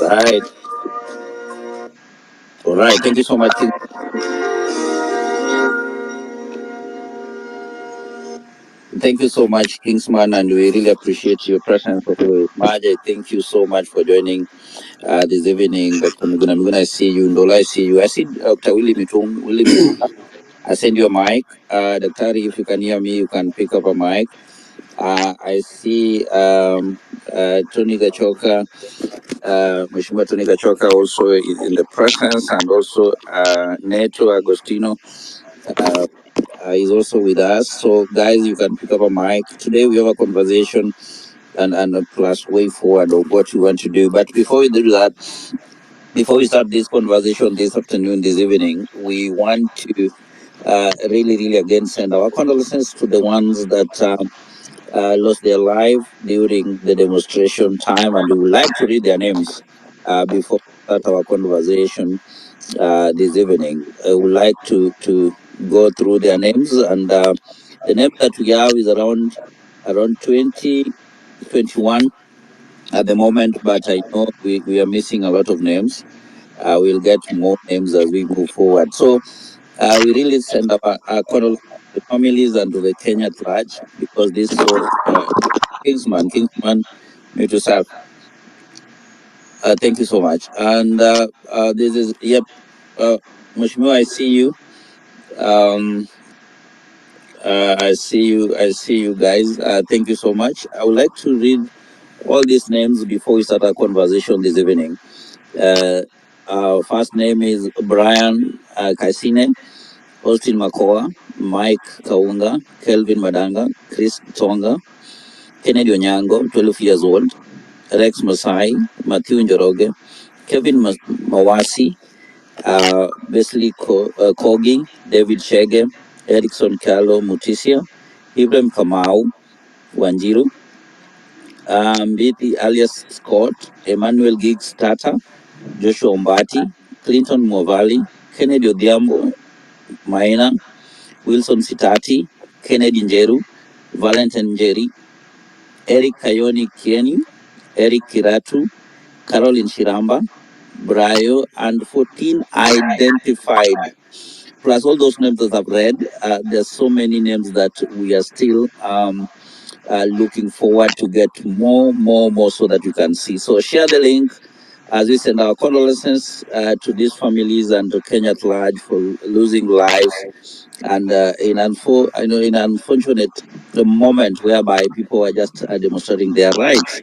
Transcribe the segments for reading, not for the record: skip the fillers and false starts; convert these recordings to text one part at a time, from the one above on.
Right. All right. Thank you so much. Thank you so much, Kingsman, and we really appreciate your presence. Maja, thank you so much for joining this evening. Dr. Miguna Miguna, I see you. Ndola, I see you. I see Dr. Willie Mitung. I send you a mic. Dr. if you can hear me, you can pick up a mic. I see Tony Gachoka, Mheshimiwa Tony Gachoka also in the presence, and also Neto Agostino is also with us. So guys, you can pick up a mic. Today we have a conversation and a plus way forward of what you want to do. But before we do that, before we start this conversation this afternoon, this evening, we want to really again send our condolences to the ones that lost their life during the demonstration time, and we would like to read their names before we start our conversation this evening. I would like to go through their names, and the name that we have is around 20, 21 at the moment, but I know we are missing a lot of names. We'll get more names as we move forward. So we really send our condolences to the families and to the Kenya at large, because this so Kingsman, me to serve. Thank you so much. And this is Mheshimiwa, I see you. I see you guys. Thank you so much. I would like to read all these names before we start our conversation this evening. Our first name is Brian Kaisine, Austin Makoa, Mike Kaunga, Kelvin Madanga, Chris Tonga, Kennedy Onyango, 12 years old, Rex Masai, Matthew Njoroge, Kevin Mawasi, Wesley Kogi, David Shege, Erickson Kalo Mutisia, Ibrahim Kamau Wanjiru, Mbiti alias Scott, Emmanuel Giggs Tata, Joshua Mbati, Clinton Mwavali, Kennedy Odhiambo Maina, Wilson Sitati, Kennedy Njeru, Valentin Njeri, Eric Kayoni Kieni, Eric Kiratu, Caroline Shiramba, Brayo, and 14 identified. Plus all those names that I've read, there's so many names that we are still looking forward to get more so that you can see. So share the link as we send our condolences to these families and to Kenya at large for losing lives. And in an unfortunate moment whereby people are just demonstrating their rights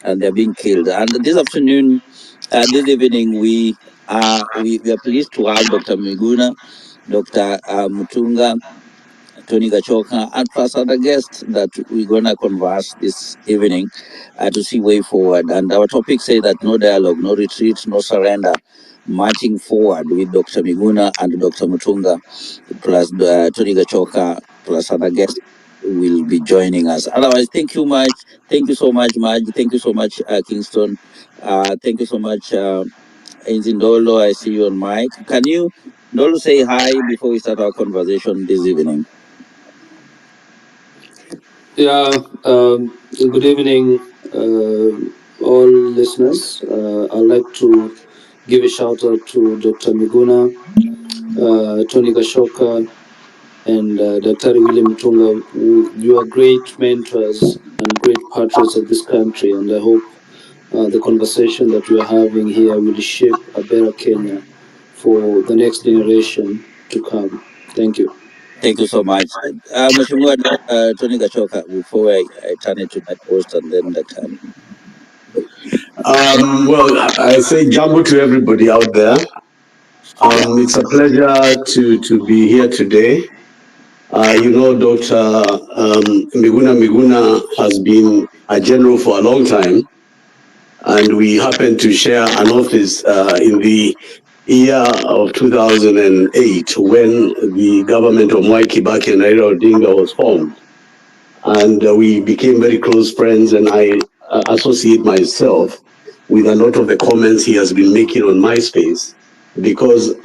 and they're being killed. And this afternoon, this evening, we are pleased to have Dr. Miguna, Dr. Mutunga, Tony Gachoka, and plus other guests that we're gonna converse this evening to see way forward. And our topic say that no dialogue, no retreat, no surrender, marching forward with Dr. Miguna and Dr. Mutunga, plus Tony Gachoka, plus other guests will be joining us. Otherwise, thank you much. Thank you so much, Maj. Thank you so much, Kingston. Thank you so much, Ndolo. I see you on mic. Can you, Ndolo, say hi before we start our conversation this evening? Yeah, good evening, all listeners. I'd like to give a shout out to Dr. Miguna, Tony Gashoka, and Dr. William Mutunga. You are great mentors and great patriots of this country, and I hope the conversation that we are having here will shape a better Kenya for the next generation to come. Thank you. Thank you so much. Mheshimiwa Tony Gachoka, before I turn it to that host and then Dr. Well, I say jambo to everybody out there. It's a pleasure to be here today. Dr. Miguna Miguna has been a general for a long time, and we happen to share an office in the year of 2008 when the government of Mwai Kibaki and Raila Odinga was formed. And we became very close friends, and I associate myself with a lot of the comments he has been making on MySpace, because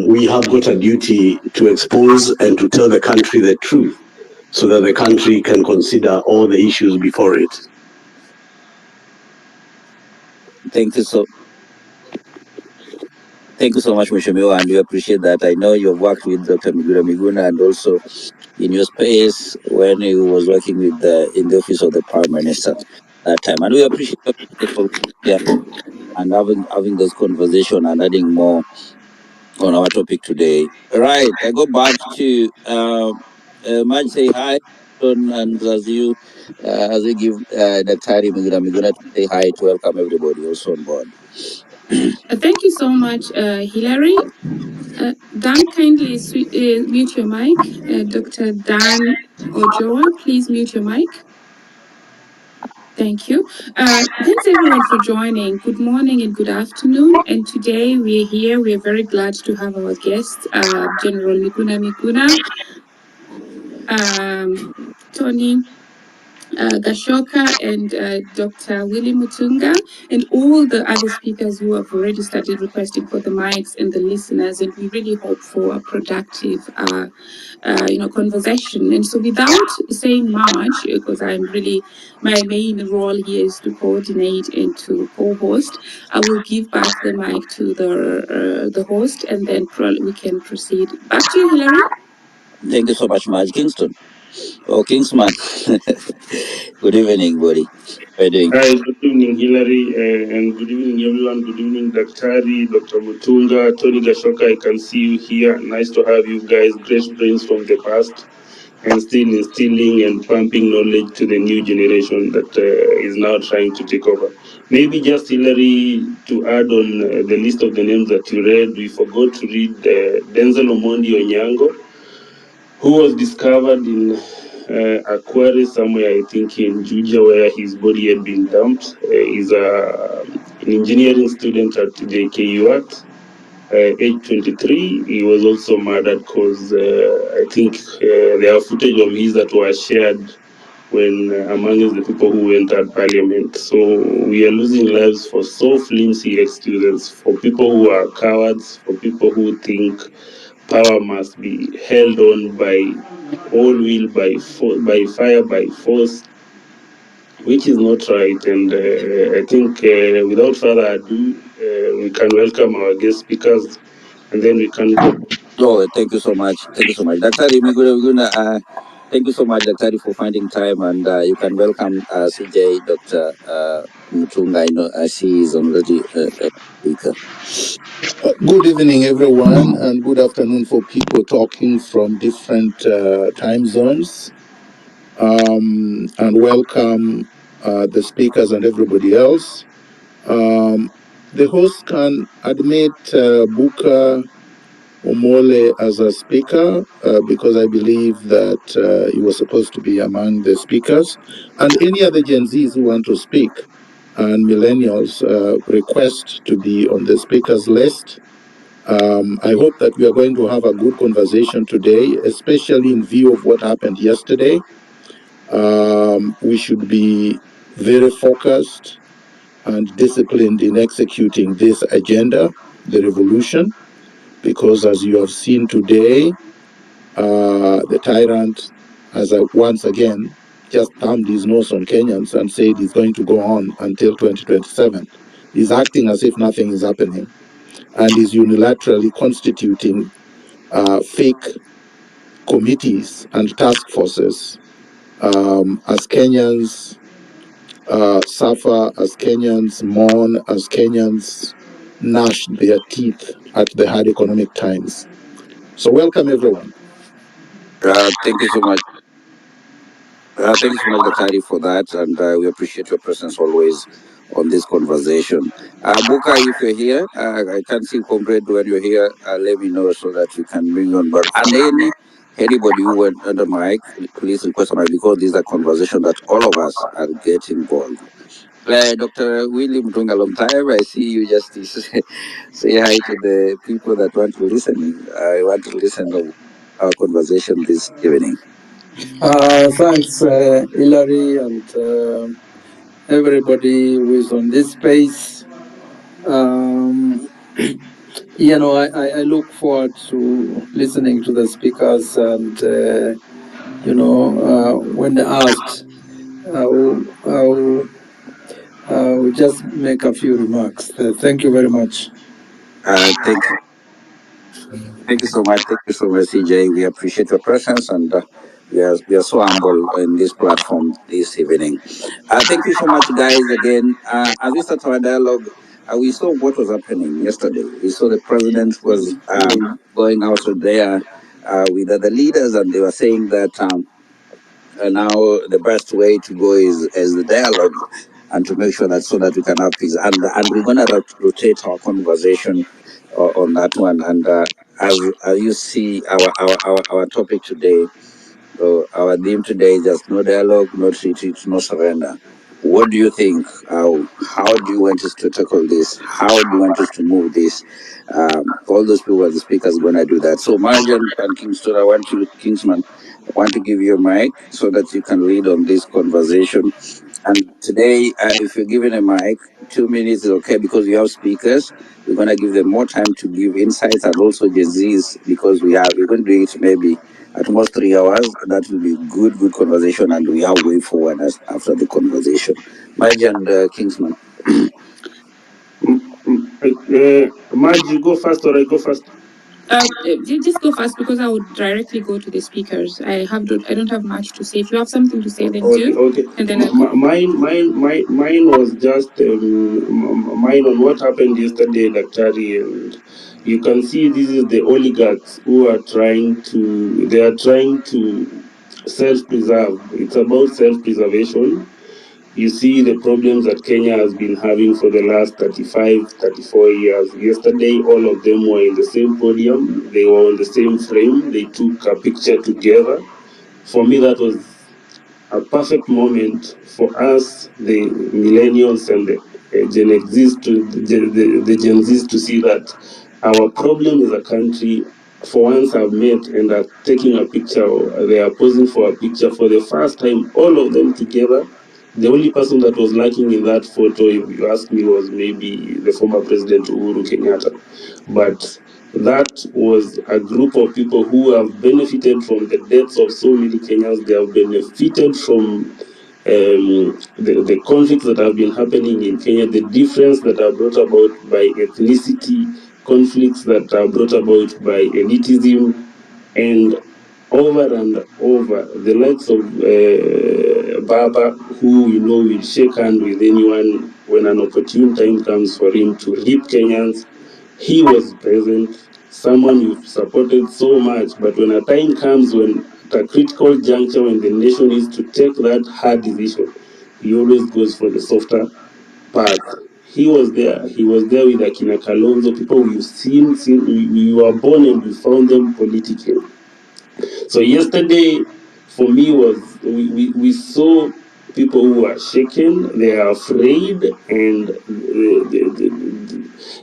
we have got a duty to expose and to tell the country the truth so that the country can consider all the issues before it. Thank you so much, Mheshimiwa, and we appreciate that. I know you've worked with Dr. Miguna Miguna and also in your space when he was working with in the office of the Prime Minister that time. And we appreciate you and having this conversation and adding more on our topic today. Right, I go back to Maj, say hi, and as you give Dr. Miguna Miguna to say hi to welcome everybody also on board. Thank you so much, Hillary. Dan, kindly mute your mic. Dr. Dan Ojoa, please mute your mic. Thank you. Thanks everyone for joining. Good morning and good afternoon. And today we're here. We're very glad to have our guest, General Miguna Miguna, Tony Gashoka, and Dr. Willie Mutunga, and all the other speakers who have already started requesting for the mics, and the listeners. And we really hope for a productive conversation. And so without saying much, because my main role here is to coordinate and to co-host, I will give back the mic to the host, and then we can proceed. Back to you, Hillary. Thank you so much, Maj. Kingston. Oh, Kingsman. Good evening, buddy. How are you doing? Hi, good evening, Hillary, and good evening, everyone. Good evening, Dr. Mutunga, Tony Gashoka. I can see you here. Nice to have you guys. Great brains from the past, and still instilling and pumping knowledge to the new generation that is now trying to take over. Maybe just, Hillary, to add on the list of the names that you read, we forgot to read Denzel Omondi Onyango, who was discovered in a quarry somewhere, I think in Juja, where his body had been dumped. He's an engineering student at the KUAT, age 23. He was also murdered because I think there are footage of his that were shared when among the people who entered parliament. So we are losing lives for so flimsy excuses, for people who are cowards, for people who think power must be held on by all will, by fire, by force, which is not right. And I think without further ado, we can welcome our guest speakers, and then we can go. Oh, thank you so much. Thank you so much. Dr. Miguna, thank you so much, Dr. for finding time, and you can welcome CJ, Dr. Mutunga. I know I see he's already a speaker. Good evening, everyone, and good afternoon for people talking from different time zones. And welcome the speakers and everybody else. The host can admit Buka Omole as a speaker because I believe that he was supposed to be among the speakers, and any other Gen Zs who want to speak and millennials request to be on the speakers list. I hope that we are going to have a good conversation today, especially in view of what happened yesterday. We should be very focused and disciplined in executing this agenda, the revolution, because as you have seen today, the tyrant has once again just thumbed his nose on Kenyans and said he's going to go on until 2027. He's acting as if nothing is happening and is unilaterally constituting fake committees and task forces as Kenyans suffer, as Kenyans mourn, as Kenyans gnash their teeth at the hard economic times. So welcome everyone. Thank you so much. Thank you so much, Daktari, for that, and we appreciate your presence always on this conversation. Buka, if you're here, I can't see Comrade when you're here. Let me know so that we can bring you on board. And anybody who went under mic, please request a mic because this is a conversation that all of us are getting involved. Dr. William Tunga, long time. I see you just say hi to the people that want to listen. I want to listen to our conversation this evening. Thanks, Hillary, and everybody who is on this space. I look forward to listening to the speakers, and when asked, I'll just make a few remarks. Thank you very much. Thank you. Thank you so much. Thank you so much, CJ. We appreciate your presence and we are so humble in this platform this evening. Thank you so much, guys. Again, as we start our dialogue, we saw what was happening yesterday. We saw the president was going out there with other leaders, and they were saying that now the best way to go is the dialogue and to make sure that so that we can have peace. And we're going to rotate our conversation on that one. And as you see, our topic today, our theme today is just no dialogue, no retreat, no surrender. What do you think? How do you want us to tackle this? How do you want us to move this? All those people, the speakers, going to do that. So, Marjan and Kingston, Kingsman, I want to give you a mic so that you can lead on this conversation. And today, if you're given a mic, 2 minutes is okay because we have speakers. We're going to give them more time to give insights and also disease because we're going to do it maybe at most 3 hours. That will be good conversation, and we are way forward after the conversation. Margie and Kingsman. Marge, you go first or I go first? Just go first because I would directly go to the speakers. I don't have much to say. If you have something to say, then do. Okay. And then mine was just mine on what happened yesterday, Daktari, and you can see this is the oligarchs who are trying to self-preserve. It's about self-preservation. You see the problems that Kenya has been having for the last 35, 34 years. Yesterday, all of them were in the same podium. They were on the same frame. They took a picture together. For me, that was a perfect moment for us, the millennials and the Gen Xs the Gen Zs to see that our problem as a country for once have met and are taking a picture, or they are posing for a picture for the first time, all of them together. The only person that was lacking in that photo, if you ask me, was maybe the former President Uhuru Kenyatta. But that was a group of people who have benefited from the deaths of so many Kenyans. They have benefited from the conflicts that have been happening in Kenya, the difference that are brought about by ethnicity, conflicts that are brought about by elitism, and over, the likes of Baba, who will shake hand with anyone when an opportune time comes for him to lead Kenyans. He was present, someone you've supported so much, but when a time comes when at a critical juncture when the nation is to take that hard decision, he always goes for the softer path. He was there. He was there with Akina Kalonzo, people we've seen we were born and we found them politically. So yesterday, for me, was we saw people who are shaken, they are afraid, and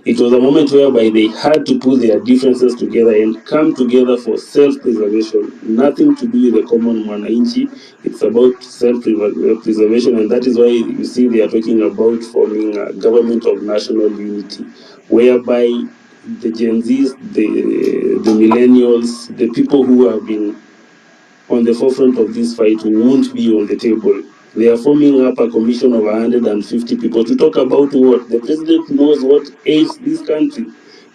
it was a moment whereby they had to put their differences together and come together for self-preservation. Nothing to do with the common mwananchi. It's about self-preservation, and that is why you see they are talking about forming a government of national unity, whereby the Gen Zs, the millennials, the people who have been on the forefront of this fight won't be on the table. They are forming up a commission of 150 people to talk about what? The president knows what ails this country.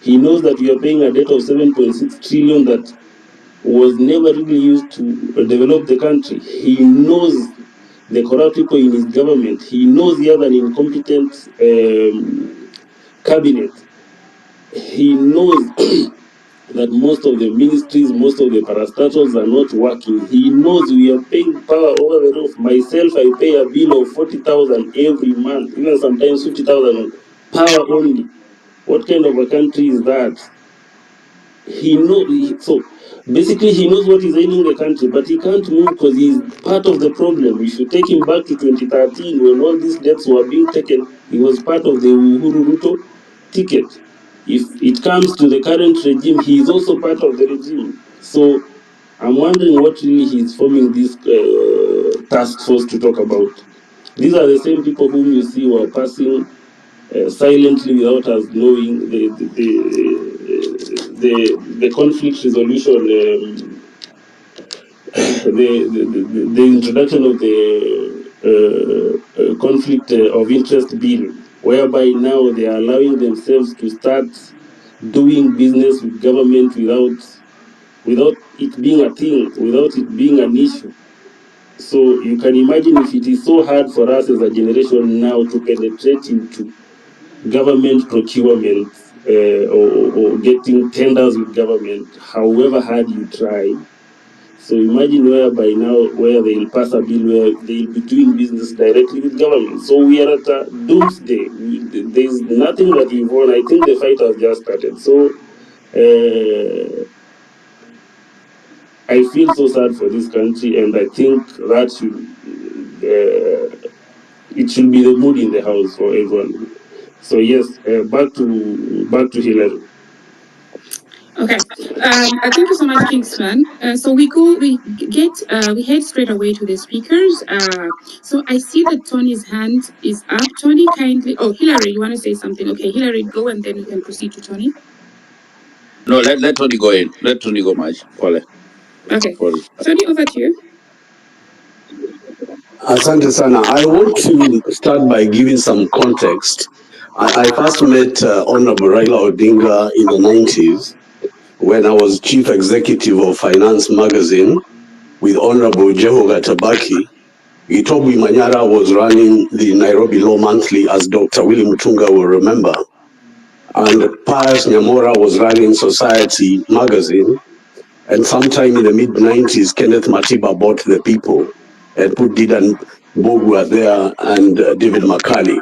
He knows that we are paying a debt of 7.6 trillion that was never really used to develop the country. He knows the corrupt people in his government. He knows he has an incompetent cabinet. He knows that most of the ministries, most of the parastatals are not working. He knows we are paying power over the roof. Myself, I pay a bill of 40,000 every month, even sometimes 50,000 on power only. What kind of a country is that? He knows. So basically, he knows what is ailing the country, but he can't move because he's part of the problem. If you take him back to 2013, when all these debts were being taken, he was part of the Uhuru Ruto ticket. If it comes to the current regime, he is also part of the regime. So I'm wondering what really he's forming this task force to talk about. These are the same people whom you see were passing silently without us knowing the conflict resolution, the introduction of the conflict of interest bill, whereby now they are allowing themselves to start doing business with government without it being a thing, without it being an issue. So you can imagine if it is so hard for us as a generation now to penetrate into government procurement or getting tenders with government, however hard you try. So imagine whereby now where they'll pass a bill where they'll be doing business directly with government. So we are at a doomsday. There's nothing that we've won. I think the fight has just started. So I feel so sad for this country, and I think that it should be the mood in the house for everyone. So yes, back to Hillary. Okay. Thank you so much, Kingsman. So we head straight away to the speakers. So I see that Tony's hand is up. Tony, kindly. Oh, Hillary, you want to say something? Okay, Hillary, go, and then we can proceed to Tony. No, let Tony go in. Let Tony go, Maj. Okay. Tony, over to you. Asante sana. I want to start by giving some context. I first met Honorable Raila Odinga in the 90s when I was chief executive of Finance Magazine with Honorable Jehoga Tabaki. Gitobu Manyara was running the Nairobi Law Monthly, as Dr. Willie Mutunga will remember. And Pius Nyamora was running Society Magazine. And sometime in the mid-90s, Kenneth Matiba bought The People and put Didan Bogwa there and David Makali.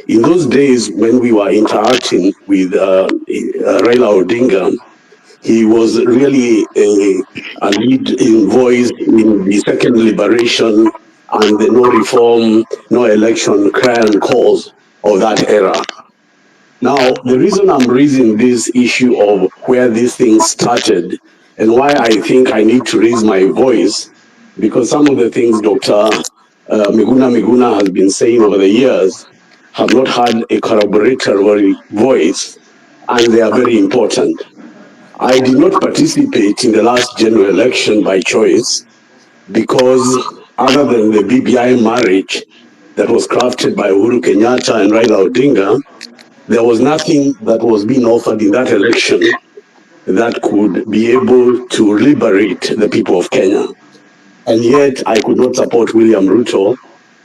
In those days, when we were interacting with Raila Odinga, he was really a lead in voice in the second liberation and the no reform, no election crying cause of that era. Now, the reason I'm raising this issue of where these things started and why I think I need to raise my voice, because some of the things Dr. Miguna Miguna has been saying over the years have not had a corroboratory voice, and they are very important. I did not participate in the last general election by choice because other than the BBI marriage that was crafted by Uhuru Kenyatta and Raila Odinga, there was nothing that was being offered in that election that could be able to liberate the people of Kenya. And yet I could not support William Ruto,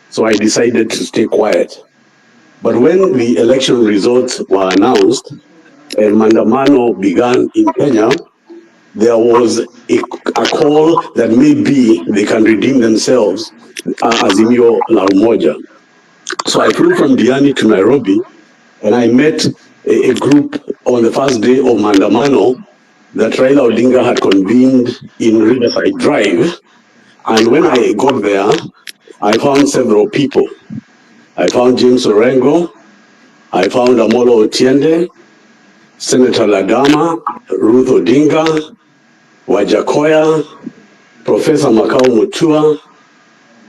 so I decided to stay quiet. But when the election results were announced and Mandamano began in Kenya, there was a call that maybe they can redeem themselves, Azimio la Umoja. So I flew from Diani to Nairobi, and I met a group on the first day of Mandamano that Raila Odinga had convened in Riverside Drive. And when I got there, I found several people. I found James Orengo, I found Amolo Otiende, Senator Ladama, Ruth Odinga, Wajakoya, Professor Makau Mutua,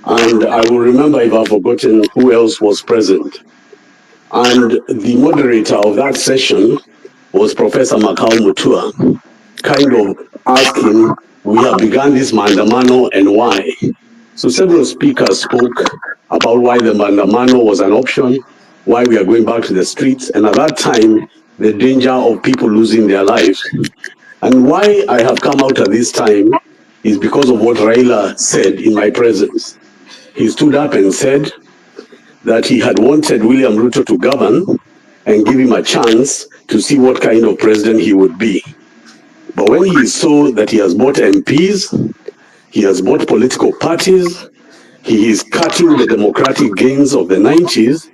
and I will remember if I've forgotten who else was present. And the moderator of that session was Professor Makau Mutua, kind of asking, we have begun this Mandamano and why? So several speakers spoke about why the Mandamano was an option, why we are going back to the streets, and at that time, the danger of people losing their lives. And why I have come out at this time is because of what Raila said in my presence. He stood up and said that he had wanted William Ruto to govern and give him a chance to see what kind of president he would be. But when he saw that he has bought MPs, he has bought political parties, he is cutting the democratic gains of the 90s,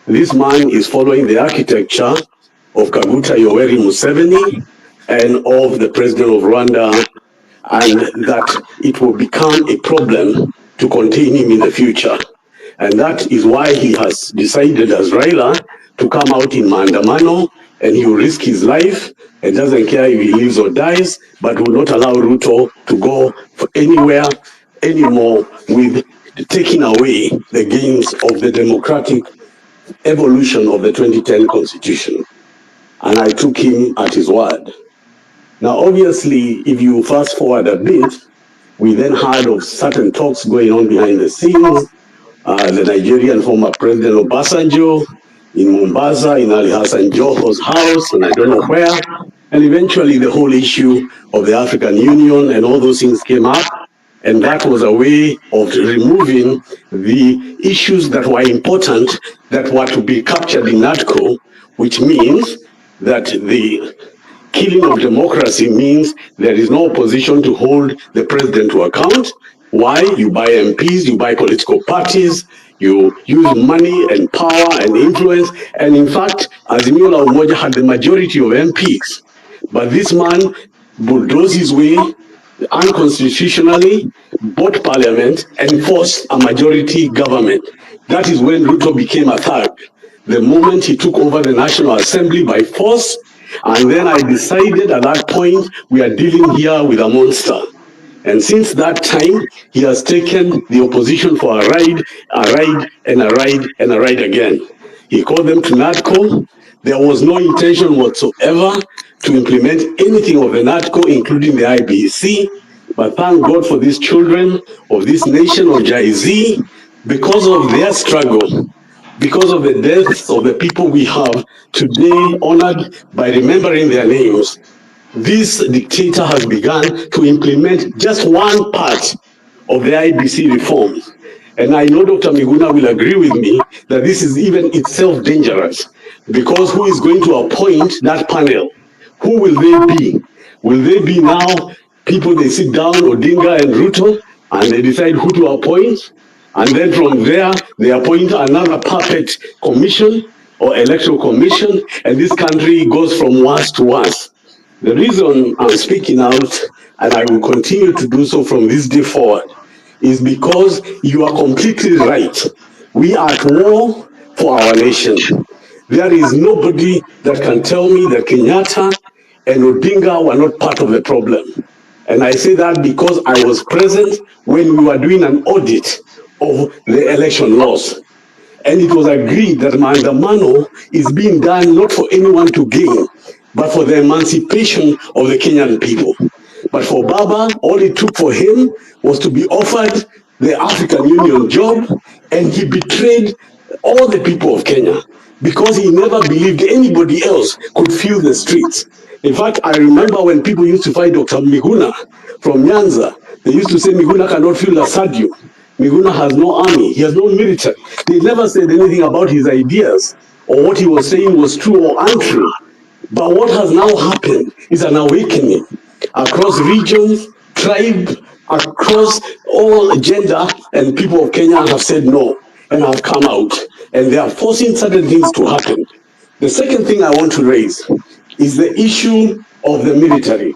this man is following the architecture of Kaguta Yoweri Museveni and of the president of Rwanda, and that it will become a problem to contain him in the future. And that is why he has decided as Raila to come out in Maandamano, and he will risk his life and doesn't care if he lives or dies, but will not allow Ruto to go anywhere anymore with taking away the gains of the democratic evolution of the 2010 constitution. And I took him at his word. Now, obviously, if you fast forward a bit, we then heard of certain talks going on behind the scenes. The Nigerian former President Obasanjo in Mombasa, in Ali Hassan Joho's house, and I don't know where. And eventually the whole issue of the African Union and all those things came up. And that was a way of removing the issues that were important, that were to be captured in NATCO, which means that the killing of democracy means there is no opposition to hold the president to account. Why? You buy MPs, you buy political parties, you use money and power and influence. And in fact, Azimio la Umoja had the majority of MPs. But this man bulldozed his way unconstitutionally, bought parliament, and forced a majority government. That is when Ruto became a thug. The moment he took over the National Assembly by force, and then I decided at that point, we are dealing here with a monster. And since that time, he has taken the opposition for a ride, and a ride, and a ride again. He called them to NATCO. There was no intention whatsoever to implement anything of the NATCO, including the IBC. But thank God for these children of this nation of Jay-Z, because of their struggle, because of the deaths of the people we have today honored by remembering their names. This dictator has begun to implement just one part of the IBC reforms. And I know Dr. Miguna will agree with me that this is even itself dangerous, because who is going to appoint that panel? Who will they be? Will they be now people they sit down, Odinga and Ruto, and they decide who to appoint? And then from there, they appoint another puppet commission or electoral commission, and this country goes from worse to worse. The reason I'm speaking out, and I will continue to do so from this day forward, is because you are completely right. We are at war for our nation. There is nobody that can tell me that Kenyatta and Odinga were not part of the problem. And I say that because I was present when we were doing an audit of the election laws. And it was agreed that Maandamano is being done not for anyone to gain, but for the emancipation of the Kenyan people. But for Baba, all it took for him was to be offered the African Union job, and he betrayed all the people of Kenya because he never believed anybody else could fill the streets. In fact, I remember when people used to fight Dr. Miguna from Nyanza, they used to say Miguna cannot fill a stadium. Miguna has no army, he has no military. They never said anything about his ideas or what he was saying was true or untrue. But what has now happened is an awakening. across regions, tribe, across all gender, and people of Kenya have said no and have come out, and they are forcing certain things to happen. The second thing I want to raise is the issue of the military.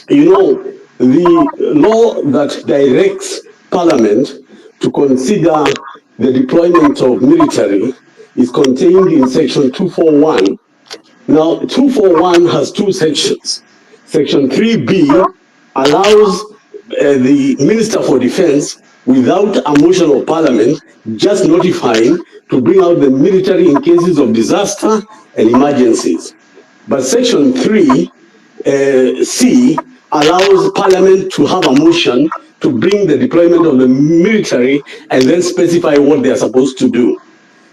You know, the law that directs Parliament to consider the deployment of military is contained in Section 241. Now, 241 has two sections. Section 3B allows the Minister for Defense, without a motion of Parliament, just notifying to bring out the military in cases of disaster and emergencies. But Section 3 C allows Parliament to have a motion to bring the deployment of the military and then specify what they are supposed to do.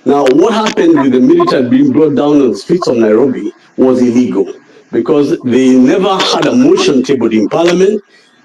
Now, what happened with the military being brought down on the streets of Nairobi was illegal because they never had a motion tabled in Parliament.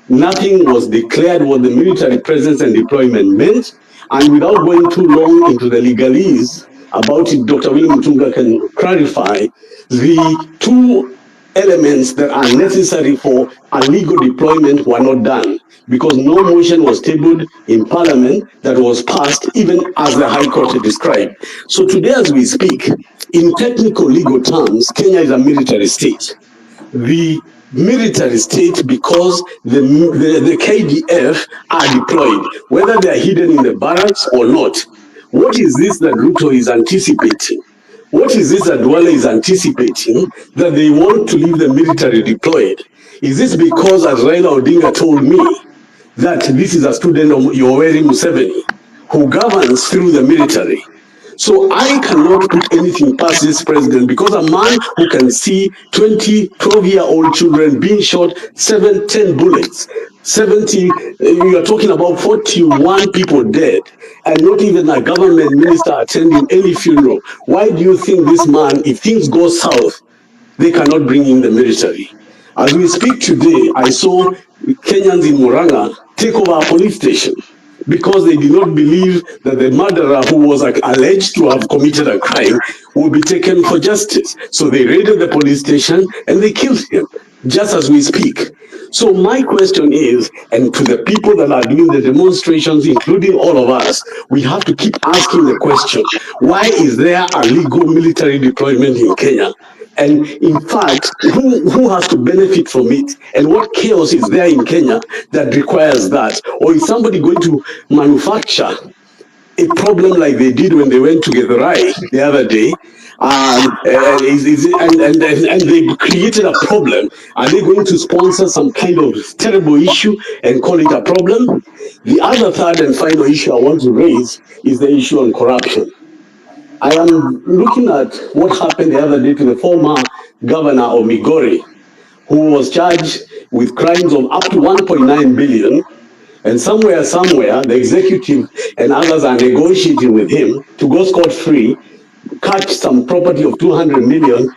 Nothing was declared what the military presence and deployment meant. And without going too long into the legalese about it, Dr. William Mutunga can clarify the two elements that are necessary for a legal deployment were not done because no motion was tabled in Parliament that was passed, even as the High Court described. So today, as we speak, in technical legal terms, Kenya is a military state. The military state because the KDF are deployed, whether they are hidden in the barracks or not. What is this that Ruto is anticipating? What is this that Dwale is anticipating that they want to leave the military deployed? Is this because, as Raila Odinga told me, that this is a student of Yoweri Museveni who governs through the military? So I cannot put anything past this president because a man who can see 20, 12-year-old children being shot 7, 10 bullets, 70, you are talking about 41 people dead, and not even a government minister attending any funeral. Why do you think this man, if things go south, they cannot bring in the military? As we speak today, I saw Kenyans in Murang'a take over a police station because they did not believe that the murderer who was alleged to have committed a crime would be taken for justice. So they raided the police station and they killed him, just as we speak. So my question is, and to the people that are doing the demonstrations, including all of us, we have to keep asking the question, why is there a legal military deployment in Kenya? And in fact, who has to benefit from it? And what chaos is there in Kenya that requires that? Or is somebody going to manufacture a problem like they did when they went to Githurai the other day? And they created a problem. Are they going to sponsor some kind of terrible issue and call it a problem? The other third and final issue I want to raise is the issue on corruption. I am looking at what happened the other day to the former governor of Migori, who was charged with crimes of up to 1.9 billion. And somewhere, the executive and others are negotiating with him to go scot-free, catch some property of 200 million.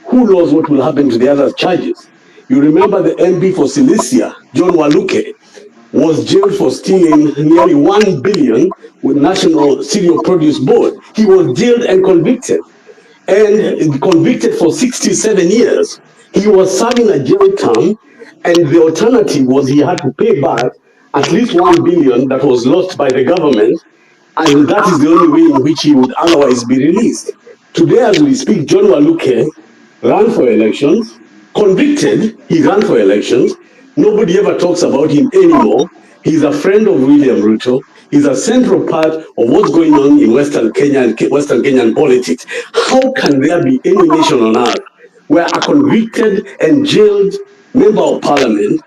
Who knows what will happen to the other charges? You remember the MP for Cilicia, John Waluke, was jailed for stealing nearly 1 billion with National Cereal Produce Board. He was jailed and convicted for 67 years. He was serving a jail term, and the alternative was he had to pay back at least 1 billion that was lost by the government, and that is the only way in which he would otherwise be released. Today, as we speak, John Waluke ran for elections, convicted, he ran for elections. Nobody ever talks about him anymore. He's a friend of William Ruto. He's a central part of what's going on in Western Kenya and Western Kenyan politics. How can there be any nation on earth where a convicted and jailed member of parliament,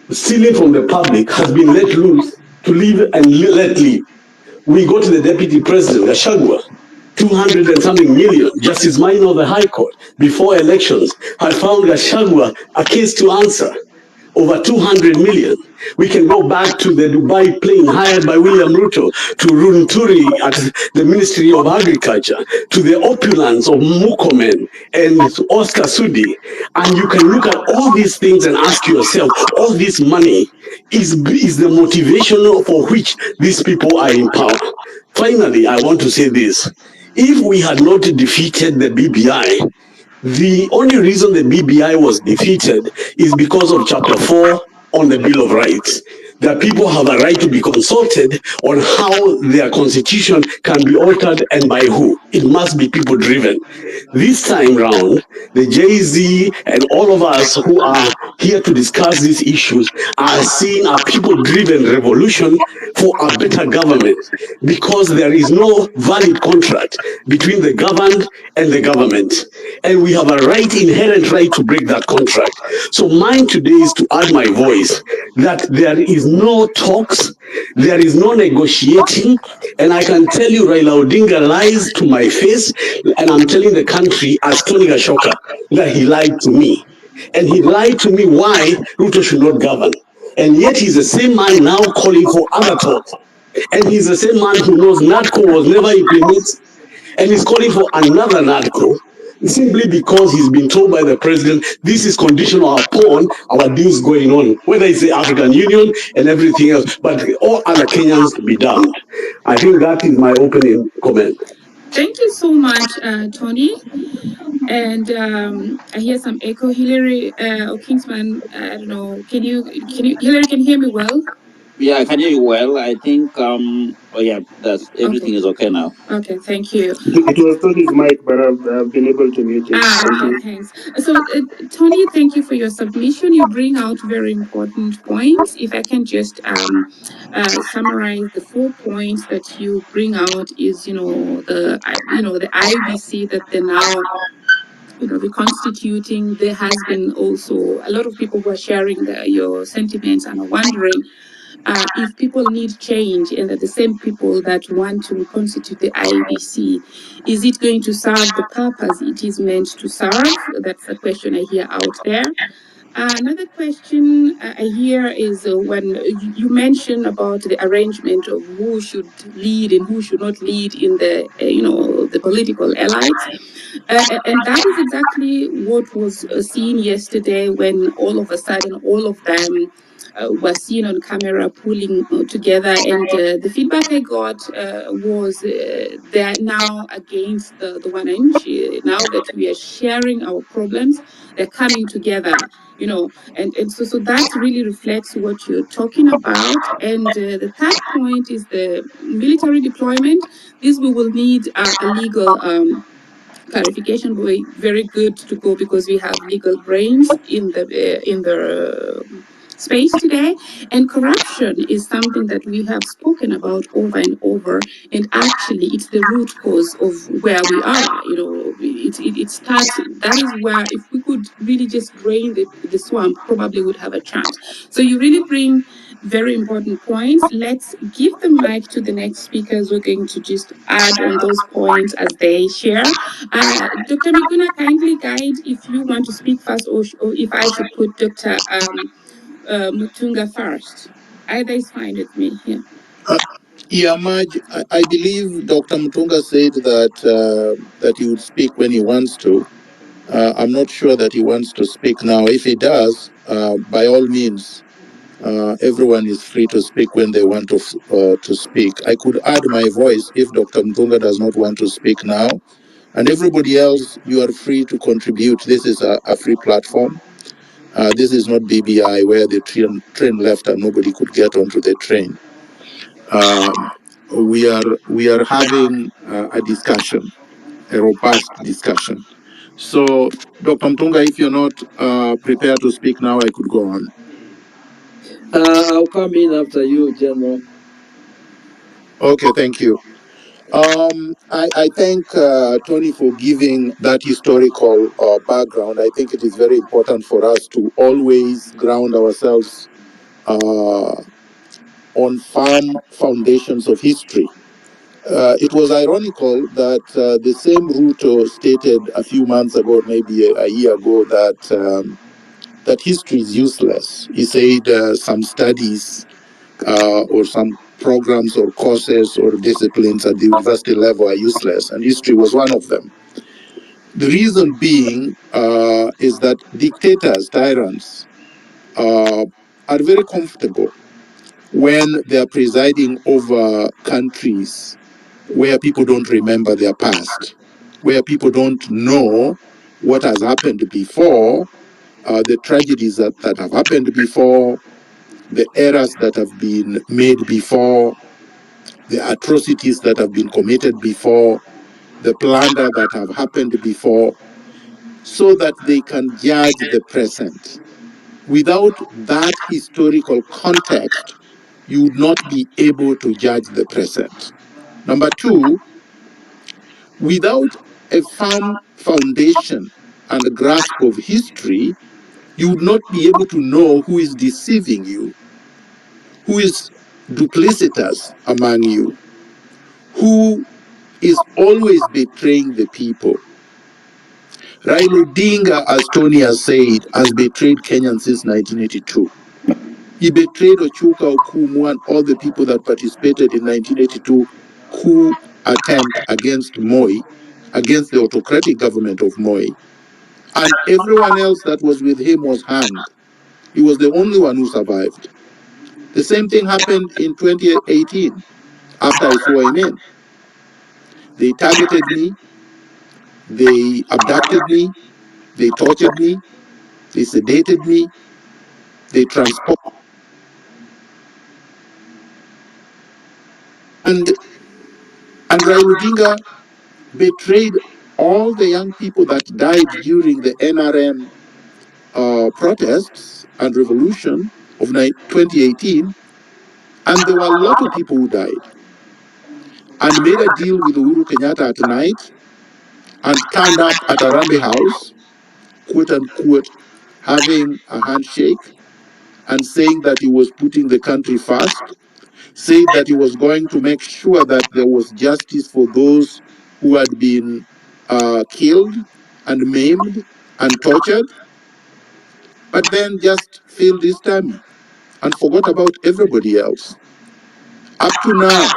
stealing from the public, has been let loose to live and let live? We go to the deputy president, Gachagua, 200 and something million. Justice Minor of the High Court, before elections, had found Gachagua a case to answer. Over 200 million. We can go back to the Dubai plane hired by William Ruto, to Runturi at the Ministry of Agriculture, to the opulence of Mukomen and Oscar Sudi. And you can look at all these things and ask yourself, all this money is the motivation for which these people are in power. Finally, I want to say this. If we had not defeated the BBI, The only reason the BBI was defeated is because of Chapter 4 on the Bill of Rights. That people have a right to be consulted on how their constitution can be altered and by who. It must be people driven. This time round, the Jay-Z and all of us who are here to discuss these issues are seeing a people driven revolution for a better government, because there is no valid contract between the governed and the government. And we have a right, inherent right, to break that contract. So mine today is to add my voice that there is no talks, there is no negotiating, and I can tell you Raila Odinga lies to my face, and I'm telling the country as Tony Gashoka that he lied to me. And he lied to me why Ruto should not govern. And yet he's the same man now calling for other talks. And he's the same man who knows NADCO was never implemented, and he's calling for another NADCO simply because he's been told by the president this is conditional upon our deals going on, whether it's the African Union and everything else, but all other Kenyans to be damned. I think that is my opening comment. Thank you so much, Tony. And I hear some echo. Hillary or Kingsman, I don't know. Hillary, can you hear me well? Yeah, I can hear you well. I think oh yeah, that's everything is okay now. Okay, thank you. It was Tony's mic, but I've been able to mute it. Thank you. Thanks. So, Tony, thank you for your submission. You bring out very important points. If I can just summarize the 4 points that you bring out is, the IBC that they're now reconstituting. There has been also a lot of people who are sharing your sentiments and are wondering if people need change and that the same people that want to reconstitute the IEBC, is it going to serve the purpose it is meant to serve? That's a question I hear out there. Another question I hear is when you mention about the arrangement of who should lead and who should not lead in the, the political elites. And that is exactly what was seen yesterday when all of a sudden all of them were seen on camera pulling together. And the feedback I got was they're now against the one inch. Now that we are sharing our problems, they're coming together. And so that really reflects what you're talking about. And the third point is the military deployment. This we will need a legal clarification. Will be very good to go because we have legal brains in the space today. And corruption is something that we have spoken about over and over. And actually, it's the root cause of where we are. It starts. That is where if we could really just drain the swamp, probably would have a chance. So you really bring very important points. Let's give the mic to the next speakers. We're going to just add on those points as they share. Dr. Miguna, kindly guide if you want to speak first or if I should put Dr. Mutunga first. Either is fine with me. Yeah. Yeah, Maj, I believe Dr. Mutunga said that he would speak when he wants to. I'm not sure that he wants to speak now. If he does, by all means, everyone is free to speak when they want to speak. I could add my voice if Dr. Mutunga does not want to speak now. And everybody else, you are free to contribute. This is a free platform. This is not BBI where the train left and nobody could get onto the train. We are having a discussion, a robust discussion. So, Dr. Mtunga, if you're not prepared to speak now, I could go on. I'll come in after you, General. Okay, thank you. I thank Tony for giving that historical background. I think it is very important for us to always ground ourselves on firm foundations of history. It was ironical that the same Ruto stated a few months ago, maybe a year ago, that history is useless. He said some studies or some programs or courses or disciplines at the university level are useless, and history was one of them. The reason being is that dictators, tyrants, are very comfortable when they are presiding over countries where people don't remember their past, where people don't know what has happened before, the tragedies that have happened before, the errors that have been made before, the atrocities that have been committed before, the plunder that have happened before, so that they can judge the present. Without that historical context, you would not be able to judge the present. Number two, without a firm foundation and a grasp of history, you would not be able to know who is deceiving you, who is duplicitous among you, who is always betraying the people. Raila Odinga, as Tony has said, has betrayed Kenyans since 1982. He betrayed Ochuka Okumu and all the people that participated in 1982 coup attempt against Moi, against the autocratic government of Moi. And everyone else that was with him was hanged. He was the only one who survived. The same thing happened in 2018 after I swore him in. They targeted me, they abducted me, they tortured me, they sedated me, they transported. And Raila Odinga betrayed all the young people that died during the NRM protests and revolution of 2018. And there were a lot of people who died. And made a deal with Uhuru Kenyatta at night and turned up at Arambe House, quote unquote, having a handshake and saying that he was putting the country first, said that he was going to make sure that there was justice for those who had been killed and maimed and tortured, but then just filled his tummy and forgot about everybody else. Up to now,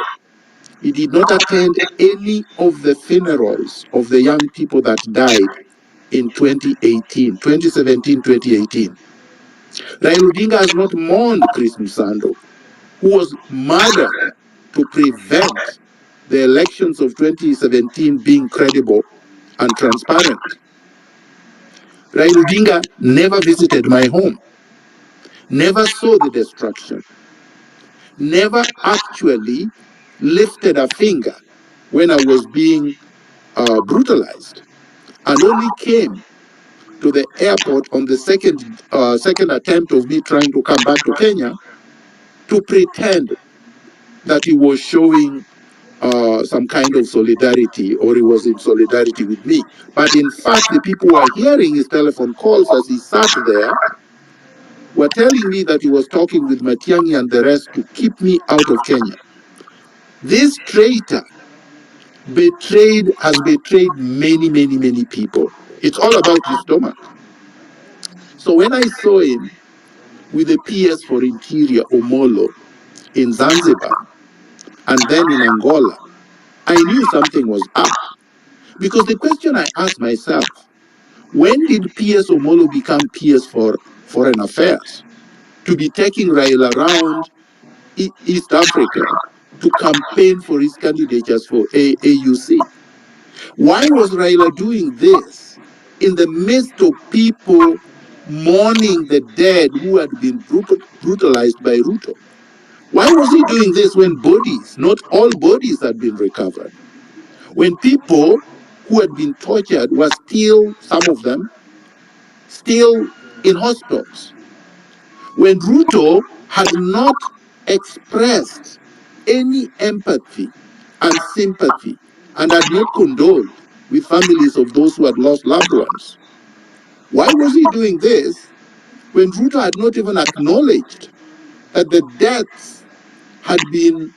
he did not attend any of the funerals of the young people that died in 2018, 2017, 2018. Raila Odinga has not mourned Chris Msando, who was murdered to prevent the elections of 2017 being credible and transparent. Raila Odinga never visited my home, never saw the destruction, never actually lifted a finger when I was being brutalized, and only came to the airport on the second attempt of me trying to come back to Kenya to pretend that he was showing some kind of solidarity, or he was in solidarity with me. But in fact, the people who are hearing his telephone calls as he sat there were telling me that he was talking with Matiang'i and the rest to keep me out of Kenya. This traitor has betrayed many, many, many people. It's all about his stomach. So when I saw him with the PS for Interior, Omolo, in Zanzibar, and then in Angola, I knew something was up. Because the question I asked myself, when did PS Omolo become PS for Foreign Affairs? To be taking Raila around East Africa to campaign for his candidatures for AUC. Why was Raila doing this in the midst of people mourning the dead who had been brutalized by Ruto? Why was he doing this when bodies, not all bodies, had been recovered? When people who had been tortured were still, some of them, still in hospitals? When Ruto had not expressed any empathy and sympathy and had not condoled with families of those who had lost loved ones? Why was he doing this when Ruto had not even acknowledged that the deaths had been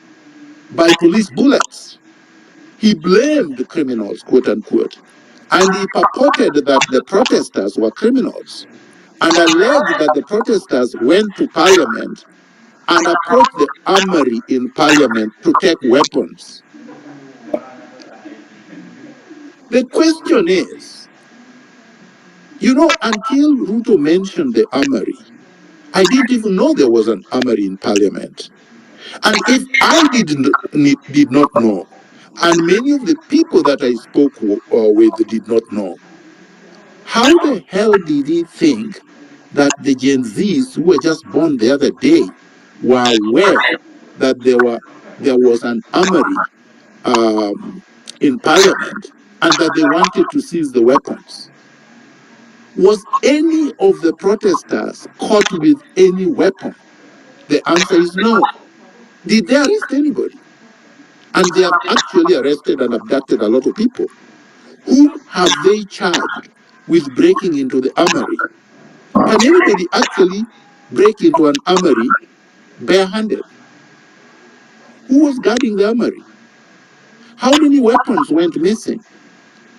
by police bullets? He blamed the criminals, quote unquote, and he purported that the protesters were criminals and alleged that the protesters went to parliament and approached the armory in parliament to take weapons. The question is, until Ruto mentioned the armory, I didn't even know there was an armory in parliament. And if I did not know, and many of the people that I spoke with did not know, How the hell did he think that the Gen Zs who were just born the other day were aware that there was an armory in parliament and that they wanted to seize the weapons? Was any of the protesters caught with any weapon? The answer is no. Did they arrest anybody? And they have actually arrested and abducted a lot of people. Whom have they charged with breaking into the armory? Can anybody actually break into an armory barehanded? Who was guarding the armory? How many weapons went missing?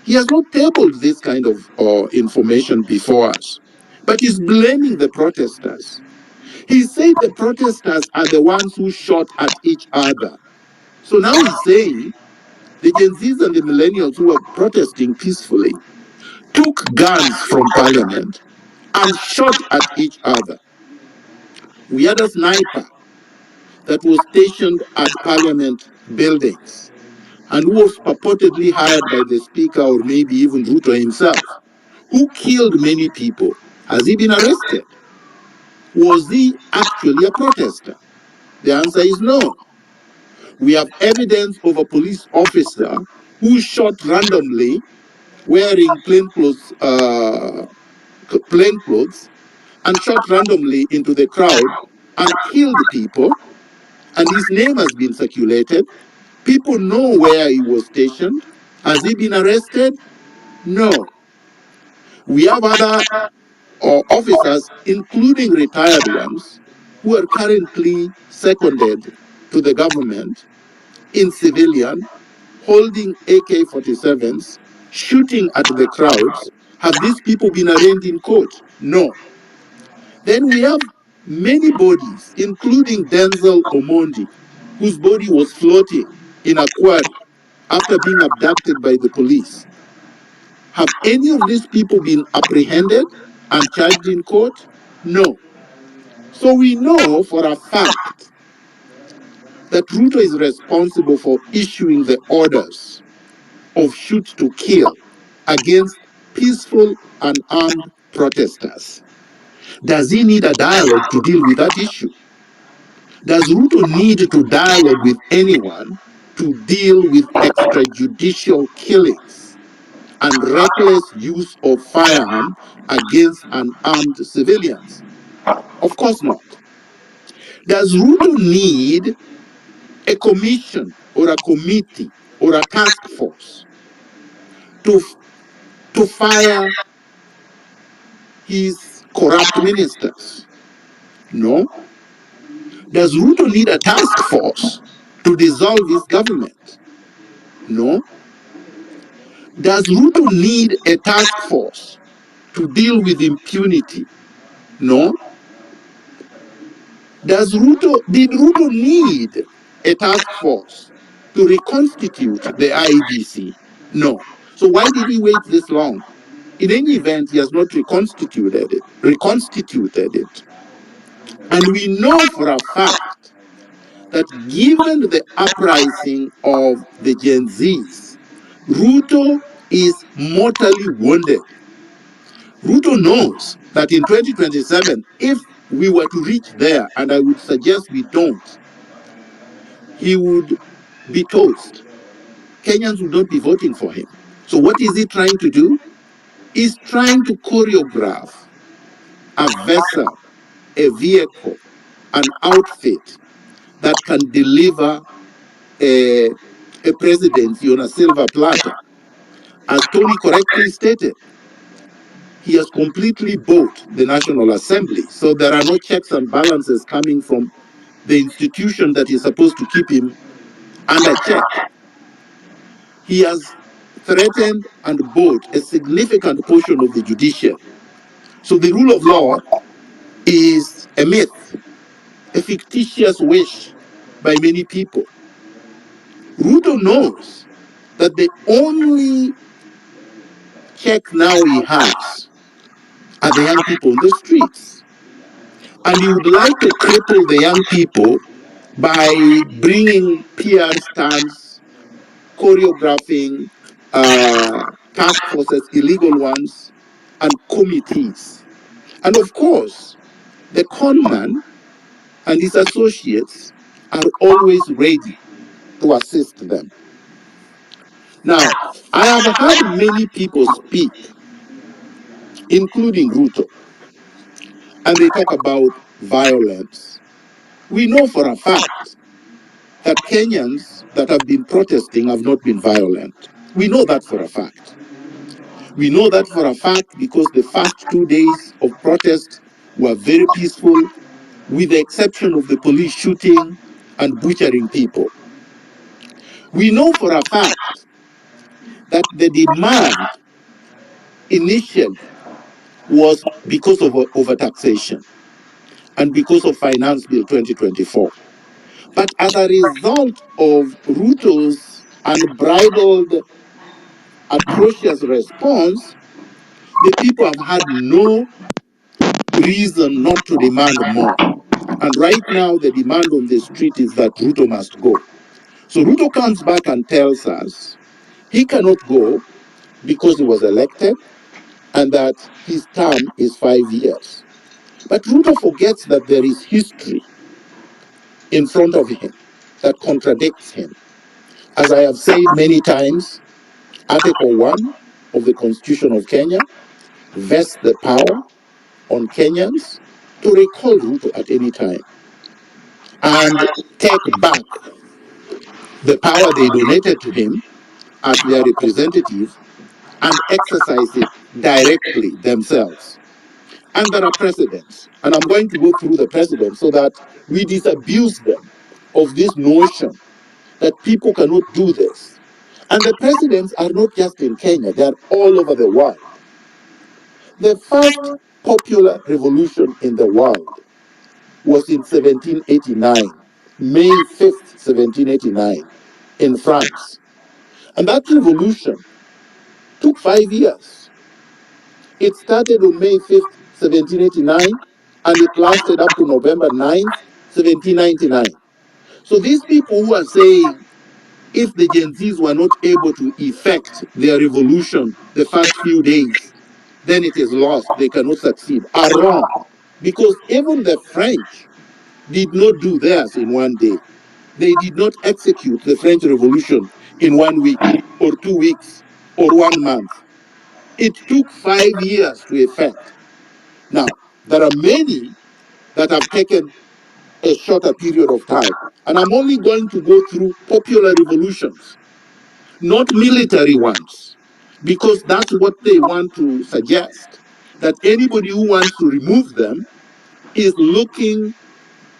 He has not tabled this kind of information before us, but he's blaming the protesters. He said the protesters are the ones who shot at each other. So now he's saying the Gen Zs and the millennials who were protesting peacefully took guns from parliament and shot at each other. We had a sniper that was stationed at parliament buildings and who was purportedly hired by the speaker or maybe even Ruto himself, who killed many people. Has he been arrested? Was he actually a protester? The answer is no. We have evidence of a police officer who shot randomly wearing plainclothes and shot randomly into the crowd and killed people, and his name has been circulated. People know where he was stationed. Has he been arrested? No. We have other officers, including retired ones, who are currently seconded to the government in civilian, holding AK-47s, shooting at the crowds. Have these people been arraigned in court? No. Then we have many bodies, including Denzel Omondi, whose body was floating in a quarry after being abducted by the police. Have any of these people been apprehended and charged in court? No. So we know for a fact that Ruto is responsible for issuing the orders of shoot to kill against peaceful and armed protesters. Does he need a dialogue to deal with that issue? Does Ruto need to dialogue with anyone to deal with extrajudicial killings and reckless use of firearm against unarmed civilians? Of course not. Does Ruto need a commission or a committee or a task force to fire his corrupt ministers? No. Does Ruto need a task force to dissolve his government? No. Does Ruto need a task force to deal with impunity? No. Did Ruto need a task force to reconstitute the IEBC? No. So why did he wait this long? In any event, he has not reconstituted it. And we know for a fact that given the uprising of the Gen Zs, Ruto is mortally wounded. Ruto knows that in 2027, if we were to reach there, and I would suggest we don't, he would be toast. Kenyans would not be voting for him. So what is he trying to do? He's trying to choreograph a vessel, a vehicle, an outfit that can deliver a presidency on a silver platter. As Tony correctly stated, he has completely bought the National Assembly. So there are no checks and balances coming from the institution that is supposed to keep him under check. He has threatened and bought a significant portion of the judiciary. So the rule of law is a myth, a fictitious wish by many people. Ruto knows that the only check now he has are the young people on the streets. And he would like to cripple the young people by bringing PR stunts, choreographing task forces, illegal ones, and committees. And of course, the conman and his associates are always ready to assist them. Now, I have heard many people speak, including Ruto, and they talk about violence. We know for a fact that Kenyans that have been protesting have not been violent. We know that for a fact. We know that for a fact because the first 2 days of protest were very peaceful, with the exception of the police shooting and butchering people. We know for a fact that the demand initially was because of overtaxation and because of Finance Bill 2024. But as a result of Ruto's unbridled, atrocious response, the people have had no reason not to demand more. And right now, the demand on the street is that Ruto must go. So Ruto comes back and tells us he cannot go because he was elected and that his term is 5 years. But Ruto forgets that there is history in front of him that contradicts him. As I have said many times, Article 1 of the Constitution of Kenya vests the power on Kenyans to recall Ruto at any time and take back the power they donated to him as their representative and exercise it directly themselves. And there are precedents. And I'm going to go through the precedents so that we disabuse them of this notion that people cannot do this. And the precedents are not just in Kenya, they are all over the world. The first popular revolution in the world was in 1789, May 5th, 1789, in France. And that revolution took 5 years. It started on May 5th, 1789, and it lasted up to November 9th, 1799. So these people who are saying if the Gen Zs were not able to effect their revolution the first few days, then it is lost, they cannot succeed, are wrong. Because even the French did not do theirs in 1 day. They did not execute the French Revolution in 1 week, or 2 weeks, or 1 month. It took 5 years to effect. Now, there are many that have taken a shorter period of time. And I'm only going to go through popular revolutions, not military ones, because that's what they want to suggest, that anybody who wants to remove them is looking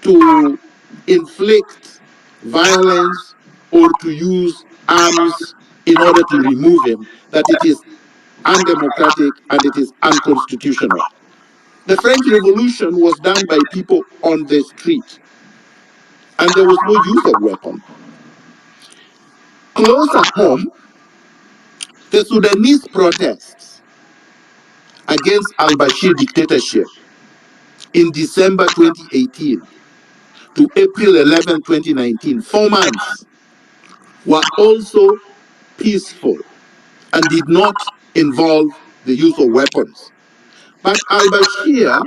to inflict violence or to use arms in order to remove him, that it is undemocratic and it is unconstitutional. The French Revolution was done by people on the street, and there was no use of weapon. Closer home, the Sudanese protests against al-Bashir dictatorship in December 2018 to April 11, 2019, 4 months, were also peaceful and did not involve the use of weapons. But al-Bashir,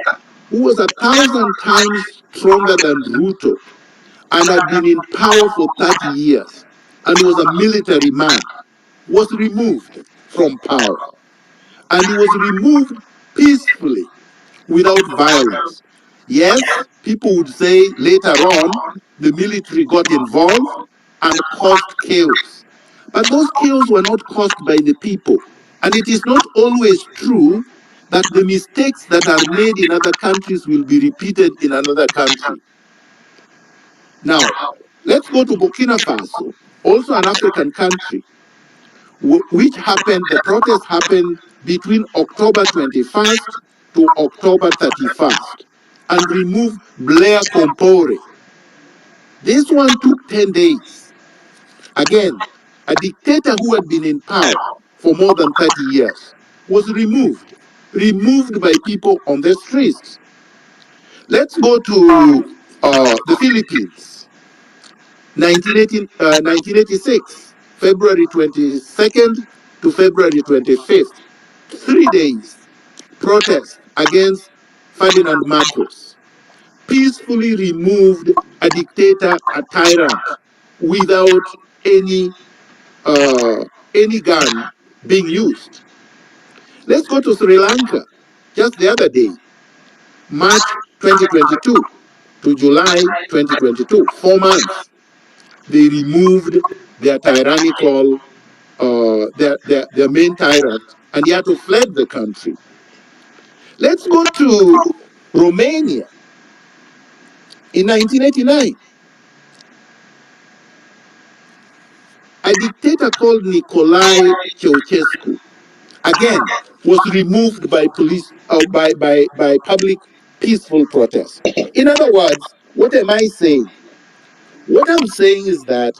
who was 1,000 times stronger than Ruto and had been in power for 30 years and was a military man, was removed from power. And he was removed peacefully, without violence. Yes, people would say later on the military got involved and caused chaos. But those chaos were not caused by the people. And it is not always true that the mistakes that are made in other countries will be repeated in another country. Now, let's go to Burkina Faso, also an African country, which happened, the protest happened between October 21st to October 31st, and removed Blair Compaore. This one took 10 days. Again, a dictator who had been in power for more than 30 years was removed by people on the streets. Let's go to the Philippines, 1986, February 22nd to February 25th, 3 days. protest against Ferdinand Marcos, peacefully removed a dictator, a tyrant, without any gun being used. Let's go to Sri Lanka. Just the other day, March 2022 to July 2022, 4 months, they removed their tyrannical, their main tyrant, and he had to fled the country. Let's go to Romania. In 1989, a dictator called Nicolae Ceausescu, again, was removed by police, by public peaceful protest. In other words, what am I saying? What I'm saying is that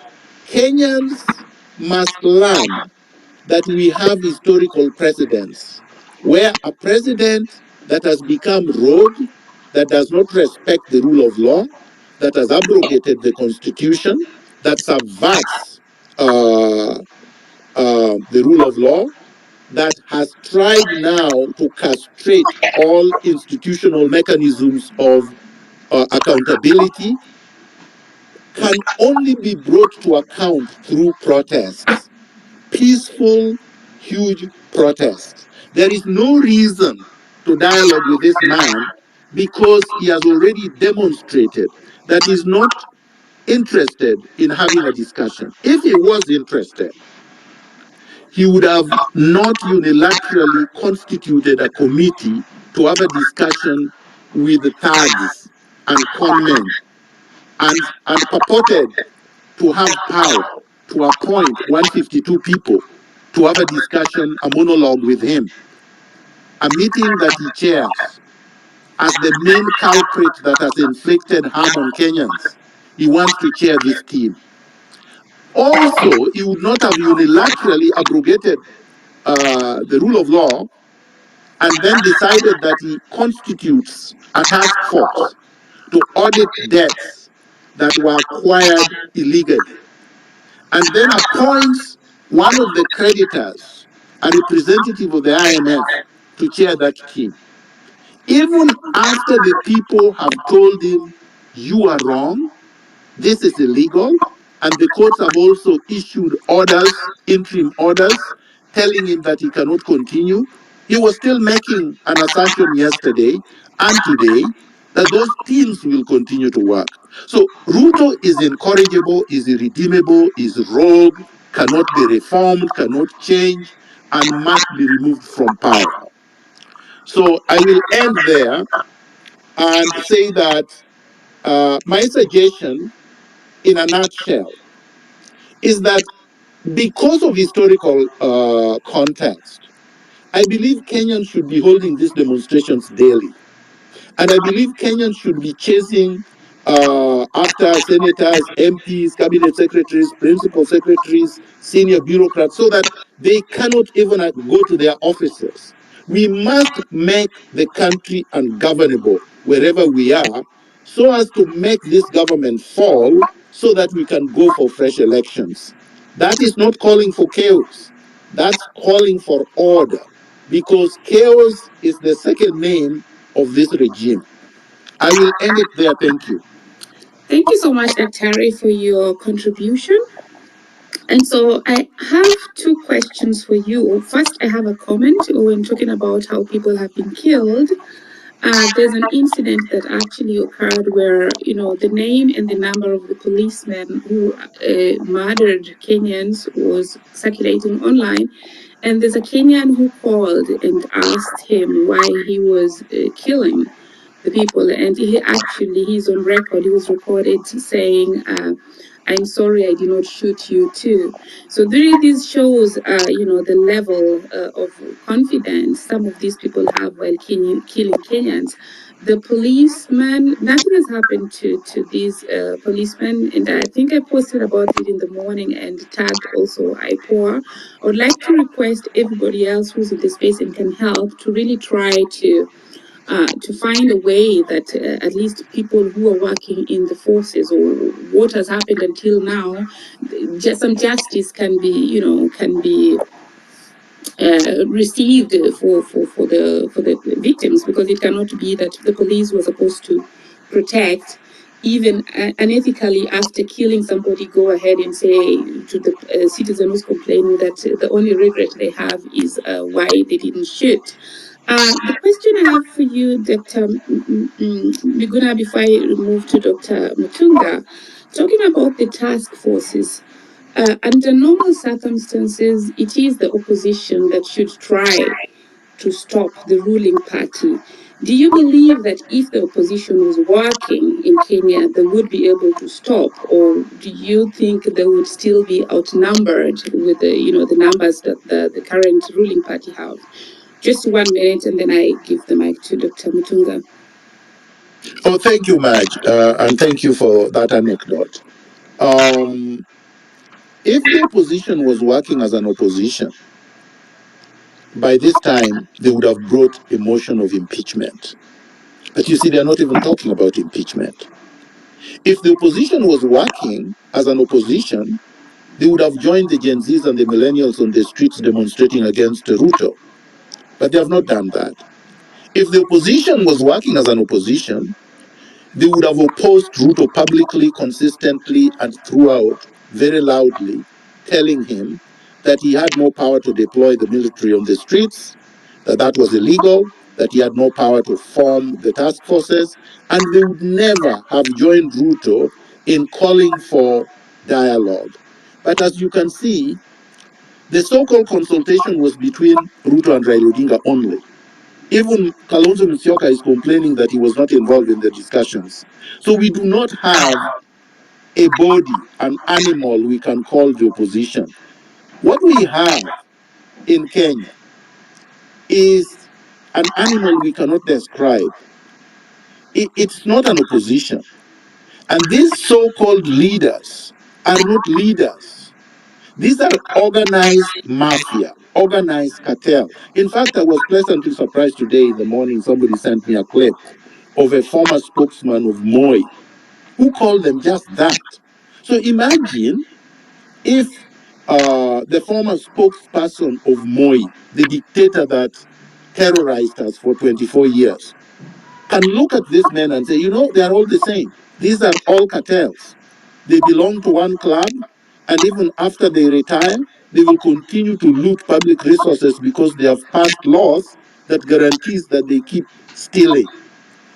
Kenyans must learn that we have historical precedents where a president that has become rogue, that does not respect the rule of law, that has abrogated the constitution, that subverts the rule of law, that has tried now to castrate all institutional mechanisms of accountability, can only be brought to account through protests, peaceful, huge protests. There is no reason to dialogue with this man because he has already demonstrated that he's not interested in having a discussion. If he was interested, he would have not unilaterally constituted a committee to have a discussion with the thugs and conmen and purported to have power to appoint 152 people to have a discussion, a monologue with him, a meeting that he chairs as the main culprit that has inflicted harm on Kenyans. He wants to chair this team. Also, he would not have unilaterally abrogated the rule of law and then decided that he constitutes a task force to audit debts that were acquired illegally, and then appoints one of the creditors, a representative of the IMF, to chair that team. Even after the people have told him, you are wrong, this is illegal, and the courts have also issued orders, interim orders, telling him that he cannot continue, he was still making an assertion yesterday and today that those teams will continue to work. So Ruto is incorrigible, is irredeemable, is rogue, cannot be reformed, cannot change, and must be removed from power. So I will end there and say that my suggestion, in a nutshell, is that because of historical context, I believe Kenyans should be holding these demonstrations daily. And I believe Kenyans should be chasing after senators, MPs, cabinet secretaries, principal secretaries, senior bureaucrats, so that they cannot even go to their offices. We must make the country ungovernable wherever we are, so as to make this government fall, so that we can go for fresh elections. That is not calling for chaos. That's calling for order, because chaos is the second name of this regime. I will end it there. Thank you. Thank you so much, Dr. for your contribution. And so I have two questions for you. First, I have a comment when talking about how people have been killed. There's an incident that actually occurred where, the name and the number of the policemen who murdered Kenyans was circulating online. And there's a Kenyan who called and asked him why he was killing the people. And he's on record, he was recorded saying, I'm sorry I did not shoot you too. So this shows, the level of confidence some of these people have while killing Kenyans. The policeman, nothing has happened to these policemen, and I think I posted about it in the morning and tagged also IPOA. I would like to request everybody else who's in the space and can help to really try to find a way that at least people who are working in the forces, or what has happened until now, just some justice can be received for the victims, because it cannot be that the police were supposed to protect, even unethically, after killing somebody, go ahead and say to the citizen who's complaining that the only regret they have is why they didn't shoot. The question I have for you, Dr. Miguna, before I move to Dr. Mutunga, talking about the task forces, under normal circumstances, it is the opposition that should try to stop the ruling party. Do you believe that if the opposition was working in Kenya, they would be able to stop, or do you think they would still be outnumbered with the numbers that the current ruling party have? Just 1 minute, and then I give the mic to Dr. Mutunga. Oh, thank you, Maj, and thank you for that anecdote. If the opposition was working as an opposition, by this time they would have brought a motion of impeachment. But you see, they're not even talking about impeachment. If the opposition was working as an opposition, they would have joined the Gen Zs and the millennials on the streets demonstrating against Ruto. But they have not done that. If the opposition was working as an opposition, they would have opposed Ruto publicly, consistently, and throughout, very loudly, telling him that he had no power to deploy the military on the streets, that was illegal, that he had no power to form the task forces, and they would never have joined Ruto in calling for dialogue. But as you can see, the so-called consultation was between Ruto and Raila Odinga only. Even Kalonzo Musyoka is complaining that he was not involved in the discussions. So we do not have a body, an animal we can call the opposition. What we have in Kenya is an animal we cannot describe. It's not an opposition. And these so-called leaders are not leaders. These are organized mafia, organized cartel. In fact, I was pleasantly surprised today in the morning, somebody sent me a clip of a former spokesman of Moi who called them just that. So imagine if the former spokesperson of Moi, the dictator that terrorized us for 24 years, can look at this man and say, they are all the same. These are all cartels. They belong to one club, and even after they retire, they will continue to loot public resources because they have passed laws that guarantees that they keep stealing.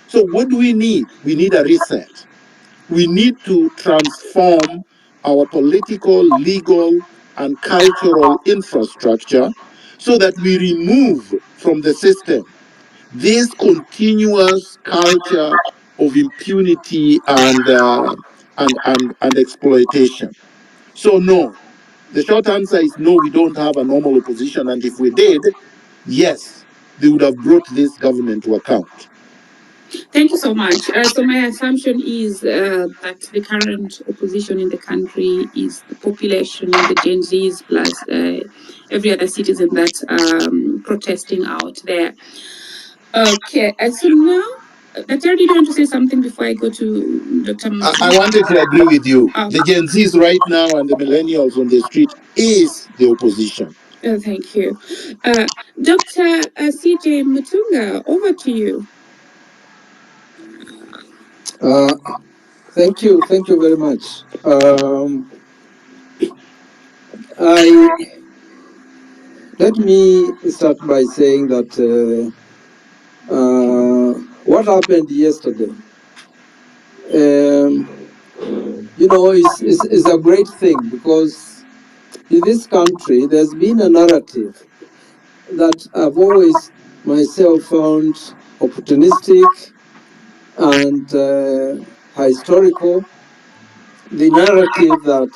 So what do we need? We need a reset. We need to transform our political, legal, and cultural infrastructure so that we remove from the system this continuous culture of impunity and exploitation. So no, the short answer is no, we don't have a normal opposition, and if we did, yes, they would have brought this government to account. Thank you so much. So my assumption is that the current opposition in the country is the population, the Gen Zs, plus every other citizen that's protesting out there. Okay, so now, Daktari, do you want to say something before I go to Dr. I wanted to agree with you. The Gen Zs right now and the millennials on the street is the opposition. Thank you. Dr. CJ Mutunga, over to you. Thank you very much. Let me start by saying that what happened yesterday, is a great thing, because in this country there's been a narrative that I've always myself found opportunistic and historical. The narrative that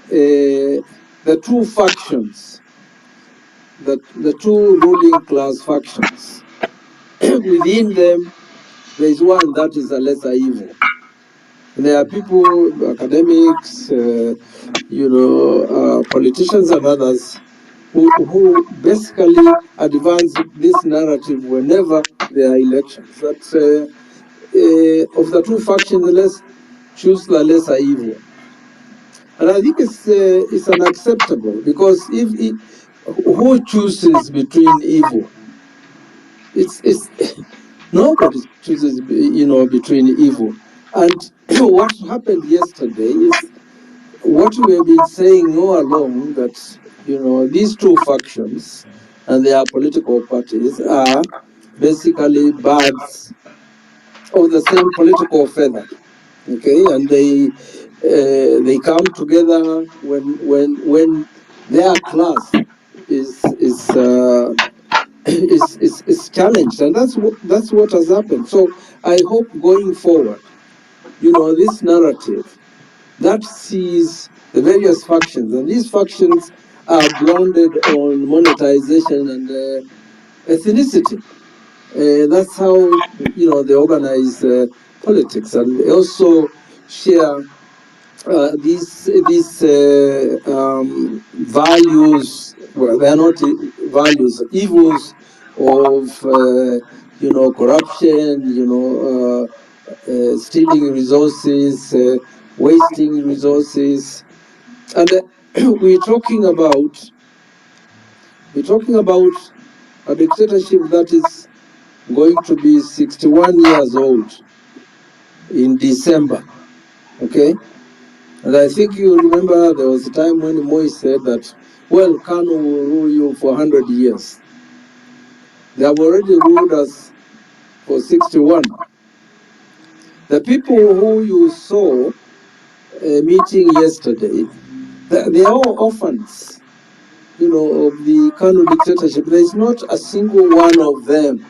the two factions, the two ruling class factions, within them there is one that is a lesser evil. There are people, academics, politicians and others who basically advance this narrative whenever there are elections. That of the two factions, let's choose the lesser evil. And I think it's unacceptable, because if who chooses between evil? It's nobody chooses, between evil. And what happened yesterday is what we have been saying all along, that these two factions and their political parties are basically birds of the same political feather. Okay, and they come together when their class is challenged, and that's what has happened. So I hope going forward, this narrative that sees the various factions, and these factions are grounded on monetization and ethnicity. That's how they organize politics, and they also share these values. Well, they are not values, evils of corruption, stealing resources, wasting resources, and we're talking about a dictatorship that is going to be 61 years old in December. Okay, and I think you remember there was a time when Moi said that, well, Kanu will rule you for 100 years. They have already ruled us for 61. The people who you saw meeting yesterday, they are all orphans, of the Kanu dictatorship. There is not a single one of them,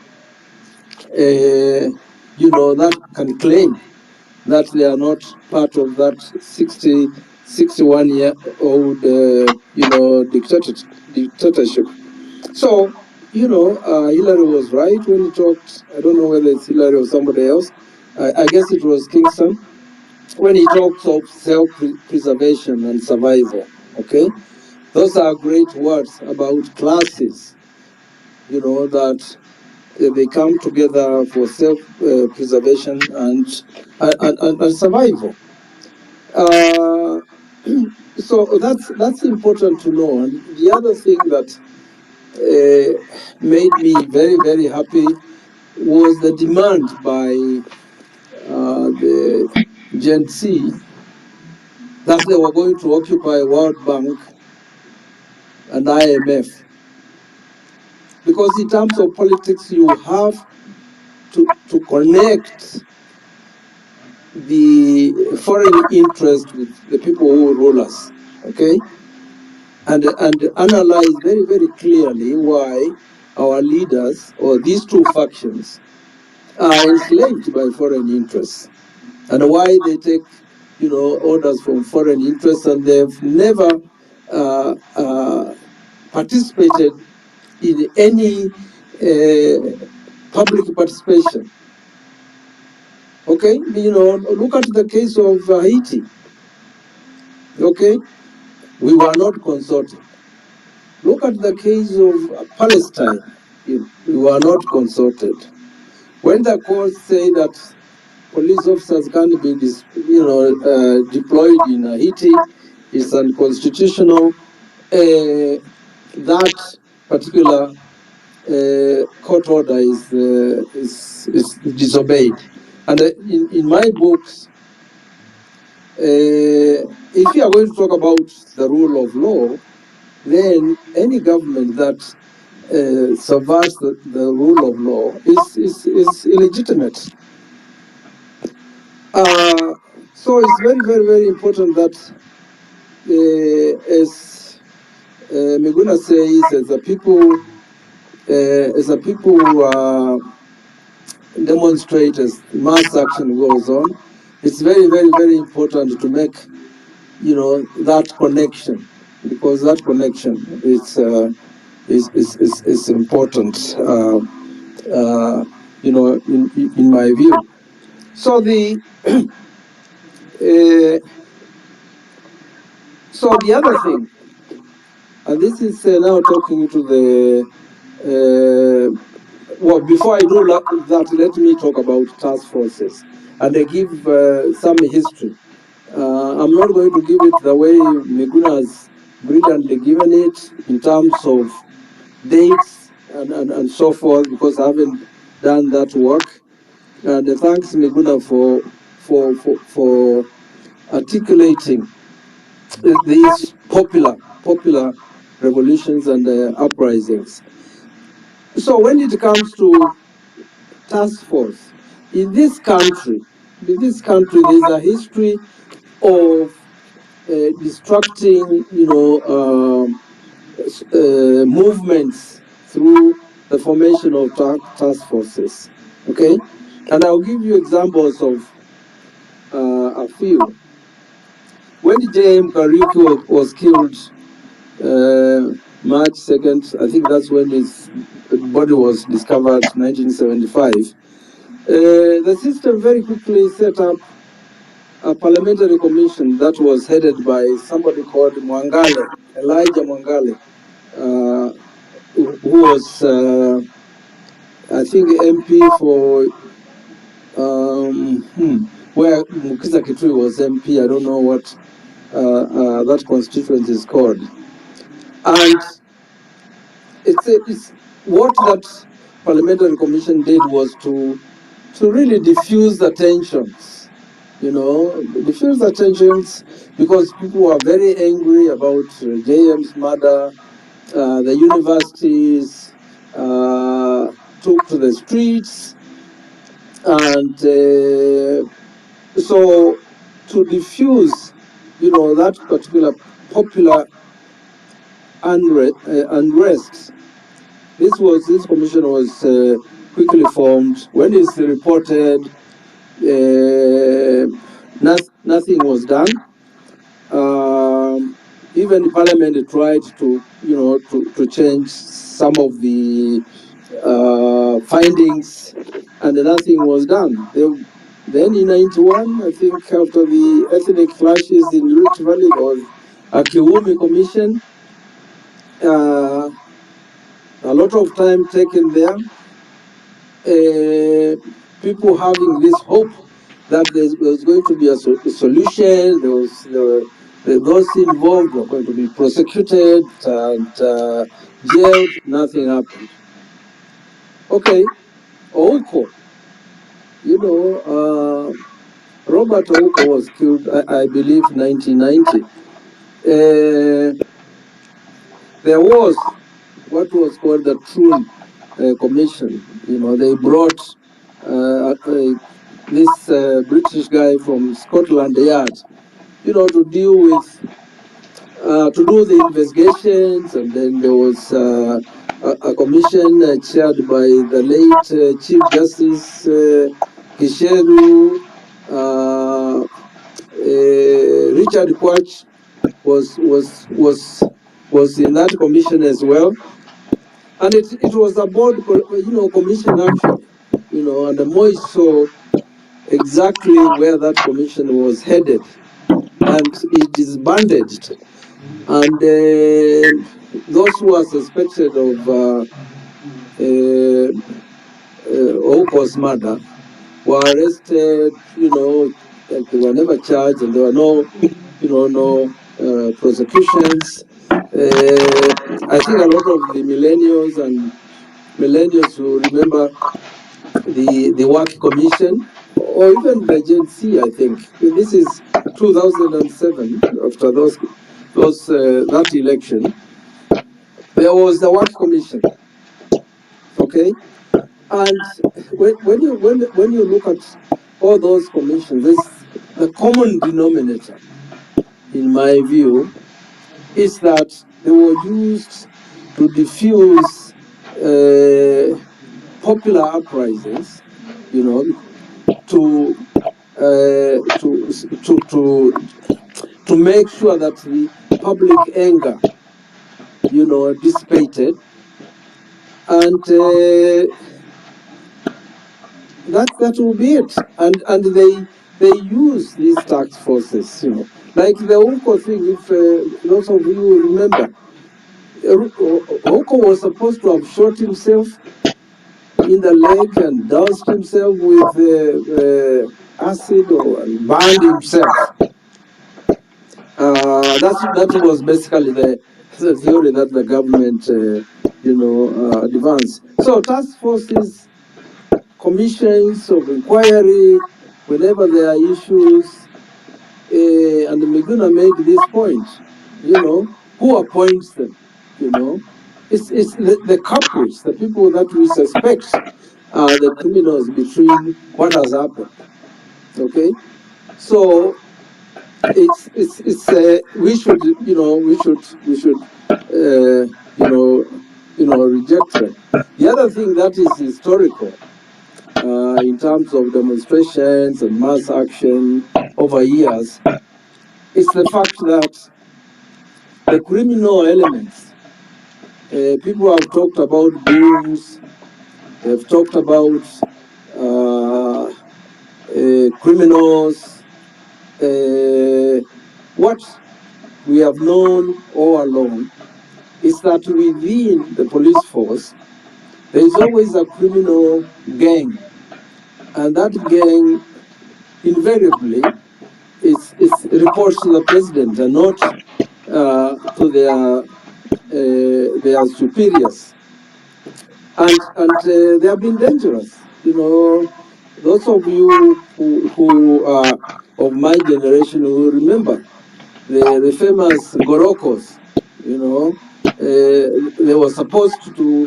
that can claim that they are not part of that 61-year-old, dictatorship. So, Hillary was right when he talked. I don't know whether it's Hillary or somebody else. I guess it was Kingston, when he talks of self-preservation and survival. Okay, those are great words about classes. That they come together for self-preservation and survival. So that's important to know. And the other thing that made me very, very happy was the demand by the Gen Z that they were going to occupy World Bank and IMF. Because in terms of politics, you have to connect the foreign interest with the people who rule us, okay? And analyze very, very clearly why our leaders, or these two factions, are enslaved by foreign interests, and why they take, orders from foreign interests, and they've never participated in any public participation. Okay, look at the case of Haiti. Okay, we were not consulted. Look at the case of Palestine. We were not consulted. When the courts say that police officers can be, deployed in Haiti, is unconstitutional. That particular court order is disobeyed. And in my books, if you are going to talk about the rule of law, then any government that subverts the rule of law is illegitimate. So it's very, very, very important that, as Miguna says, as the people demonstrate, as mass action goes on, it's very, very, very important to make, that connection, because that connection is important, in my view. So so the other thing, and this is now talking to the, well, before I do that, let me talk about task forces, and I give some history. I'm not going to give it the way Miguna has brilliantly given it in terms of dates and so forth, because I haven't done that work. And thanks Miguna for articulating these popular revolutions and uprisings. So when it comes to task force in this country, there's a history of destructing, movements through the formation of task forces. Okay, and I'll give you examples of a few. When J.M. Kariuki was killed, March 2nd, I think that's when his body was discovered, 1975. The system very quickly set up a parliamentary commission that was headed by somebody called Mwangale, Elijah Mwangale, who was, I think, MP for, where Mukiza Kitui was MP. I don't know what that constituency is called. And it's what that parliamentary commission did was to really diffuse the tensions, diffuse the tensions, because people were very angry about JM's murder. The universities took to the streets, and so to diffuse, that particular popular unrest, this commission was quickly formed. When it's reported, nothing was done. Even Parliament tried to, to change some of the findings, and nothing was done. Then in 91, I think after the ethnic clashes in Rift Valley, there was a Kiwumi commission. A lot of time taken there. People having this hope that there was going to be a solution. Those involved were going to be prosecuted and jailed. Nothing happened. Okay, Ouko, Robert Ouko was killed, I believe, 1990. There was what was called the Troon Commission. They brought this British guy from Scotland Yard, to deal with, to do the investigations. And then there was a commission chaired by the late Chief Justice Kisheru. Richard Kwach was in that commission as well. And it was a board, commission actually, and the Moi saw exactly where that commission was headed, and it is bandaged. And those who are suspected of Ouko's murder were arrested, they were never charged, and there were no prosecutions. I think a lot of the millennials will remember the Work Commission, or even the GenZ. I think this is 2007. After that election, there was the Work Commission. Okay, and when you look at all those commissions, the common denominator, in my view, is that they were used to diffuse popular uprisings, to make sure that the public anger, dissipated, and that will be it. And they use these task forces, like the Ouko thing. If those of you remember, Ouko was supposed to have shot himself in the leg and doused himself with acid and burned himself. That was basically the theory that the government, advanced. So task forces, commissions of inquiry, whenever there are issues, and Miguna made this point, who appoints them, It's the culprits, the people that we suspect are the criminals between what has happened, okay? So we should reject them. The other thing that is historical in terms of demonstrations and mass action over years is the fact that the criminal elements, people have talked about goons, they've talked about criminals. What we have known all along is that within the police force, there is always a criminal gang. And that gang invariably is reports to the president and not to their superiors. And they have been dangerous. Those of you who are of my generation will remember the famous Gorokos. They were supposed to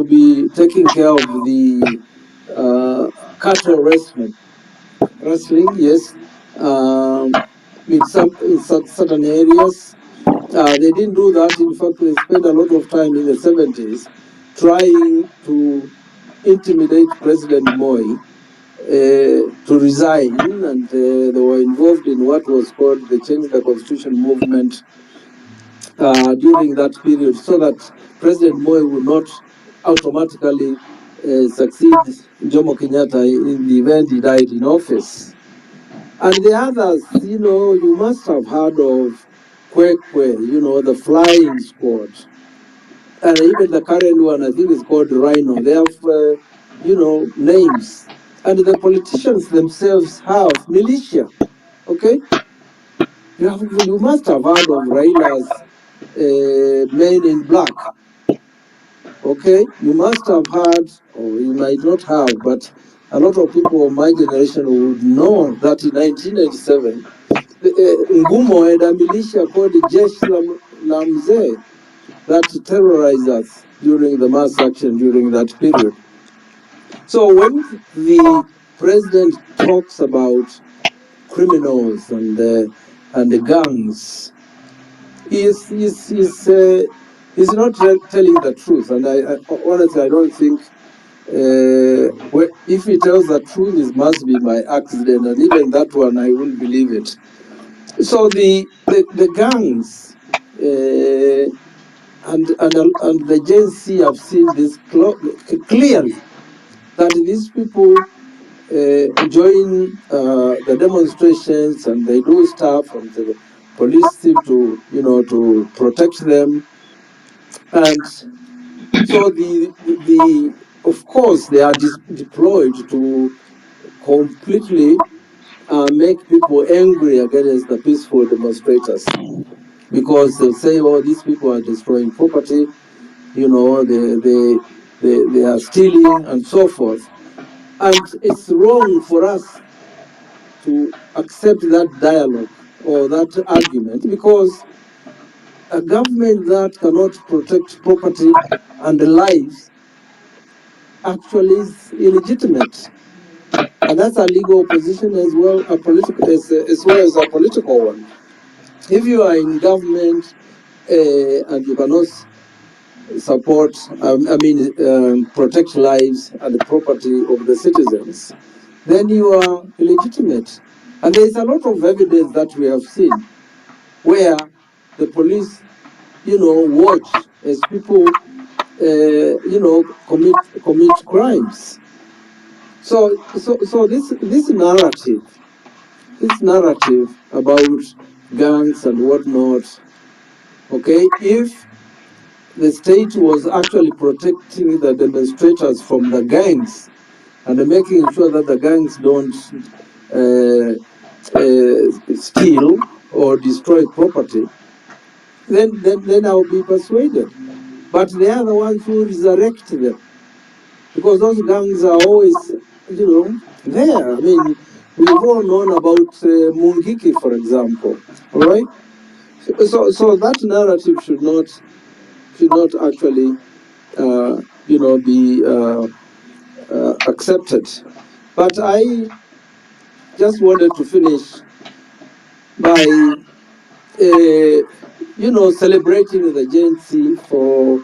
be taking care of the cattle wrestling, yes. In certain areas, they didn't do that. In fact, they spent a lot of time in the 70s trying to intimidate President Moi to resign, and they were involved in what was called the Change the Constitution movement during that period, so that President Moi would not automatically succeed Jomo Kenyatta in the event he died in office. And the others, you must have heard of Kwekwe, the flying squad. And even the current one, I think, is called Rhino. They have, names. And the politicians themselves have militia, okay? You must have heard of Raila's Men in Black, okay? You must have heard, or you might not have, but a lot of people of my generation would know that in 1997, Ngumo had a militia called Jesh Lamze that terrorized us during the mass action during that period. So when the president talks about criminals and the gangs, he's not telling the truth. And I honestly, I don't think if he tells the truth, it must be by accident, and even that one, I wouldn't believe it. So the gangs and the GenZ have seen this clearly, that these people join the demonstrations and they do stuff, and the police seem to to protect them. And so of course they are deployed to completely make people angry against the peaceful demonstrators, because they'll say, oh, these people are destroying property, they are stealing and so forth. And it's wrong for us to accept that dialogue or that argument, because a government that cannot protect property and lives actually is illegitimate. And that's a legal position as well, as well as a political one. If you are in government and you cannot support, protect lives and the property of the citizens, then you are illegitimate. And there is a lot of evidence that we have seen where the police, watch as people, commit crimes. So this narrative about gangs and whatnot, okay, if the state was actually protecting the demonstrators from the gangs and making sure that the gangs don't steal, or destroy property, then I'll be persuaded. But they are the ones who resurrect them, because those gangs are always, there. I mean, we've all known about Mungiki, for example. All right. So that narrative should not actually, be accepted. But I just wanted to finish by, celebrating the GenZ for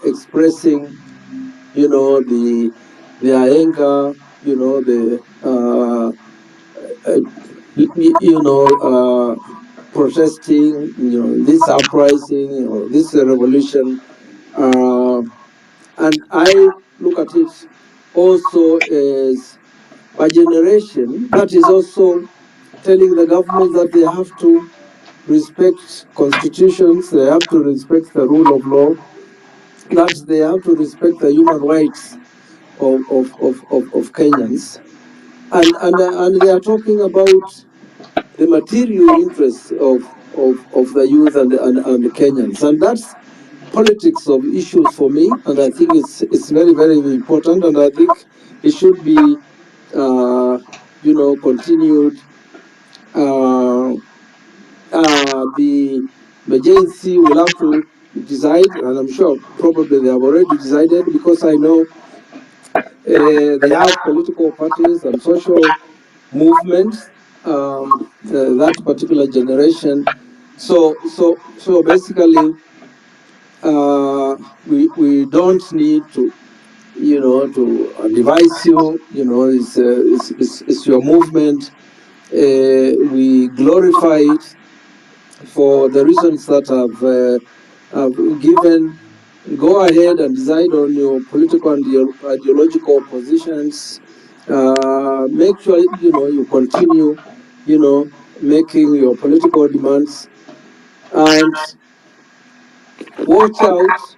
expressing, their anger, protesting, this uprising or this revolution. And I look at it also as a generation that is also telling the government that they have to respect constitutions, they have to respect the rule of law, that they have to respect the human rights of Kenyans. And they are talking about the material interests of the youth and the Kenyans. And that's politics of issues for me, and I think it's very, very important, and I think it should be continued. The GenZ will have to decide, and I'm sure probably they have already decided, because I know they have political parties and social movements, that particular generation. So basically, we don't need to, to advise you. It's your movement. We glorify it for the reasons that I've given. Go ahead and decide on your political and ideological positions. Make sure you continue, making your political demands, and watch out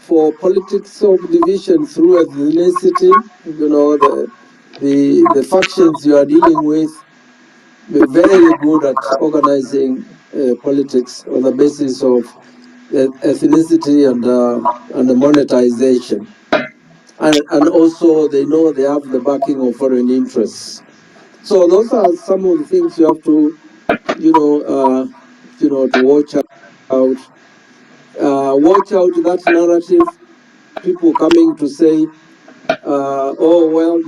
for politics of division through ethnicity. The factions you are dealing with, be very good at organizing politics on the basis of ethnicity and the monetization. And also they know they have the backing of foreign interests. So those are some of the things you have to, to watch out. Watch out that narrative. People coming to say, oh well,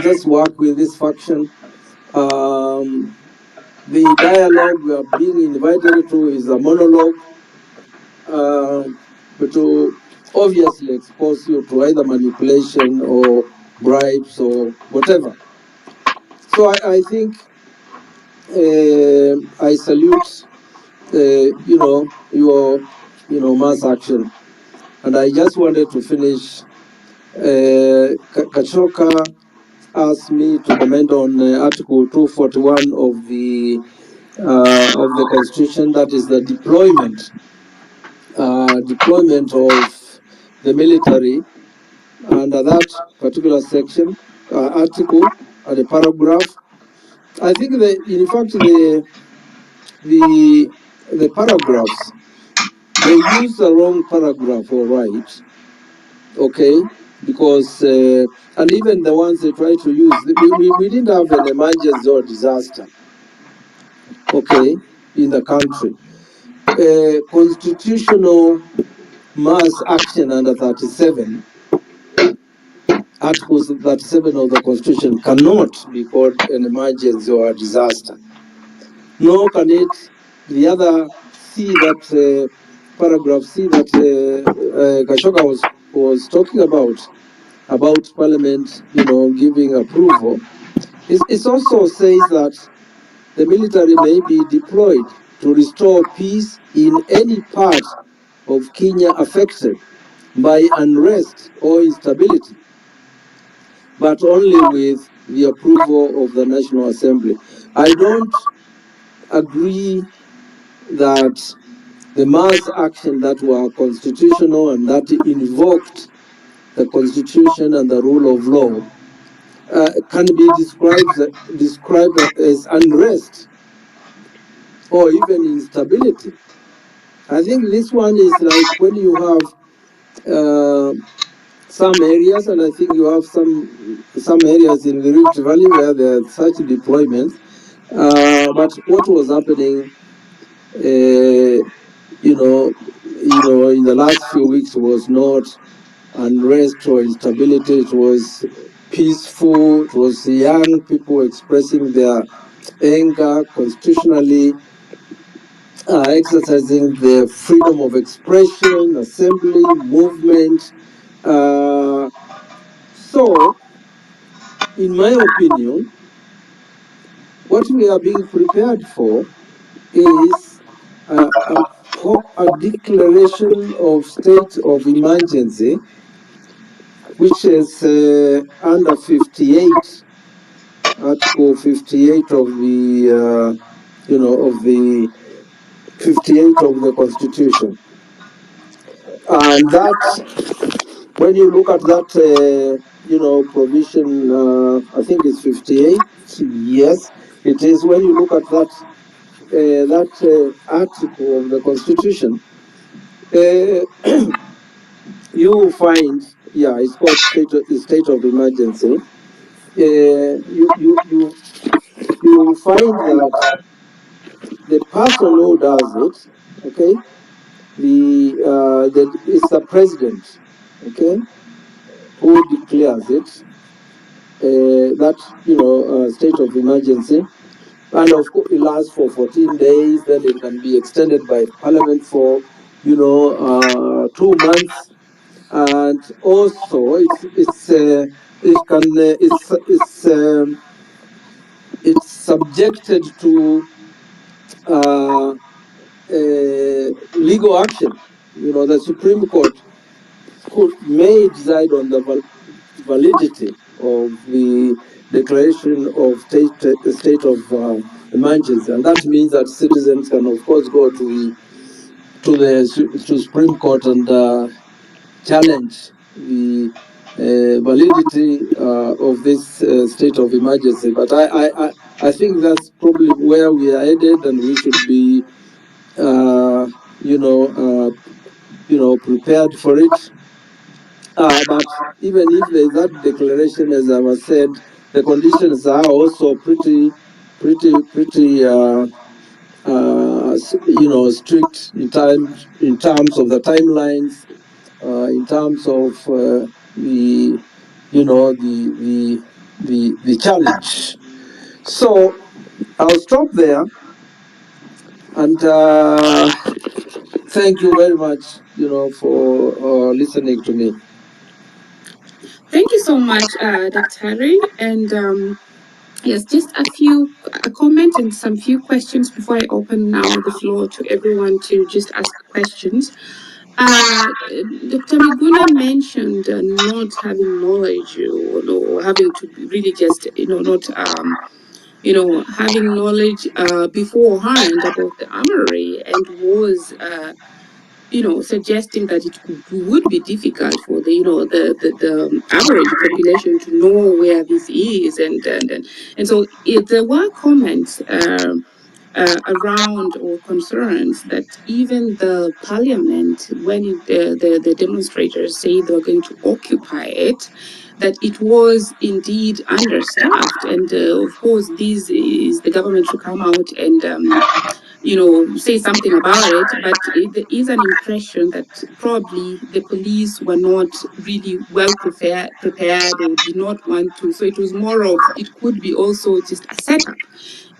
just work with this faction. The dialogue we are being invited to is a monologue, but to obviously expose you to either manipulation or bribes or whatever. So I think I salute your mass action, and I just wanted to finish. Kashoka asked me to comment on Article 241 of the Constitution, that is the deployment of the military. Under that particular section, article, the paragraph, I think in fact the paragraphs, they use the wrong paragraph, all right, okay, because and even the ones they try to use, we didn't have an emergency or disaster, okay, in the country. Constitutional mass action under 37, Article 37 of the Constitution cannot be called an emergency or a disaster. Nor can it, the other C, that paragraph C that Kashoka was talking about Parliament, giving approval. It also says that the military may be deployed to restore peace in any part of Kenya affected by unrest or instability, but only with the approval of the National Assembly. I don't agree that the mass action that were constitutional and that invoked the Constitution and the rule of law can be described as unrest or even instability. I think this one is like when you have some areas, and I think you have some areas in the Rift Valley where there are such deployments. But what was happening, in the last few weeks was not unrest or instability. It was peaceful. It was young people expressing their anger constitutionally, exercising their freedom of expression, assembly, movement. So, in my opinion, what we are being prepared for is a declaration of state of emergency, which is under 58, Article 58 of the, of the 58 of the Constitution. And that, when you look at that, provision, I think it's 58. Yes, it is. When you look at that, article of the Constitution, you will find, it's called state of emergency. You will find that the person who does it, okay, it's the president, okay, who declares it, that state of emergency, and of course it lasts for 14 days. Then it can be extended by Parliament for 2 months, and also it's subjected to legal action. The Supreme Court may decide on the validity of the declaration of state of emergency, and that means that citizens can, of course, go to Supreme Court and challenge the validity of this state of emergency. But I think that's probably where we are headed, and we should be prepared for it. But even if there's that declaration, as I was said, the conditions are also pretty strict in terms of the timelines, in terms of the challenge. So I'll stop there, and thank you very much, for listening to me. Thank you so much, Dr. Harry. And yes, just a comment and some few questions before I open now the floor to everyone to just ask questions. Dr. Miguna mentioned not having knowledge or having to really just, not, having knowledge beforehand about the armory, and was suggesting that it would be difficult for the average population to know where this is, and so there were comments around, or concerns, that even the parliament, when the demonstrators say they were going to occupy it, that it was indeed understaffed, and of course this is the government should come out and say something about it, but there is an impression that probably the police were not really well prepared or did not want to. So it was more of, it could be also just a setup.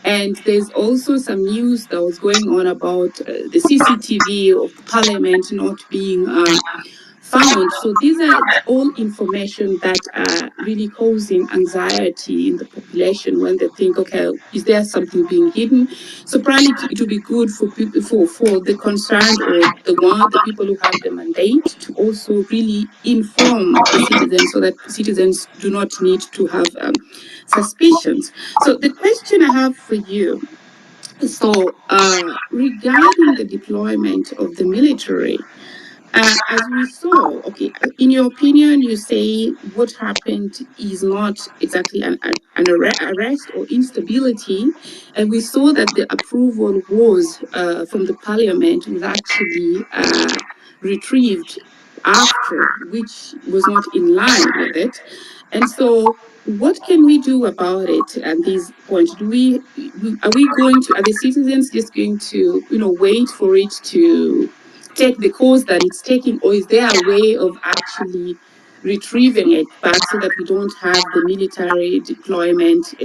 And there's also some news that was going on about the CCTV of the parliament not being found. So these are all information that are really causing anxiety in the population when they think, okay, is there something being hidden? So probably it would be good for people, for the concerned, or the people who have the mandate, to also really inform the citizens, so that citizens do not need to have suspicions. So the question I have for you, regarding the deployment of the military, As we saw, okay, in your opinion, you say what happened is not exactly an arrest or instability. And we saw that the approval was from the parliament was actually retrieved after, which was not in line with it. And so what can we do about it at this point? Are the citizens just going to, wait for it to take the course that it's taking, or is there a way of actually retrieving it back so that we don't have the military deployment,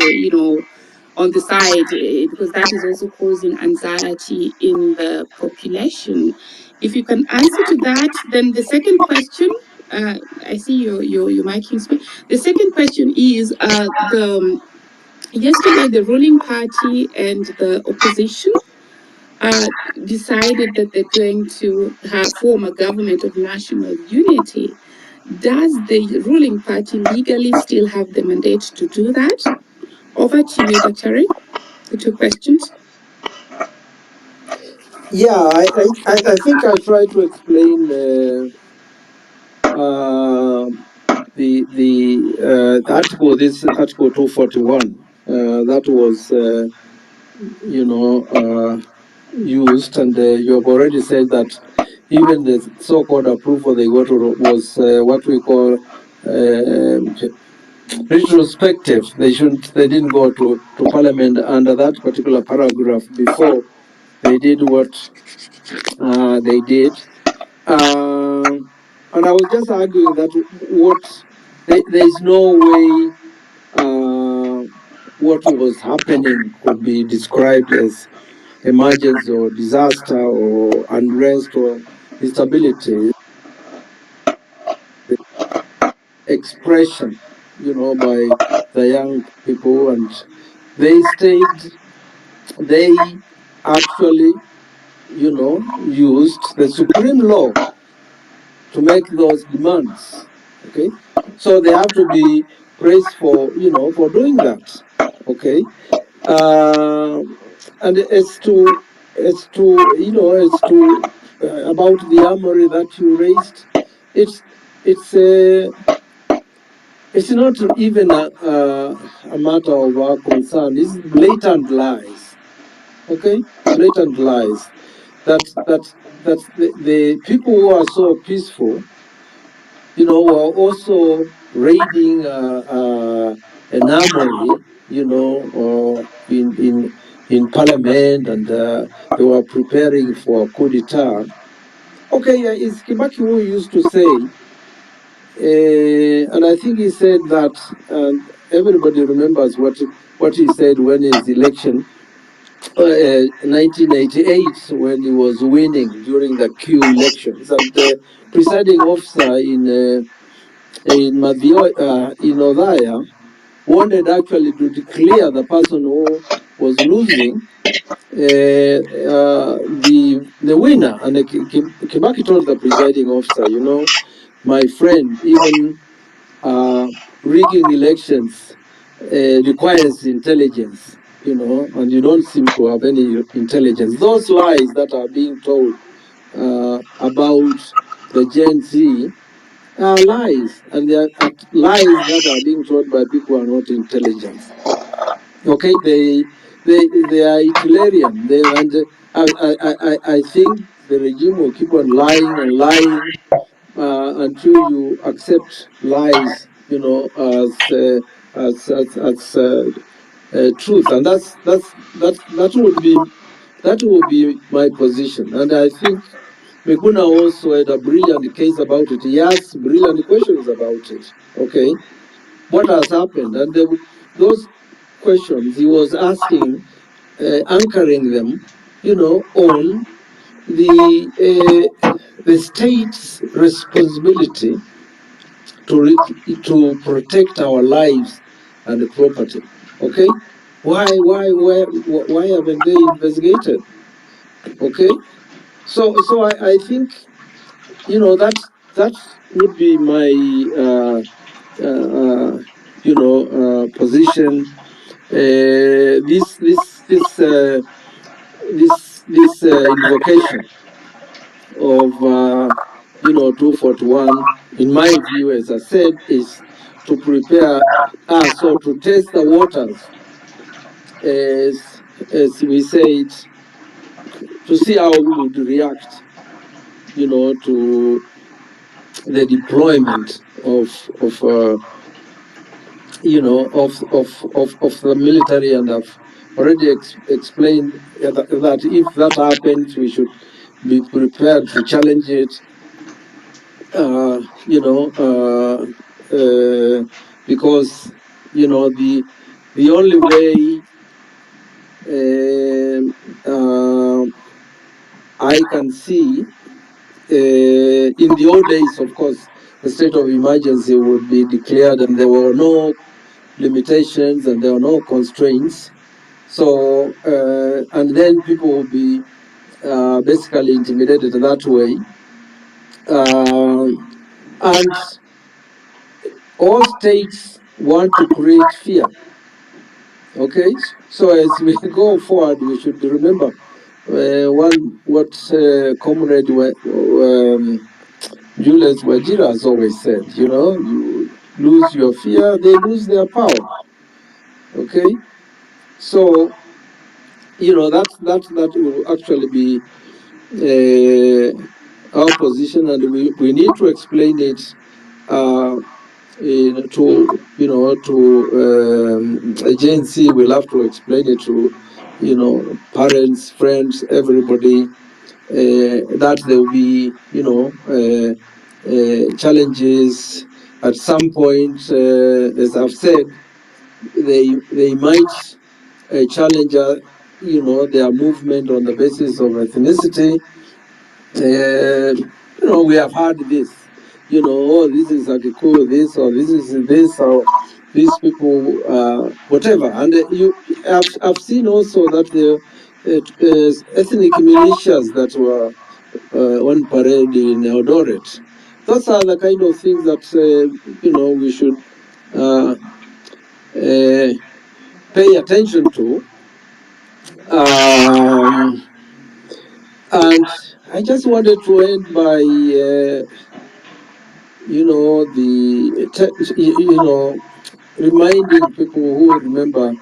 on the side, because that is also causing anxiety in the population? If you can answer to that, then the second question, I see your mic, Kingsman. The second question is yesterday the ruling party and the opposition decided that they're going to form a government of national unity. Does the ruling party legally still have the mandate to do that? Over to you, Dr. Ray. The two questions. Yeah, I think I tried to explain the article, this article 241, that was used, and you have already said that even the so-called approval they got was what we call retrospective. They didn't go to parliament under that particular paragraph before they did what they did. And I was just arguing that there is no way what was happening could be described as emergency or disaster or unrest or instability. Expression, by the young people, and they actually, used the supreme law to make those demands. Okay, so they have to be praised for doing that. Okay, and as to about the armory that you raised, it's not even a matter of our concern. It's blatant lies. Okay, blatant lies that the people who are so peaceful, were also raiding an armory, in parliament, and they were preparing for a coup d'etat. Okay, it's Kibaki who used to say, and I think he said that, and everybody remembers what he said when his election, 1988, when he was winning during the Q elections, and the presiding officer in Odhaya wanted actually to declare the person who was losing the winner. And Kibaki told the presiding officer, my friend, even rigging elections requires intelligence, and you don't seem to have any intelligence. Those lies that are being told about the Gen Z are lies, and they are lies that are being told by people who are not intelligent. Okay, they are utilitarian. I think the regime will keep on lying and lying until you accept lies, as truth, and that would be my position. And I think Miguna also had a brilliant case about it. He asked brilliant questions about it. Okay, what has happened? And those questions he was asking, anchoring them, on the state's responsibility to protect our lives and the property. Okay, why haven't they investigated? Okay, so I think that would be my position. This invocation of 241, in my view, as I said, is to prepare us, so to test the waters, as we said, to see how we would react, to the deployment of the military. And I've already explained that if that happens, we should be prepared to challenge it. Because the only way I can see, in the old days, of course, the state of emergency would be declared and there were no limitations and there were no constraints. So, and then people will be basically intimidated that way. And all states want to create fear. Okay, so as we go forward, we should remember what Comrade Julius Wajira has always said. You lose your fear, they lose their power. Okay, so that will actually be our position, and we need to explain it to GenZ. We'll have to explain it to parents, friends, everybody, that there will be challenges at some point. As I've said, they might challenge their movement on the basis of ethnicity. We have heard this, oh, this is Agikuyu, this, or this is this, or these people, whatever. And I've seen also that the ethnic militias that were on parade in Eldoret. Those are the kind of things that we should pay attention to. And I just wanted to end by reminding people who remember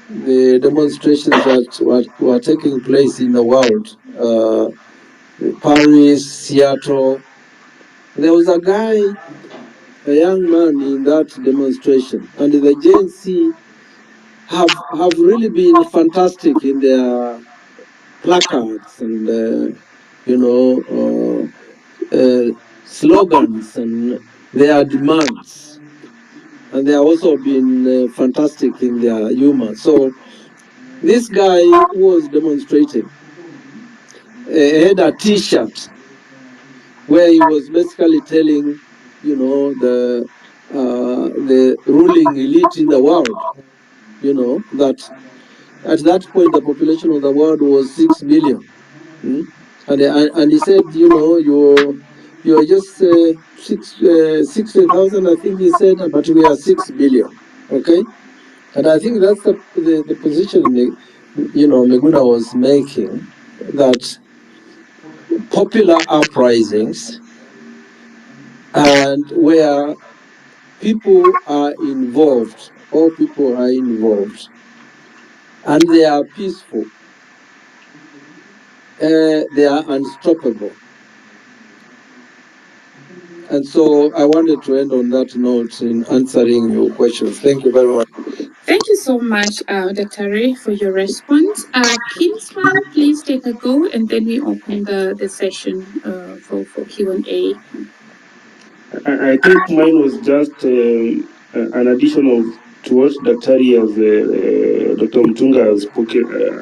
the demonstrations that were taking place in the world, Paris, Seattle. There was a guy, a young man in that demonstration, and the GenZ have really been fantastic in their placards and slogans and their demands, and they have also been fantastic in their humor. So this guy who was demonstrating had a T-shirt where he was basically telling, the ruling elite in the world, that at that point the population of the world was 6 billion. And he said, you're just 60,000, I think he said, but we are 6 billion. Okay, and I think that's the position Miguna was making, that popular uprisings and where people are involved, all people are involved, and they are peaceful, they are unstoppable. And so I wanted to end on that note in answering your questions. Thank you very much. Thank you so much, Dr. Ray, for your response. Kingsman, please take a go, and then we open the session for Q&A. I think mine was just an addition to what Dr. Dr. Mutunga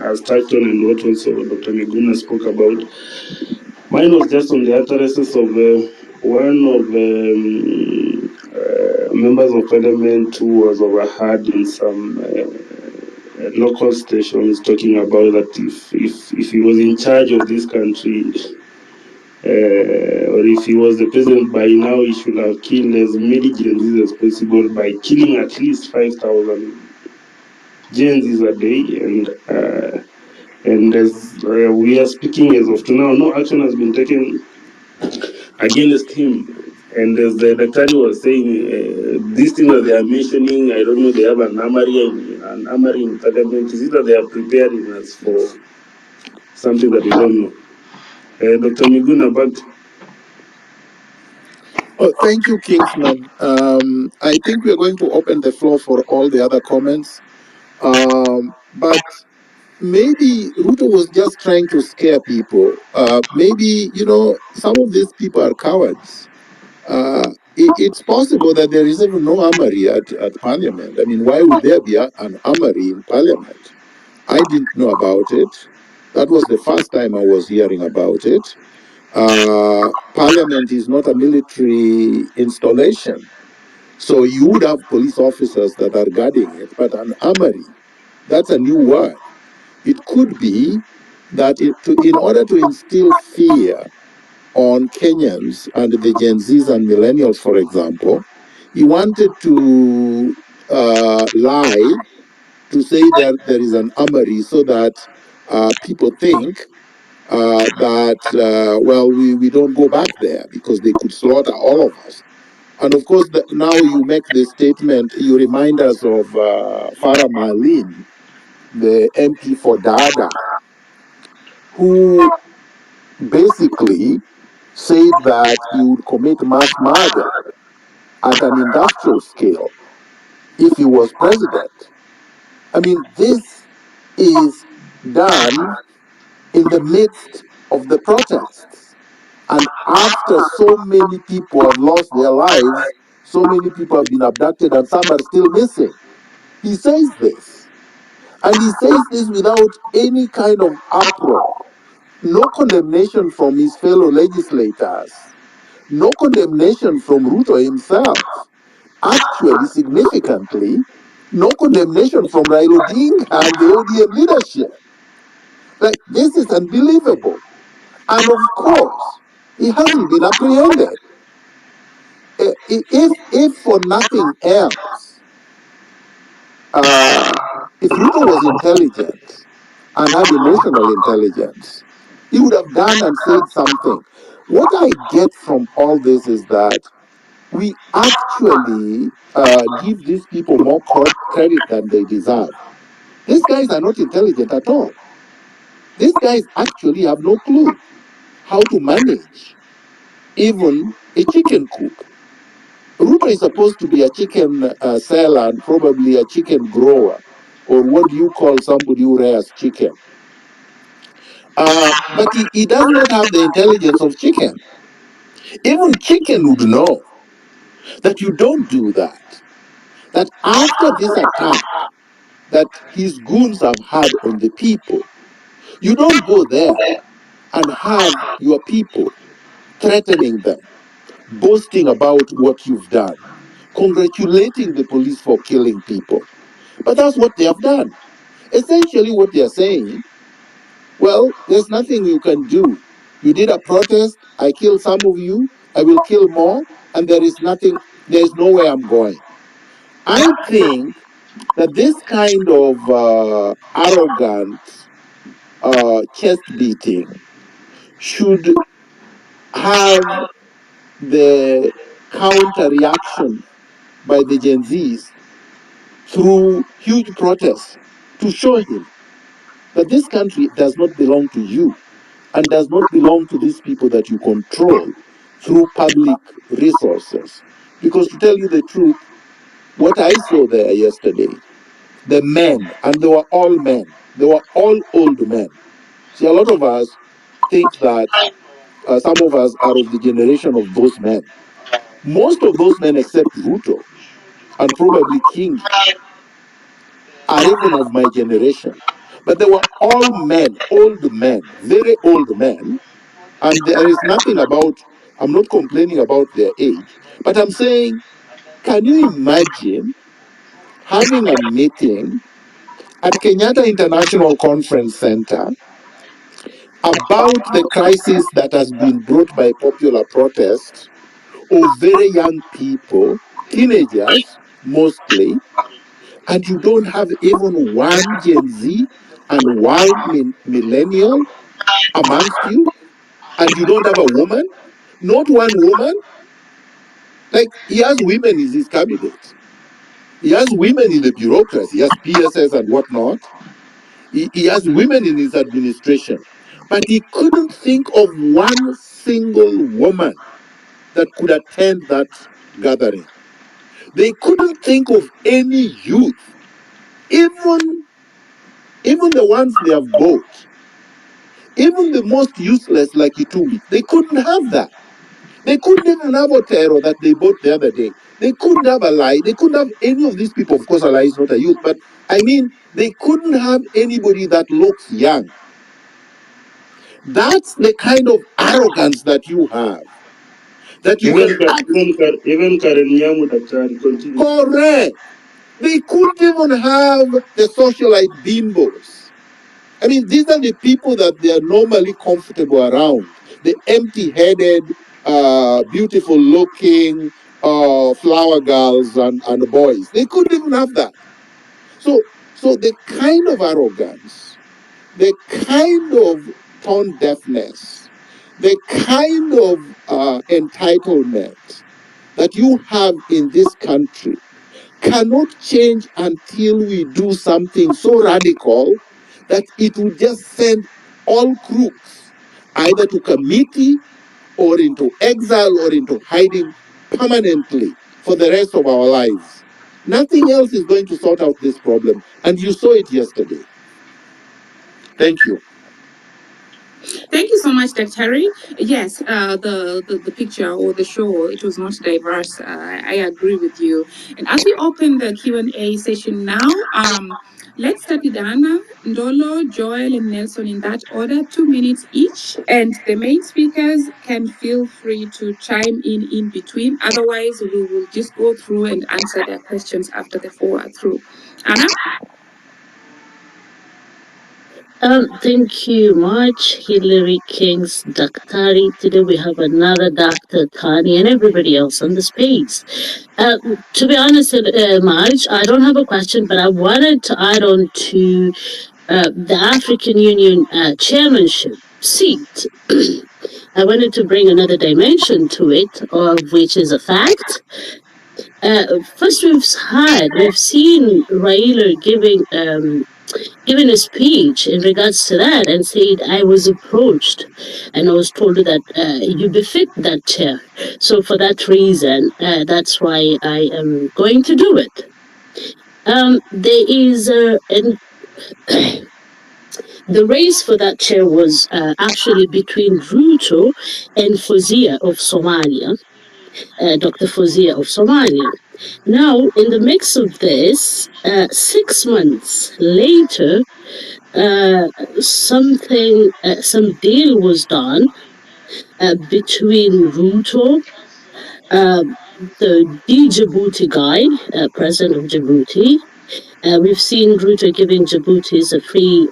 has touched on, and what also Dr. Miguna spoke about. Mine was just on the utterances of one of members of parliament who was overheard in some local stations talking about that if he was in charge of this country, or if he was the president by now, he should have killed as many GenZs as possible by killing at least 5,000 GenZs a day. And as we are speaking as of now, no action has been taken against him. And as the Daktari was saying, these things that they are mentioning, I don't know, they have an armory in parliament. Is it that they are preparing us for something that we don't know? Dr. Miguna, back to Oh, thank you, Kingsman. I think we are going to open the floor for all the other comments. But maybe Ruto was just trying to scare people. Maybe, some of these people are cowards. It's possible that there is even no armory at Parliament. I mean, why would there be an armory in Parliament? I didn't know about it. That was the first time I was hearing about it. Parliament is not a military installation. So you would have police officers that are guarding it, but an armory, that's a new word. It could be that in order to instill fear on Kenyans and the Gen Zs and millennials, for example, he wanted to lie to say that there is an armory so that people think that, well, we don't go back there because they could slaughter all of us. And of course, now you make the statement, you remind us of Farah Malin, the MP for Dada, who basically said that he would commit mass murder at an industrial scale if he was president. I mean, this is done in the midst of the protests. And after so many people have lost their lives, so many people have been abducted, and some are still missing. He says this. And he says this without any kind of uproar, no condemnation from his fellow legislators, no condemnation from Ruto himself. Actually, significantly, no condemnation from Raila Odinga and the ODM leadership. Like, this is unbelievable. And of course, he hasn't been apprehended. If for nothing else, if Ruto was intelligent and had emotional intelligence, he would have done and said something. What I get from all this is that we actually give these people more credit than they deserve. These guys are not intelligent at all. These guys actually have no clue how to manage even a chicken coop. Ruto is supposed to be a chicken seller and probably a chicken grower, or what do you call somebody who rears chicken? But he does not have the intelligence of chicken. Even chicken would know that you don't do that. That after this attack that his goons have had on the people, you don't go there and have your people threatening them, boasting about what you've done, congratulating the police for killing people. But that's what they have done. Essentially, what they are saying, well, there's nothing you can do. You did a protest, I killed some of you, I will kill more, and there is nowhere I'm going. I think that this kind of arrogant chest beating should have the counter reaction by the Gen Zs through huge protests to show him that this country does not belong to you and does not belong to these people that you control through public resources. Because to tell you the truth, what I saw there yesterday, the men, and they were all men, they were all old men. See, a lot of us think that some of us are of the generation of those men. Most of those men, except Ruto and probably Kingi, are even of my generation. But they were all men, old men, very old men. And there is nothing about, I'm not complaining about their age, but I'm saying, can you imagine having a meeting at Kenyatta International Conference Center about the crisis that has been brought by popular protest of very young people, teenagers mostly, and you don't have even one Gen Z and one millennial amongst you, and you don't have a woman? not one woman. Like, he has women in his cabinet. He has women in the bureaucracy. He has PSS and whatnot. He has women in his administration. But he couldn't think of one single woman that could attend that gathering. They couldn't think of any youth, even the ones they have bought, even the most useless like Itumi. They couldn't have that. They couldn't even have Otero that they bought the other day. They couldn't have Alai. They couldn't have any of these people. Of course, Alai is not a youth, but I mean, they couldn't have anybody that looks young. That's the kind of arrogance that you have. That you even Karen Nyamu Daktari, continue. Correct. They couldn't even have the socialite bimbos. I mean, these are the people that they are normally comfortable around. The empty-headed, beautiful-looking flower girls and boys. They couldn't even have that. So the kind of arrogance, the kind of tone deafness, the kind of entitlement that you have in this country cannot change until we do something so radical that it will just send all crooks either to committee or into exile or into hiding permanently for the rest of our lives. Nothing else is going to sort out this problem, and you saw it yesterday. Thank you. Thank you so much, Dr. Harry. Yes, the picture or the show, it was not diverse. I agree with you. And as we open the Q&A session now, let's start with Anna, Ndolo, Joel, and Nelson in that order, 2 minutes each. And the main speakers can feel free to chime in between. Otherwise, we will just go through and answer their questions after the 4 are through. Anna? Thank you much, Hillary King's Daktari. Today we have another Dr. Tani and everybody else on the space. To be honest, Marge, I don't have a question, but I wanted to add on to the African Union chairmanship seat. I wanted to bring another dimension to it, of which is a fact. First, we've seen Raila giving a speech in regards to that and said, I was approached and I was told that you befit that chair. So for that reason, that's why I am going to do it. There is the race for that chair was actually between Ruto and Fozia of Somalia, Dr. Fozia of Somalia. Now, in the mix of this, 6 months later, some deal was done between Ruto, the Djibouti guy, president of Djibouti. We've seen Ruto giving Djiboutis a free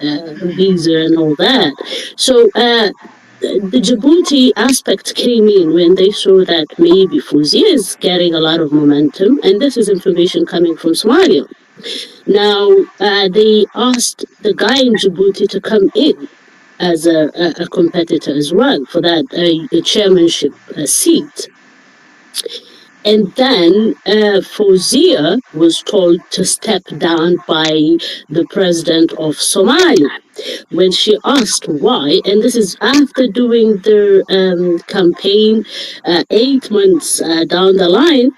visa and all that. So the Djibouti aspect came in when they saw that maybe Fuzia is getting a lot of momentum, and this is information coming from Somalia. Now, they asked the guy in Djibouti to come in as a competitor as well for that chairmanship seat. And then Fozia was told to step down by the president of Somalia. When she asked why, and this is after doing their campaign 8 months down the line,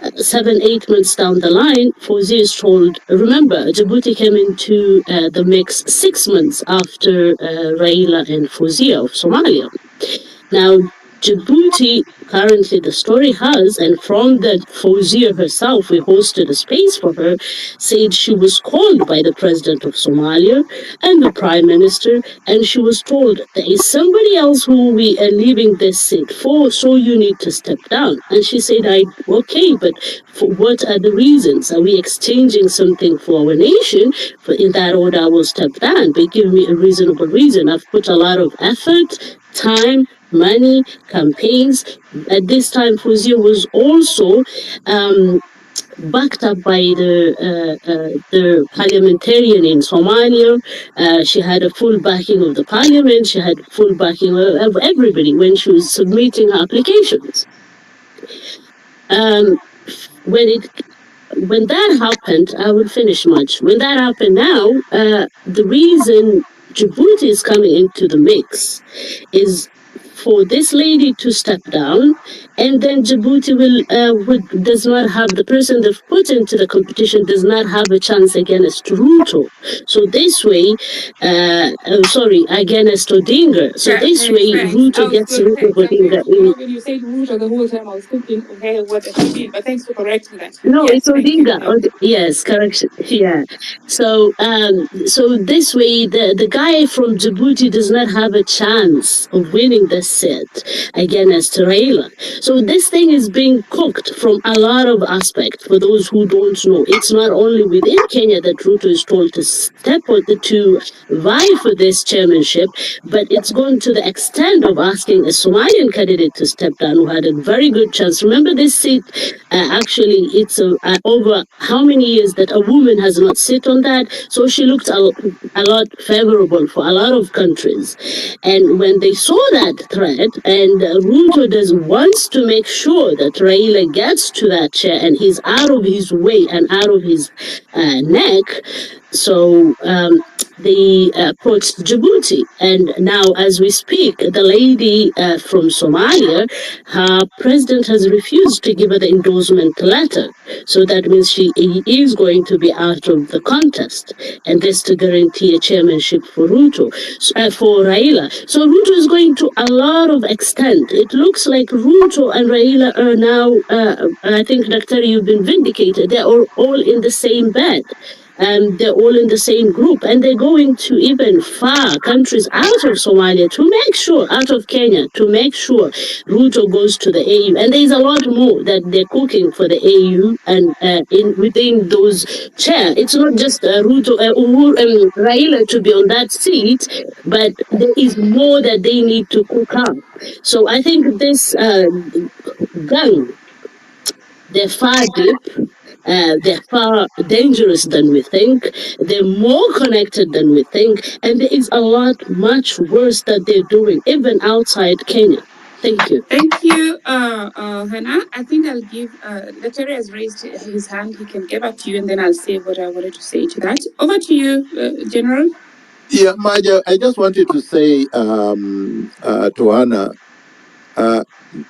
7-8 months down the line, Fozia is told, remember, Djibouti came into the mix 6 months after Raila and Fozia of Somalia. Now, Djibouti, currently the story has, and from the Fozia herself, we hosted a space for her, said she was called by the president of Somalia and the prime minister, and she was told, there is somebody else who we are leaving this seat for, so you need to step down. And she said, okay, but for what are the reasons? Are we exchanging something for our nation? In that order, I will step down, but give me a reasonable reason. I've put a lot of effort, time, money, campaigns. At this time, Fozia was also backed up by the parliamentarian in Somalia. She had a full backing of the parliament. She had full backing of everybody when she was submitting her applications. Um, when that happened, I will finish much. When that happened now, the reason Djibouti is coming into the mix is for this lady to step down, and then Djibouti does not have the person they've put into the competition does not have a chance against Ruto. So this way, against Odinga. So this way, Ruto gets rid of Odinga. When you said Ruto the whole time, I was thinking, okay, what does she mean? But thanks for correcting that. No, Yes, it's Odinga. Yes, correction. Yeah. So this way, the guy from Djibouti does not have a chance of winning this set against Raila. So this thing is being cooked from a lot of aspects. For those who don't know, it's not only within Kenya that Ruto is told to step on to vie for this chairmanship, but it's gone to the extent of asking a Somalian candidate to step down who had a very good chance. Remember this seat, actually, it's over how many years that a woman has not sit on that. So she looked a lot favorable for a lot of countries. And when they saw that threat, and Ruto wants to make sure that Raila gets to that chair and he's out of his way and out of his neck. So they approached Djibouti. And now, as we speak, the lady from Somalia, her president has refused to give her the endorsement letter. So that means she is going to be out of the contest. And this to guarantee a chairmanship for Ruto, for Raila. So Ruto is going to a lot of extent. It looks like Ruto and Raila are now, I think, Dr. You've been vindicated. They're all in the same bed. They're all in the same group, and they're going to even far countries out of Somalia to make sure, out of Kenya, to make sure Ruto goes to the AU. And there's a lot more that they're cooking for the AU and within those chair. It's not just Ruto, Raila to be on that seat, but there is more that they need to cook up. So I think this gang, they're far deep. They're far dangerous than we think. They're more connected than we think. And there is a lot much worse that they're doing, even outside Kenya. Thank you. Thank you, Hannah. I think I'll give, Dr. has raised his hand. He can get back to you, and then I'll say what I wanted to say to that. Over to you, General. Yeah, Maja, I just wanted to say to Hannah,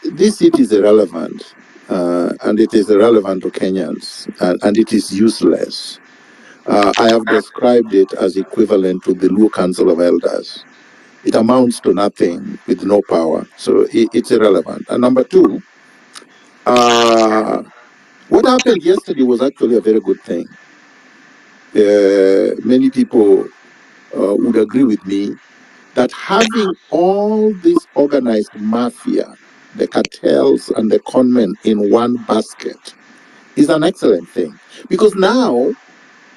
this seat is irrelevant, and it is irrelevant to Kenyans, and it is useless. I have described it as equivalent to the Luo Council of Elders. It amounts to nothing with no power, so it's irrelevant. And number two, what happened yesterday was actually a very good thing. Many people would agree with me that having all this organized mafia, the cartels and the conmen in one basket is an excellent thing, because now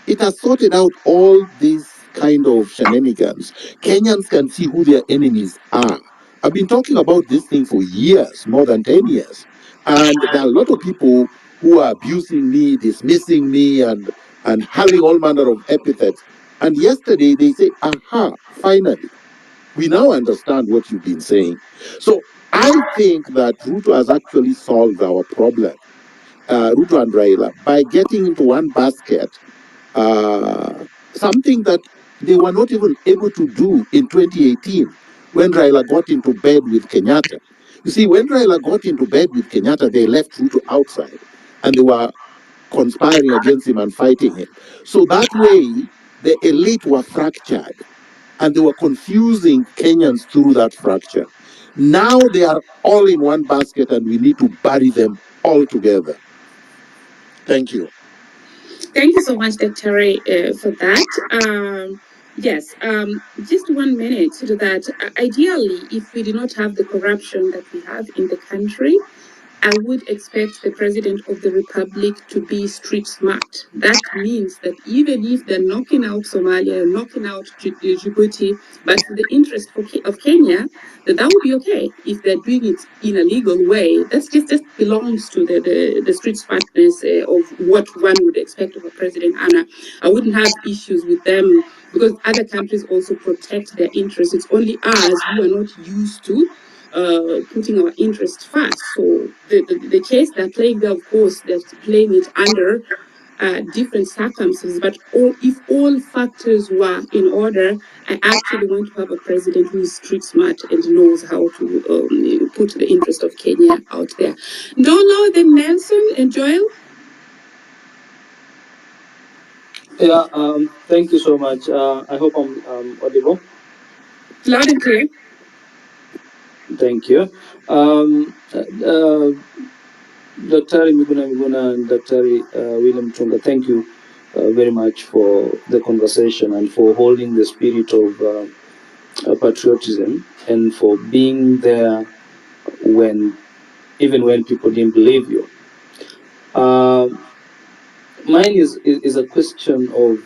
it has sorted out all these kind of shenanigans. Kenyans can see who their enemies are. I've been talking about this thing for years, more than 10 years. And there are a lot of people who are abusing me, dismissing me, and having all manner of epithets. And yesterday they say, aha, finally, we now understand what you've been saying. So I think that Ruto has actually solved our problem, Ruto and Raila, by getting into one basket, something that they were not even able to do in 2018 when Raila got into bed with Kenyatta. You see, when Raila got into bed with Kenyatta, they left Ruto outside and they were conspiring against him and fighting him. So that way, the elite were fractured and they were confusing Kenyans through that fracture. Now they are all in one basket and we need to bury them all together. Thank you. Thank you so much, Dr. Ray, for that. Yes, just 1 minute to that. Ideally, if we do not have the corruption that we have in the country, I would expect the President of the Republic to be street smart. That means that even if they're knocking out Somalia, knocking out Djibouti, but for the interest of Kenya, that would be okay if they're doing it in a legal way. That's just belongs to the street smartness of what one would expect of a president. And I wouldn't have issues with them because other countries also protect their interests. It's only us who are not used to putting our interests first. So the case they're playing there, of course, they're playing it under different circumstances, but if all factors were in order, I actually want to have a president who is street smart and knows how to put the interest of Kenya out there. Ndolo, then Nelson and Joel. Yeah, thank you so much. I hope I'm audible. Loud and clear. Thank you. Dr. Miguna Miguna and Dr. William Tunga, thank you very much for the conversation and for holding the spirit of patriotism and for being there even when people didn't believe you. Mine is a question of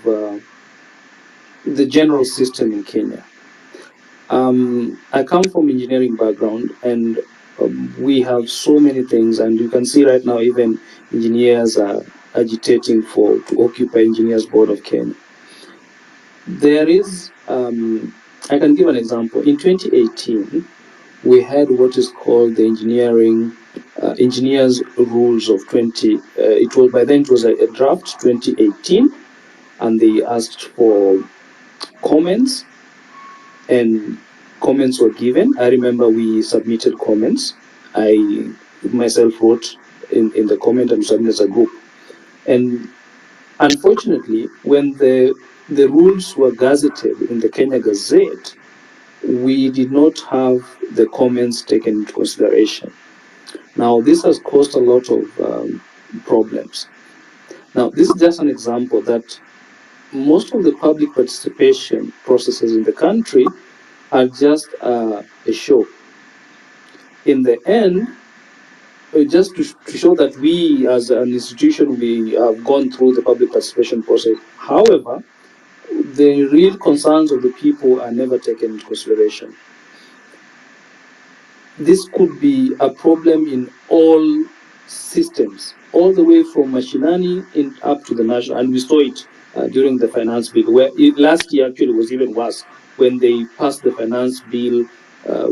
the general system in Kenya. I come from engineering background, and we have so many things, and you can see right now even engineers are agitating to occupy Engineers Board of Kenya. There is, I can give an example. In 2018, we had what is called the engineers rules of 20. It was by then it was a draft 2018, and they asked for comments, and comments were given. I remember we submitted comments. I myself wrote in the comment and submitted as a group. And unfortunately, when the rules were gazetted in the Kenya Gazette, we did not have the comments taken into consideration. Now, this has caused a lot of problems. Now, this is just an example that most of the public participation processes in the country are just a show. In the end, just to show that we as an institution, we have gone through the public participation process. However, the real concerns of the people are never taken into consideration. This could be a problem in all systems, all the way from mashinani up to the national, and we saw it during the finance bill, where last year actually was even worse when they passed the finance bill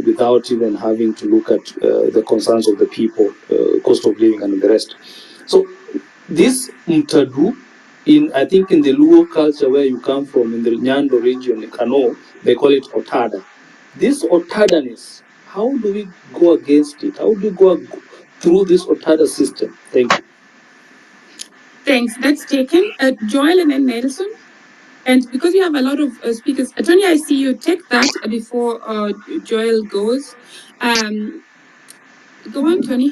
without even having to look at the concerns of the people, cost of living and the rest. So this mtadu, I think in the Luo culture where you come from, in the Nyando region, in Kano, they call it otada. This otadaness, how do we go against it? How do we go through this otada system? Thank you. Thanks. That's taken. Joel and then Nelson. And because we have a lot of speakers, Tony, I see you take that before Joel goes. Go on, Tony.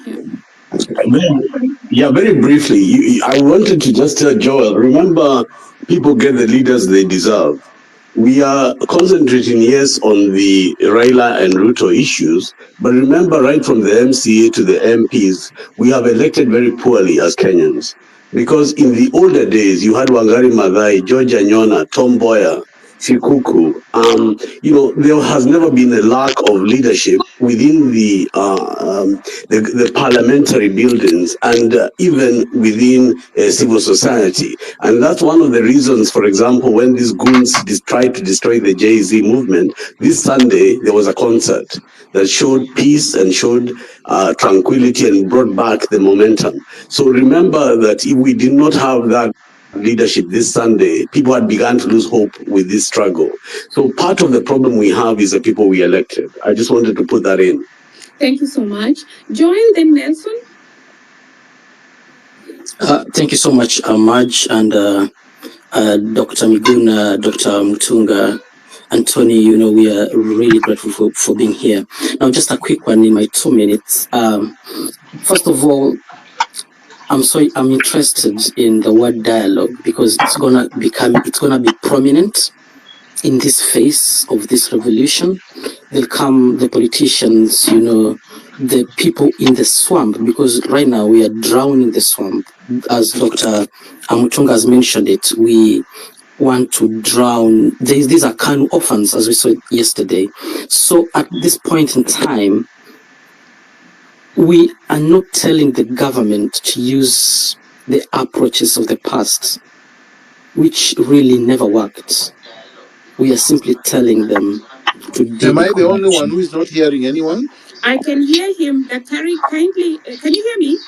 Yeah, very briefly. I wanted to just tell Joel, remember, people get the leaders they deserve. We are concentrating, yes, on the Raila and Ruto issues, but remember, right from the MCA to the MPs, we have elected very poorly as Kenyans. Because in the older days, you had Wangari Maathai, George Anyona, Tom Mboya, Sikuku. There has never been a lack of leadership within the parliamentary buildings and even within civil society. And that's one of the reasons, for example, when these goons tried to destroy the GenZ movement, this Sunday there was a concert that showed peace and showed tranquility and brought back the momentum. So remember that if we did not have that leadership this Sunday, people had begun to lose hope with this struggle. So part of the problem we have is the people we elected. I just wanted to put that in. Thank you so much. Joel, then Nelson. Thank you so much, Maj, and Dr. Miguna, Dr. Mutunga, and Tony. We are really grateful for being here. Now, just a quick one in my 2 minutes. First of all, I'm interested in the word dialogue because it's gonna be prominent in this phase of this revolution. Will come the politicians, the people in the swamp, because right now we are drowning the swamp. As Dr. Mutunga has mentioned it, we want to drown. These are Kanu orphans, as we saw yesterday. So at this point in time, we are not telling the government to use the approaches of the past, which really never worked. We are simply telling them to deal Am I with the only one corruption. who is not hearing anyone? I can hear him. Daktari, kindly, can you hear me?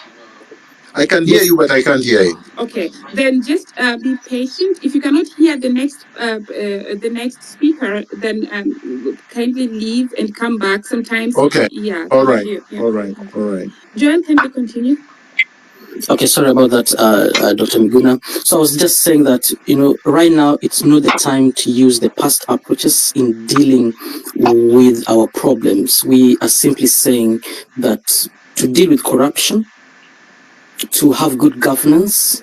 I can hear you, but I can't hear him. Okay, then just be patient. If you cannot hear the next speaker, then kindly leave and come back. Sometimes, Okay. yeah. All Thank right. you. Yeah. All right. All right. Joel, can you continue? Okay, sorry about that, Dr. Miguna. So I was just saying that, right now it's not the time to use the past approaches in dealing with our problems. We are simply saying that to deal with corruption, to have good governance,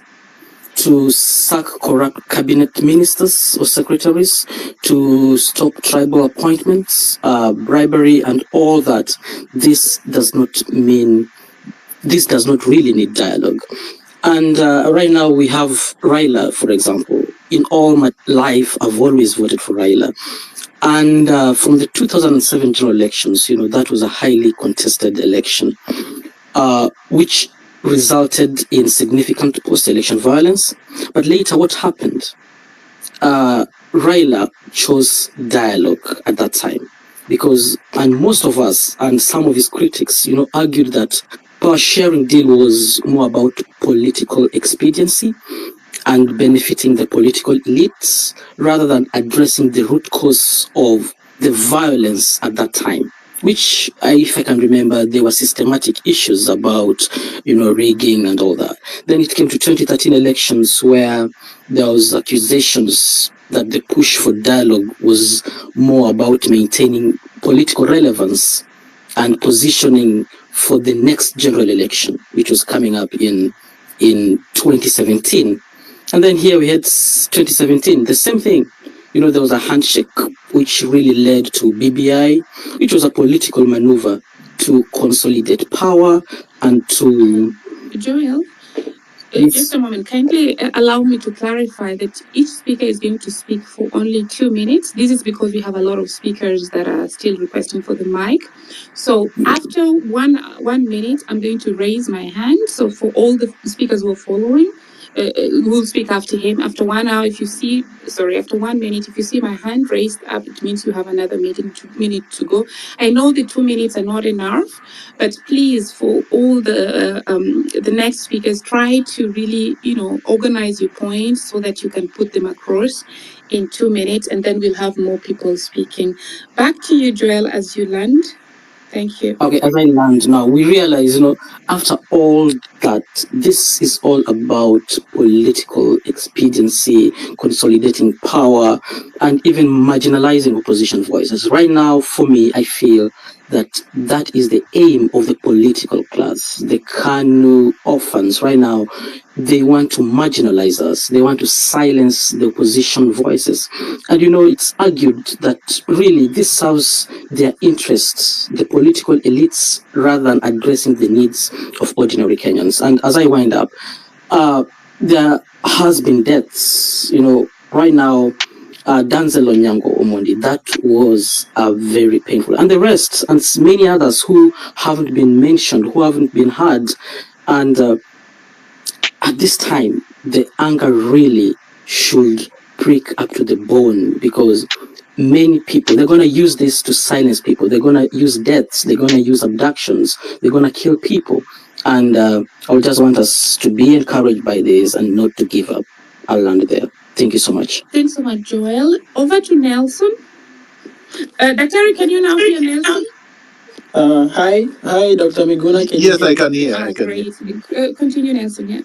to sack corrupt cabinet ministers or secretaries, to stop tribal appointments, bribery, and all that. This does not really need dialogue. And right now we have Raila, for example. In all my life, I've always voted for Raila. And from the 2007 general elections, that was a highly contested election, which resulted in significant post-election violence. But later, what happened? Raila chose dialogue at that time and most of us and some of his critics, argued that power sharing deal was more about political expediency and benefiting the political elites rather than addressing the root cause of the violence at that time. Which, if I can remember, there were systematic issues about, rigging and all that. Then it came to 2013 elections where there was accusations that the push for dialogue was more about maintaining political relevance and positioning for the next general election, which was coming up in 2017. And then here we had 2017, the same thing. There was a handshake which really led to BBI, which was a political maneuver to consolidate power and to... Joel, just a moment. Kindly allow me to clarify that each speaker is going to speak for only 2 minutes. This is because we have a lot of speakers that are still requesting for the mic. So after one minute, I'm going to raise my hand. So for all the speakers who are following, we'll speak after him. After 1 hour, after 1 minute, if you see my hand raised up, it means you have another minute to go. I know the 2 minutes are not enough, but please, for all the next speakers, try to really, organize your points so that you can put them across in 2 minutes, and then we'll have more people speaking. Back to you, Joel, as you land. Thank you. Okay, as I land now, we realize, after all that, this is all about political expediency, consolidating power, and even marginalizing opposition voices. Right now, for me, I feel that is the aim of the political class. The Kanu orphans, right now, they want to marginalize us. They want to silence the opposition voices. And it's argued that really this serves their interests, the political elites, rather than addressing the needs of ordinary Kenyans. And as I wind up, there has been deaths, right now, Danzel Onyango Omondi, that was very painful. And the rest, and many others who haven't been mentioned, who haven't been heard. And at this time, the anger really should prick up to the bone, because many people, they're going to use this to silence people. They're going to use deaths. They're going to use abductions. They're going to kill people. And I would just want us to be encouraged by this and not to give up. I'll land there. Thank you so much. Thanks so much, Joel. Over to Nelson. Daktari, can you now hear Nelson? Hi, Dr. Miguna. Yes, I can hear. I can hear. Continue, Nelson. Yeah.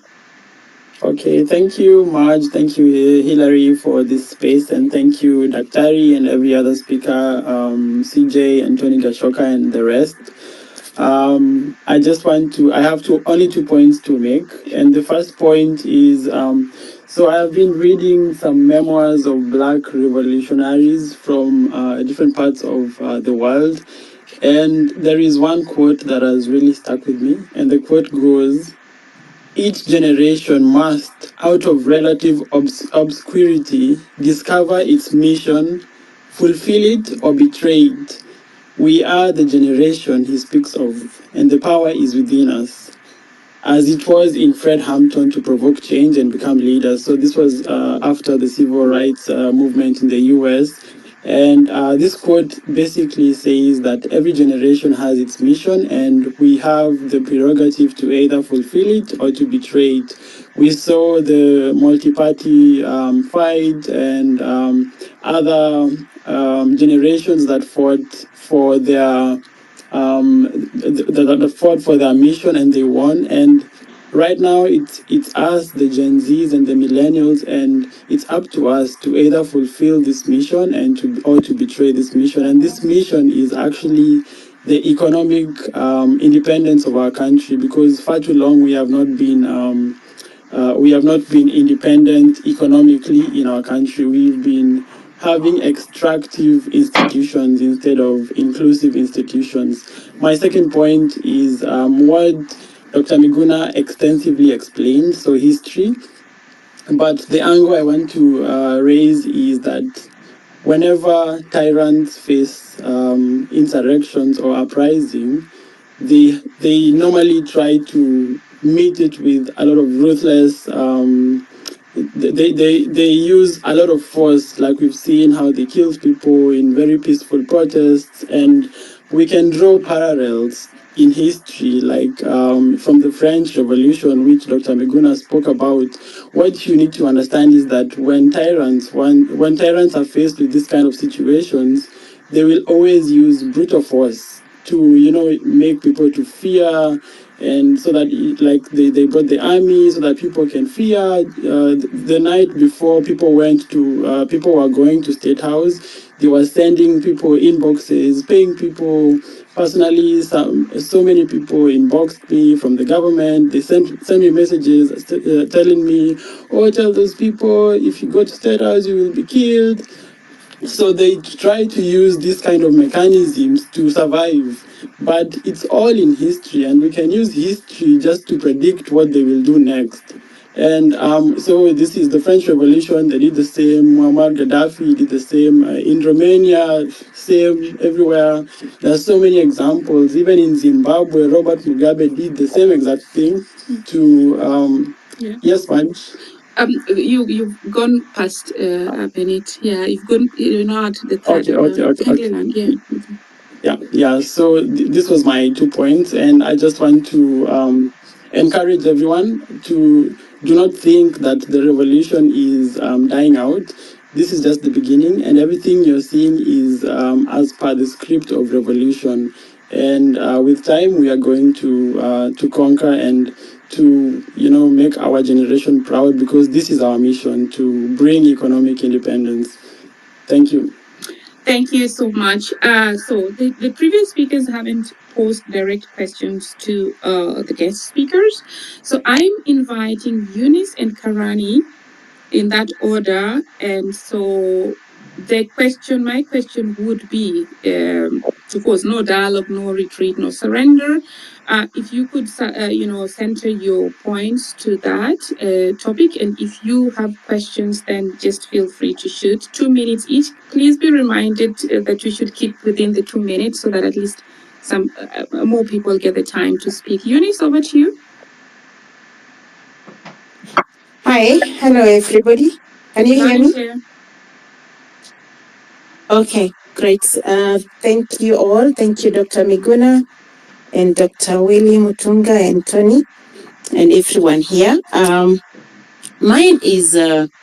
Okay, thank you, Marge. Thank you, Hillary, for this space, and thank you, Daktari, and every other speaker, CJ, and Tony Gashoka, and the rest. I have only 2 points to make, and the first point is, so I have been reading some memoirs of Black revolutionaries from different parts of the world, And there is one quote that has really stuck with me, and the quote goes, "Each generation must, out of relative obscurity, discover its mission, fulfill it, or betray it. We are the generation he speaks of, and the power is within us." As it was in Fred Hampton to provoke change and become leaders. So this was after the civil rights movement in the US. And this quote basically says that every generation has its mission, and we have the prerogative to either fulfill it or to betray it. We saw the multi-party fight and other generations that fought for their that fought for their mission and they won. And right now it's us, the Gen Zs and the millennials, and it's up to us to either fulfill this mission and to betray this mission. And this mission is actually the economic independence of our country, because far too long we have not been independent economically in our country. We've been having extractive institutions instead of inclusive institutions. My second point is what Dr. Miguna extensively explained, so history. But the angle I want to raise is that whenever tyrants face insurrections or uprising, they normally try to meet it with a lot of ruthless they use a lot of force, like we've seen how they kill people in very peaceful protests. And we can draw parallels in history, like from the French Revolution, which Dr. Miguna spoke about. What you need to understand is that when tyrants are faced with this kind of situations, they will always use brutal force to, you know, make people to fear. And so that, like, they brought the army so that people can fear. The night before people were going to State House, they were sending people inboxes, paying people personally. So many people inboxed me from the government. They sent me messages telling me, "Oh, tell those people if you go to State House, you will be killed." So they try to use this kind of mechanisms to survive, but it's all in history, and we can use history just to predict what they will do next. And so this is the French Revolution. They did the same. Muammar Gaddafi did the same in Romania, same everywhere. There are so many examples. Even in Zimbabwe, Robert Mugabe did the same exact thing to yes, Manj. You've gone past Bennett. Yeah, you've gone. You're not the third. Okay. Yeah. So this was my 2 points, and I just want to encourage everyone to do not think that the revolution is dying out. This is just the beginning, and everything you're seeing is as per the script of revolution. And with time, we are going to conquer and to, you know, make our generation proud, because this is our mission, to bring economic independence. Thank you. Thank you so much. So the previous speakers haven't posed direct questions to the guest speakers. So I'm inviting Eunice and Karani in that order. And so my question would be, of course, no dialogue, no retreat, no surrender. If you could, center your points to that topic, and if you have questions, then just feel free to shoot. 2 minutes each. Please be reminded that we should keep within the 2 minutes so that at least some more people get the time to speak. Eunice, over to you. Hi, hello everybody. Can you hear me? Okay, great. Thank you all. Thank you, Dr. Miguna and Dr. Willie Mutunga and Tony and everyone here. Mine is, I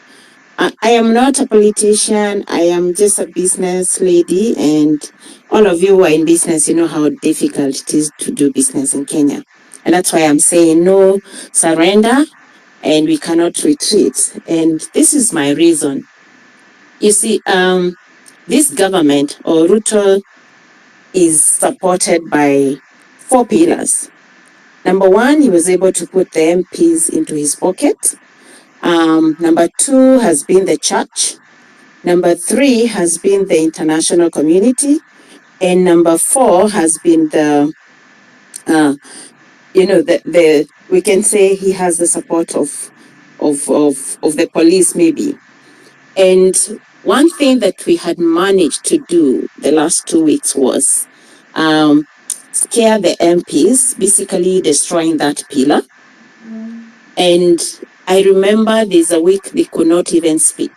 am not a politician. I am just a business lady, and all of you who are in business, you know how difficult it is to do business in Kenya. And that's why I'm saying no surrender, and we cannot retreat. And this is my reason. You see, this government, or Ruto, is supported by 4 pillars. Number 1, he was able to put the MPs into his pocket. Number 2 has been the church. Number 3 has been the international community. And number 4 has been the we can say he has the support of the police maybe. And one thing that we had managed to do the last 2 weeks was scare the MPs, basically destroying that pillar. And I remember there's a week they could not even speak.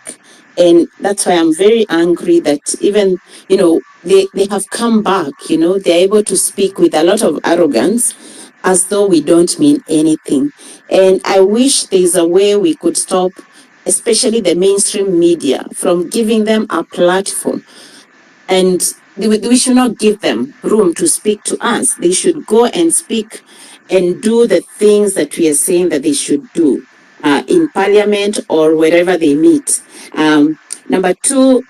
And that's why I'm very angry that even, they have come back, they're able to speak with a lot of arrogance as though we don't mean anything. And I wish there's a way we could stop, especially the mainstream media, from giving them a platform. And we should not give them room to speak to us. They should go and speak and do the things that we are saying that they should do in parliament or wherever they meet. Number 2,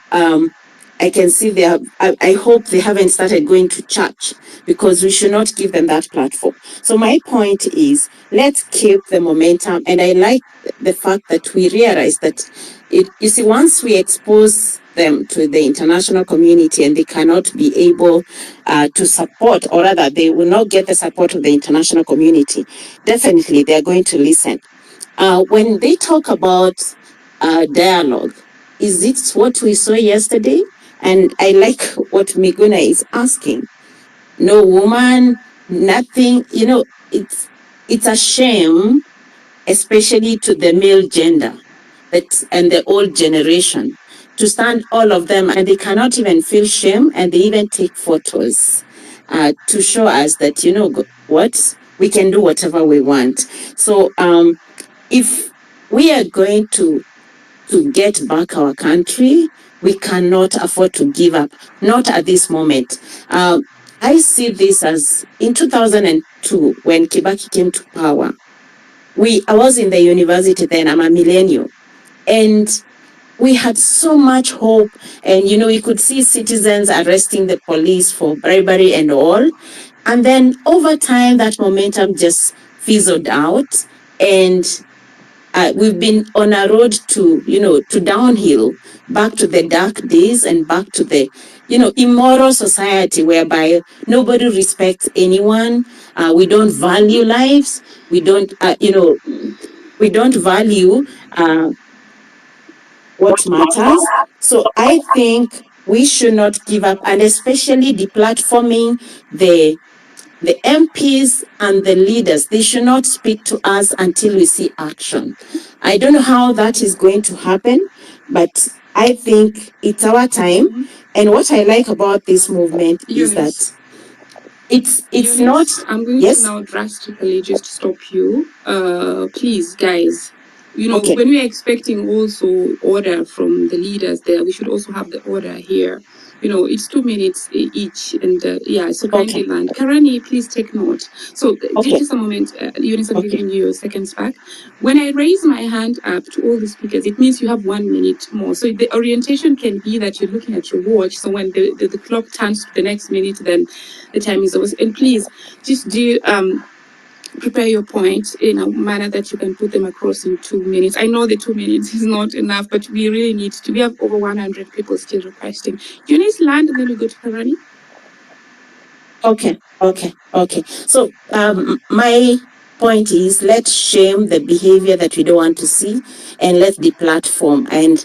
I can see they have, I hope they haven't started going to church, because we should not give them that platform. So my point is, let's keep the momentum. And I like the fact that we realize that you see, once we expose them to the international community and they cannot be able to support, or rather they will not get the support of the international community, definitely they're going to listen. When they talk about dialogue, is it what we saw yesterday? And I like what Miguna is asking. No woman, nothing, it's a shame, especially to the male gender and the old generation, to stand all of them, and they cannot even feel shame, and they even take photos to show us that, what, we can do whatever we want. So if we are going to get back our country, we cannot afford to give up, not at this moment. I see this as in 2002, when Kibaki came to power. I was in the university then, I'm a millennial, and we had so much hope, and we could see citizens arresting the police for bribery and all. And then over time, that momentum just fizzled out, and we've been on a road to, to downhill, back to the dark days and back to the, immoral society whereby nobody respects anyone. We don't value lives. We don't, we don't value what matters. So I think we should not give up, and especially deplatforming the MPs and the leaders. They should not speak to us until we see action. I don't know how that is going to happen, but I think it's our time. And what I like about this movement is that it's not. I'm going to now drastically just stop you. Please, guys. Okay. When we are expecting also order from the leaders there, we should also have the order here. It's 2 minutes each, and so kindly land. Karani, please take note. So just a moment, Eunice, I'm giving you seconds back. When I raise my hand up to all the speakers, it means you have 1 minute more. So the orientation can be that you're looking at your watch. So when the clock turns to the next minute, then the time is over. And please, just do prepare your points in a manner that you can put them across in 2 minutes. I know the 2 minutes is not enough, but we really need to. We have over 100 people still requesting. Eunice, land, and then we go to Karani. Okay. So my point is, let's shame the behavior that we don't want to see, and let's deplatform, and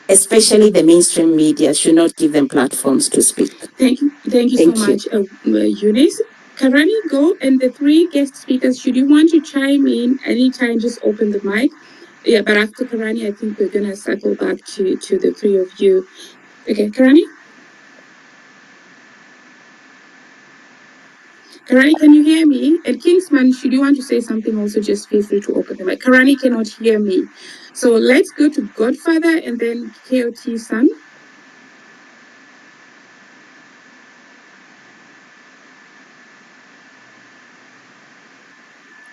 especially the mainstream media should not give them platforms to speak. Thank you so much, Eunice. Karani, go, and the 3 guest speakers, should you want to chime in anytime, just open the mic. Yeah, but after Karani, I think we're going to circle back to the 3 of you. Okay, Karani? Karani, can you hear me? And Kingsman, should you want to say something also, just feel free to open the mic. Karani cannot hear me. So let's go to Godfather and then KOT Son.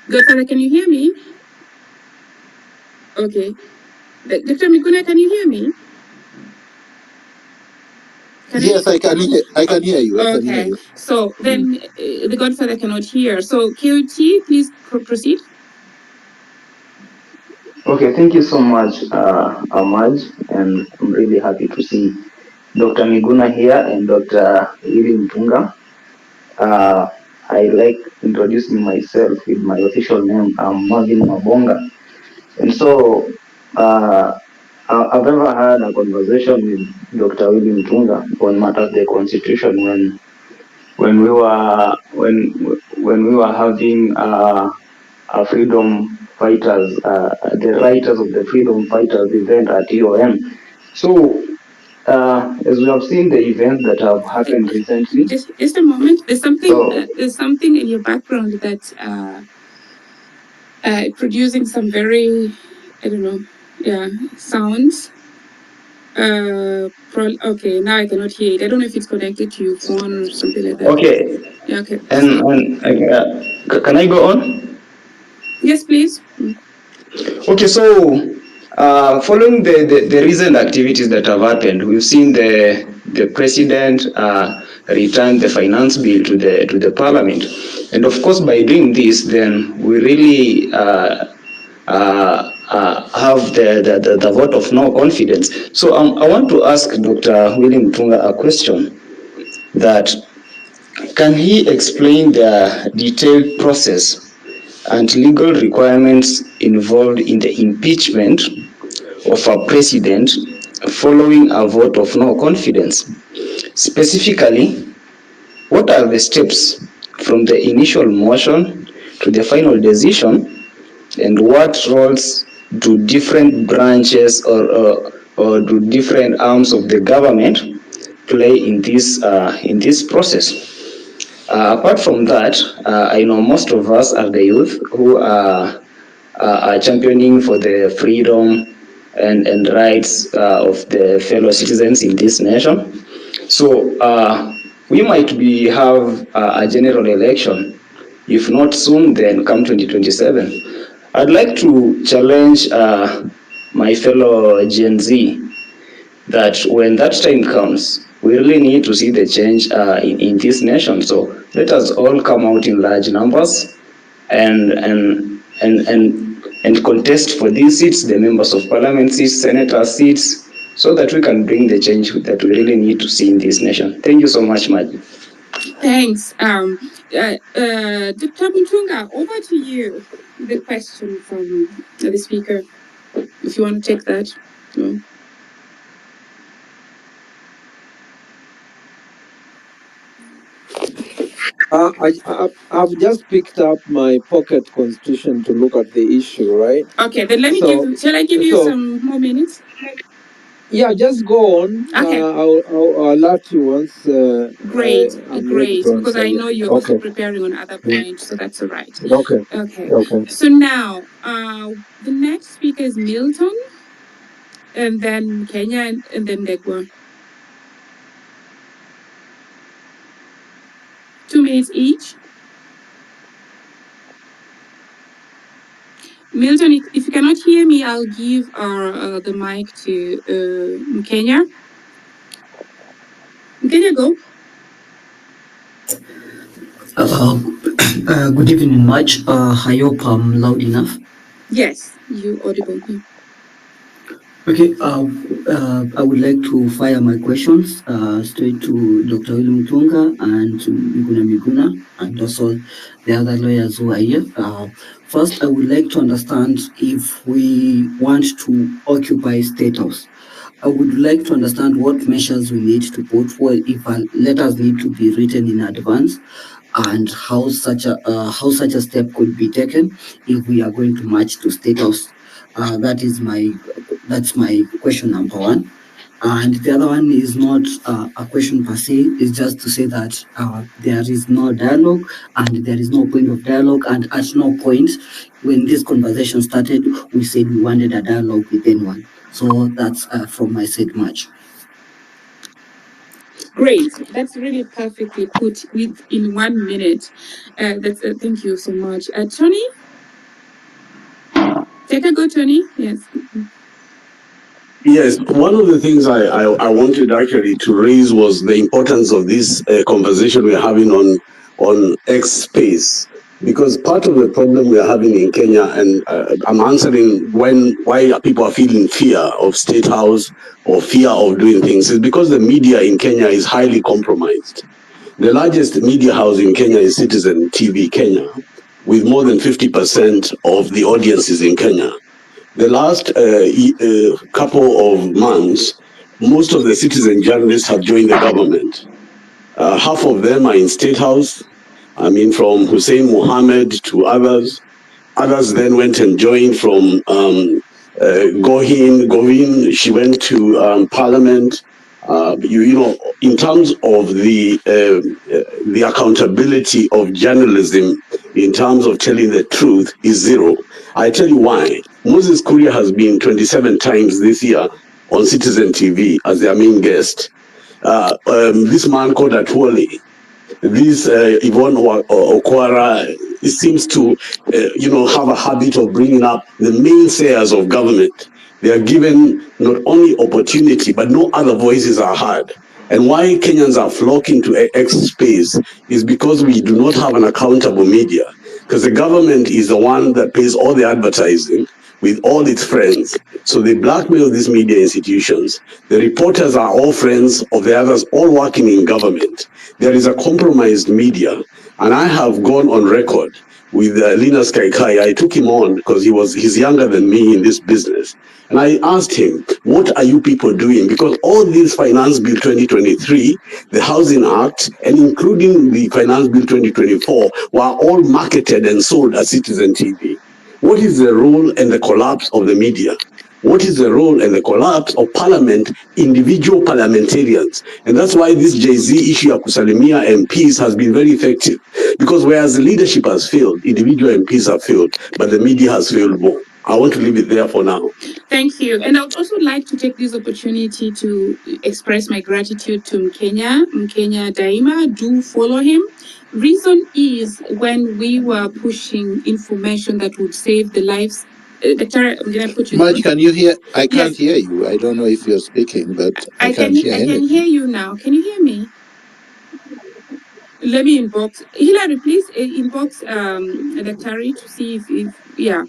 Godfather, can you hear me? Okay. Dr. Miguna, can you hear me? Yes, I can hear you. I can hear you. So then the Godfather cannot hear. So KOT, please proceed. Okay, thank you so much, Ahmad, and I'm really happy to see Dr. Miguna here and Dr. Hillary Mtunga. I like introducing myself with my official name. I'm Marvin Mabonga. And so I've ever had a conversation with Dr. William Mtunga on matters of the Constitution when we were having a freedom fighters, the writers of the freedom fighters event at UOM. So as we have seen the events that have happened recently. Just a moment. There's something in your background that's producing some very, I don't know, sounds. Okay, now I cannot hear it. I don't know if it's connected to your phone or something like that. Okay. Yeah, okay. Can I go on? Yes, please. Okay, so following the recent activities that have happened, we've seen the president return the finance bill to the parliament, and of course by doing this, then we really have the vote of no confidence. So I want to ask Dr. William Tunga a question, that can he explain the detailed process and legal requirements involved in the impeachment of a president following a vote of no confidence? Specifically, what are the steps from the initial motion to the final decision, and what roles do different branches or do different arms of the government play in this process? Apart from that, I know most of us are the youth who are championing for the freedom and rights of the fellow citizens in this nation. So we might have a general election, if not soon, then come 2027. I'd like to challenge my fellow Gen Z that when that time comes, we really need to see the change in this nation. So let us all come out in large numbers and contest for these seats, the members of parliament seats, senator seats, so that we can bring the change that we really need to see in this nation. Thank you so much, Maji. Thanks. Dr. Mutunga, over to you. The question from the speaker, if you want to take that. No. I've just picked up my pocket constitution to look at the issue, right? Okay, then shall I give you some more minutes? Yeah, just go on. Okay. I'll alert you once. Great, great. Because I know you're also preparing on other points, so that's all right. Okay. So now, the next speaker is Milton, and then Kenya, and then Degwa. 2 minutes each. Milton, if you cannot hear me, I'll give the mic to Kenya. Kenya, go. Good evening, Maj. I hope I'm loud enough. Yes, you're audible. Yeah. Okay, I would like to fire my questions straight to Dr. William Tunga and to Miguna Miguna and also the other lawyers who are here. First, I would like to understand if we want to occupy State House. I would like to understand what measures we need to put forward if letters need to be written in advance, and how such a step could be taken if we are going to march to State House. That's my question number one. And the other one is not a question per se, it's just to say that there is no dialogue and there is no point of dialogue, and at no point when this conversation started, we said we wanted a dialogue with anyone. So that's from my side much. Great, that's really perfectly put in 1 minute. Thank you so much. Tony? Take a go, Tony. Yes. Yes, one of the things I wanted actually to raise was the importance of this conversation we're having on X space. Because part of the problem we are having in Kenya, and I'm answering why people are feeling fear of State House or fear of doing things, is because the media in Kenya is highly compromised. The largest media house in Kenya is Citizen TV Kenya, with more than 50% of the audiences in Kenya. The last couple of months, most of the citizen journalists have joined the government. Half of them are in State House. I mean, from Hussein Mohammed to others. Others then went and joined from Govin. She went to Parliament. You know, in terms of the accountability of journalism, in terms of telling the truth, is zero. I tell you why. Moses Kuria has been 27 times this year on Citizen TV as their main guest. This man called Atwoli, this Yvonne Okwara, it seems to, have a habit of bringing up the mainstayers of government. They are given not only opportunity, but no other voices are heard. And why Kenyans are flocking to X space is because we do not have an accountable media. Because the government is the one that pays all the advertising with all its friends. So they blackmail these media institutions. The reporters are all friends of the others, all working in government. There is a compromised media. And I have gone on record with Linus Kaikai. I took him on because he's younger than me in this business. And I asked him, what are you people doing? Because all these Finance Bill 2023, the Housing Act, and including the Finance Bill 2024 were all marketed and sold as Citizen TV. What is the role and the collapse of the media? What is the role and the collapse of parliament, individual parliamentarians? And that's why this Jay-Z issue of Kusalimia MPs has been very effective. Because whereas the leadership has failed, individual MPs have failed, but the media has failed more. I want to leave it there for now. Thank you. And I would also like to take this opportunity to express my gratitude to Mkenya Daima. Do follow him. Reason is when we were pushing information that would save the lives. Dr. I'm gonna put you. Maj, can you hear? I can't Yes. hear you. I don't know if you're speaking, but I can't hear I anything. can hear you now. Can you hear me? Let me inbox Hillary, please inbox Daktari to see if yeah.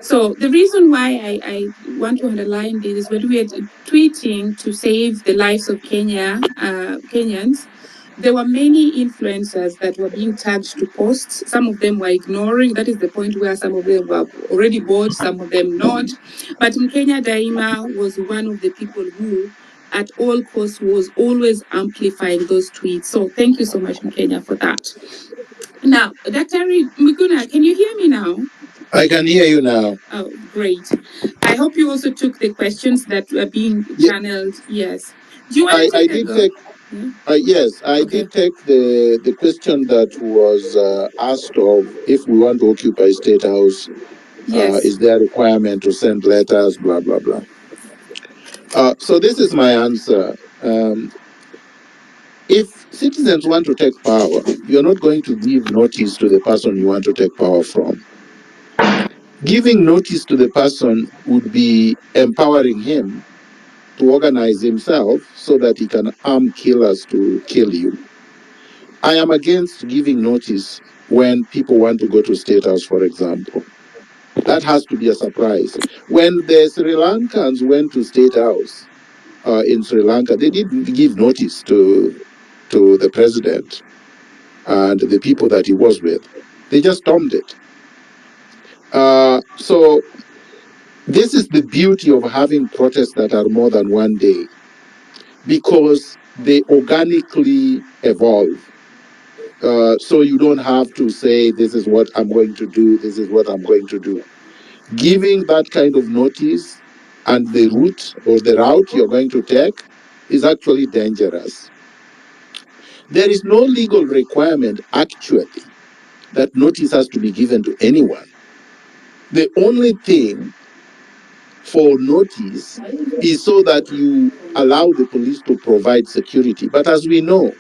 So the reason why I want to underline this is when we are tweeting to save the lives of Kenyans, there were many influencers that were being tagged to posts. Some of them were ignoring. That is the point where some of them were already bought, some of them not. But Mkenya Daima was one of the people who at all costs was always amplifying those tweets. So thank you so much, Mkenya, for that. Now, Dr. Miguna, can you hear me now? I can hear you now. Oh, great. I hope you also took the questions that were being channeled. Yes. Do you want to take I did take. Yes, I did take the question that was asked of if we want to occupy State House. Yes. Is there a requirement to send letters? Blah blah blah. So this is my answer. If citizens want to take power, you're not going to give notice to the person you want to take power from. Giving notice to the person would be empowering him to organize himself so that he can arm killers to kill you. I am against giving notice when people want to go to State House, for example. That has to be a surprise. When the Sri Lankans went to State House in Sri Lanka, they didn't give notice to the president and the people that he was with. They just stormed it. So this is the beauty of having protests that are more than one day, because they organically evolve. So you don't have to say, this is what I'm going to do, this is what I'm going to do. Giving that kind of notice and the route or the route you're going to take is actually dangerous. There is no legal requirement, actually, that notice has to be given to anyone. The only thing for notice is so that you allow the police to provide security. But as we know,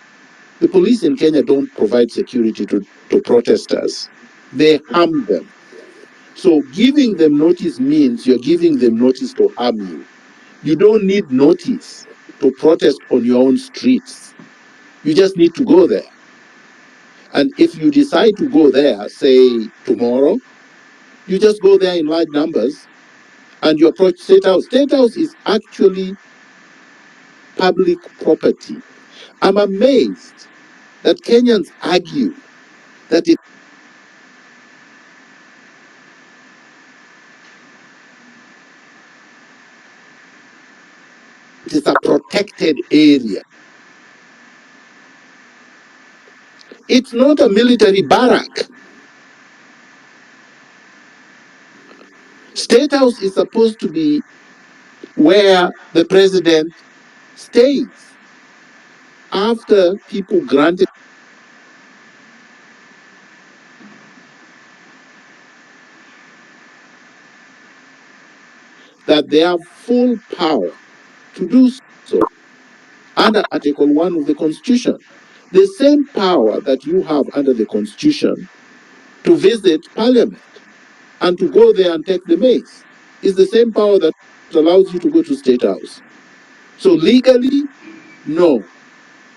the police in Kenya don't provide security to protesters. They harm them. So giving them notice means you're giving them notice to harm you. You don't need notice to protest on your own streets. You just need to go there. And if you decide to go there, say tomorrow, you just go there in large numbers and you approach State House. State House is actually public property. I'm amazed that Kenyans argue that it is a protected area. It's not a military barrack. State House is supposed to be where the president stays after people granted that they have full power to do so under Article 1 of the Constitution. The same power that you have under the Constitution to visit Parliament and to go there and take the mace is the same power that allows you to go to State House. So legally, no,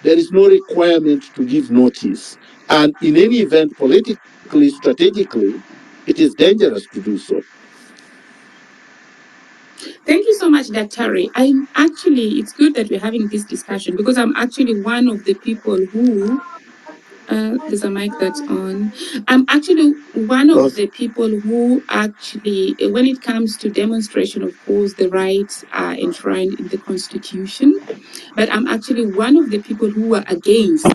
there is no requirement to give notice. And in any event, politically, strategically, it is dangerous to do so. Thank you so much, Daktari. It's good that we're having this discussion because I'm actually one of the people who there's a mic that's on. I'm actually one of the people who actually, when it comes to demonstration, of course, the rights are enshrined in the Constitution, but I'm actually one of the people who were against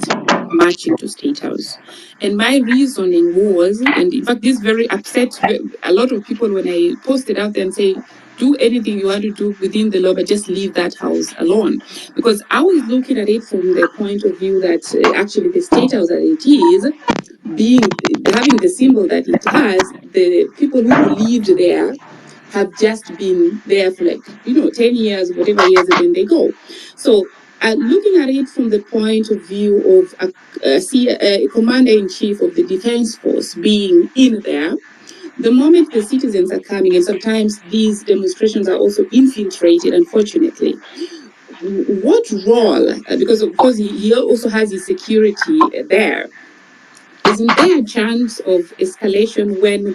marching to State House. And my reasoning was, and in fact, this very upset a lot of people when I posted out there and say, do anything you want to do within the law, but just leave that house alone. Because I was looking at it from the point of view that actually the State House as it is, having the symbol that it has, the people who lived there have just been there for 10 years, whatever years, and then they go. So looking at it from the point of view of a commander-in-chief of the defense force being in there, the moment the citizens are coming, and sometimes these demonstrations are also infiltrated, unfortunately, what role, because of course he also has his security there, isn't there a chance of escalation when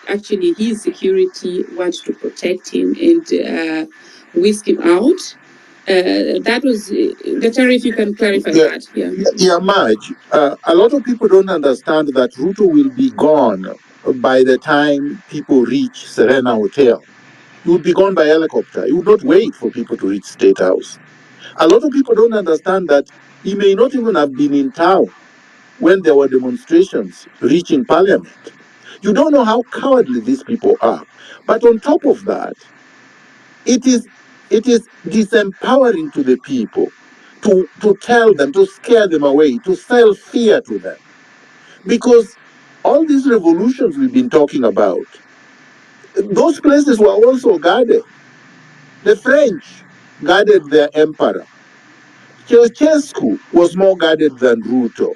actually his security wants to protect him and whisk him out? That was, Daktari, if you can clarify that. Yeah, Marge, a lot of people don't understand that Ruto will be gone by the time people reach Serena Hotel. He would be gone by helicopter. He would not wait for people to reach State House. A lot of people don't understand that he may not even have been in town when there were demonstrations reaching Parliament. You don't know how cowardly these people are. But on top of that, it is disempowering to the people to tell them, to scare them away, to sell fear to them. Because all these revolutions we've been talking about, those places were also guarded. The French guarded their emperor. Ceausescu was more guarded than Ruto.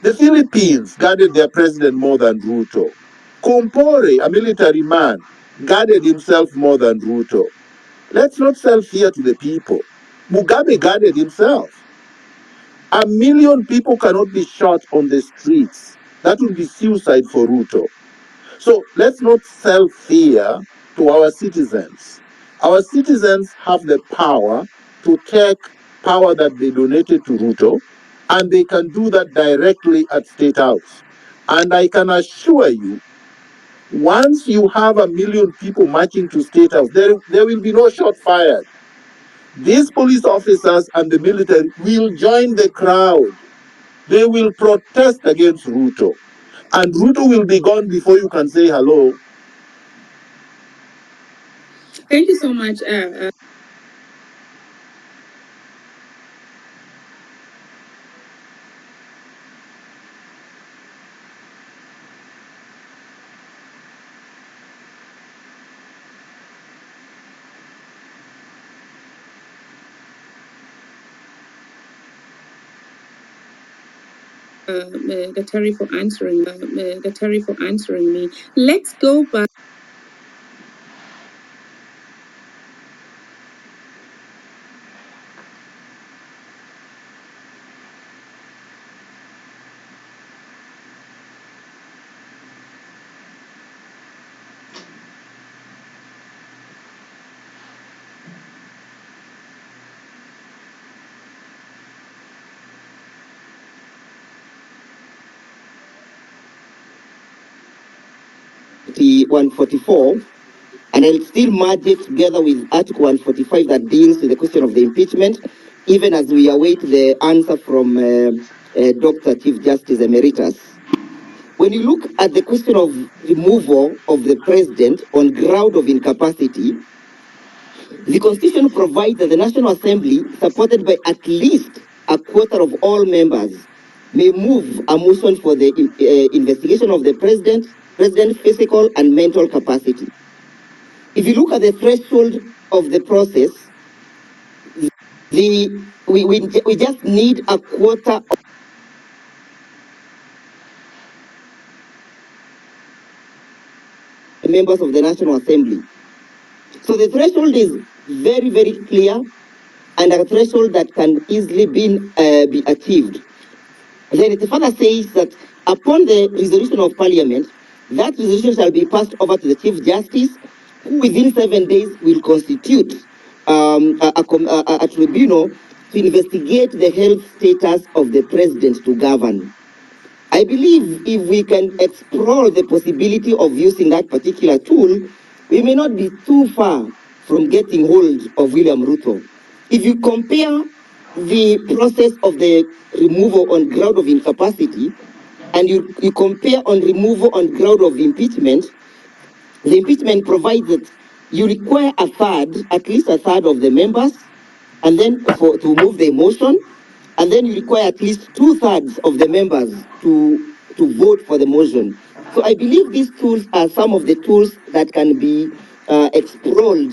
The Philippines guarded their president more than Ruto. Compaore, a military man, guarded himself more than Ruto. Let's not sell fear to the people. Mugabe guarded himself. 1 million people cannot be shot on the streets. That would be suicide for Ruto. So let's not sell fear to our citizens. Our citizens have the power to take power that they donated to Ruto, and they can do that directly at State House. And I can assure you, once you have 1 million people marching to State House, there will be no shot fired. These police officers and the military will join the crowd. They will protest against Ruto. And Ruto will be gone before you can say hello. Thank you so much. Daktari for answering me. Let's go back. 144, and I'll still merge it together with Article 145 that deals with the question of the impeachment, even as we await the answer from Dr. Chief Justice Emeritus. When you look at the question of removal of the president on ground of incapacity, the Constitution provides that the National Assembly, supported by at least a quarter of all members, may move a motion for the investigation of the president's physical and mental capacity. If you look at the threshold of the process, we just need a quarter of the members of the National Assembly. So the threshold is very, very clear, and a threshold that can easily be achieved. Then it further says that upon the resolution of Parliament, that resolution shall be passed over to the Chief Justice, who within 7 days will constitute a tribunal to investigate the health status of the president to govern. I believe if we can explore the possibility of using that particular tool, we may not be too far from getting hold of William Ruto. If you compare the process of the removal on ground of incapacity and you compare on removal on ground of impeachment, the impeachment provides that you require a third, at least a third of the members, and then to move the motion, and then you require at least 2/3 of the members to vote for the motion. So I believe these tools are some of the tools that can be explored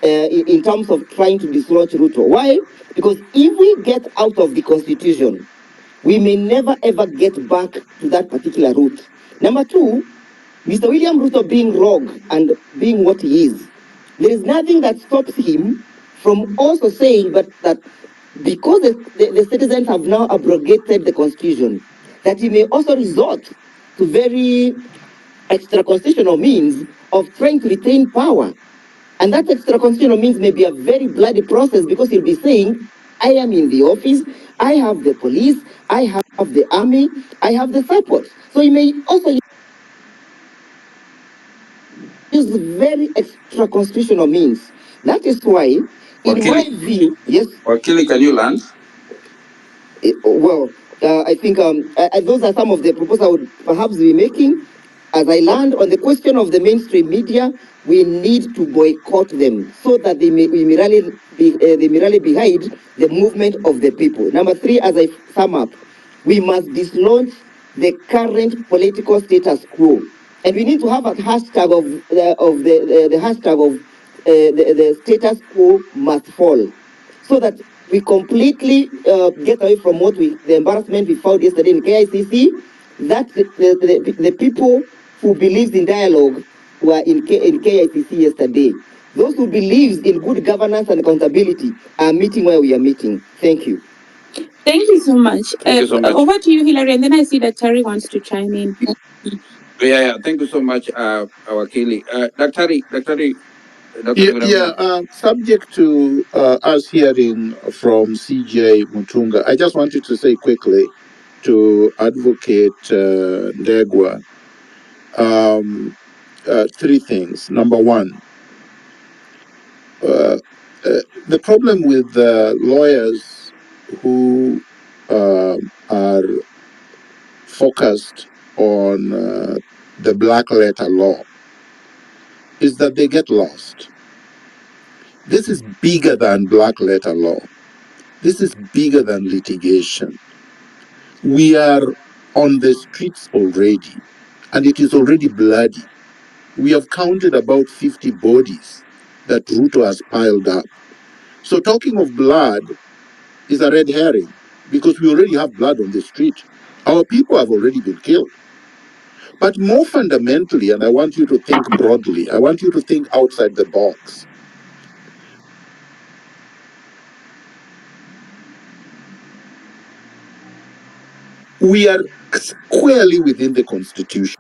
in terms of trying to dislodge Ruto. Why? Because if we get out of the Constitution, we may never ever get back to that particular route. Number two, Mr. William Ruto being rogue and being what he is, there is nothing that stops him from also saying that because the citizens have now abrogated the Constitution, that he may also resort to very extra-constitutional means of trying to retain power. And that extra-constitutional means may be a very bloody process, because he'll be saying, I am in the office, I have the police, I have the army, I have the support. So he may also use very extra-constitutional means. That is why, in my view, yes? Wakili, can you land? Well, I think those are some of the proposals I would perhaps be making. As I land on the question of the mainstream media, we need to boycott them so that they may rally behind the movement of the people. Number three, as I sum up, we must dislodge the current political status quo, and we need to have a hashtag of the hashtag of the status quo must fall, so that we completely get away from the embarrassment we found yesterday in KICC, that the people who believed in dialogue were in KICC yesterday. Those who believe in good governance and accountability are meeting where we are meeting. Thank you. Thank you so much. Thank you so much. Over to you, Hillary, and then I see that Terry wants to chime in. Yeah. Thank you so much, Wakili. Dr. Subject to us hearing from CJ Mutunga, I just wanted to say quickly to Advocate Ndegwa three things. Number one, the problem with lawyers who are focused on the black letter law is that they get lost. This is bigger than black letter law. This is bigger than litigation. We are on the streets already, and it is already bloody. We have counted about 50 bodies that Ruto has piled up. So talking of blood is a red herring, because we already have blood on the street. Our people have already been killed. But more fundamentally, and I want you to think broadly, I want you to think outside the box. We are squarely within the Constitution.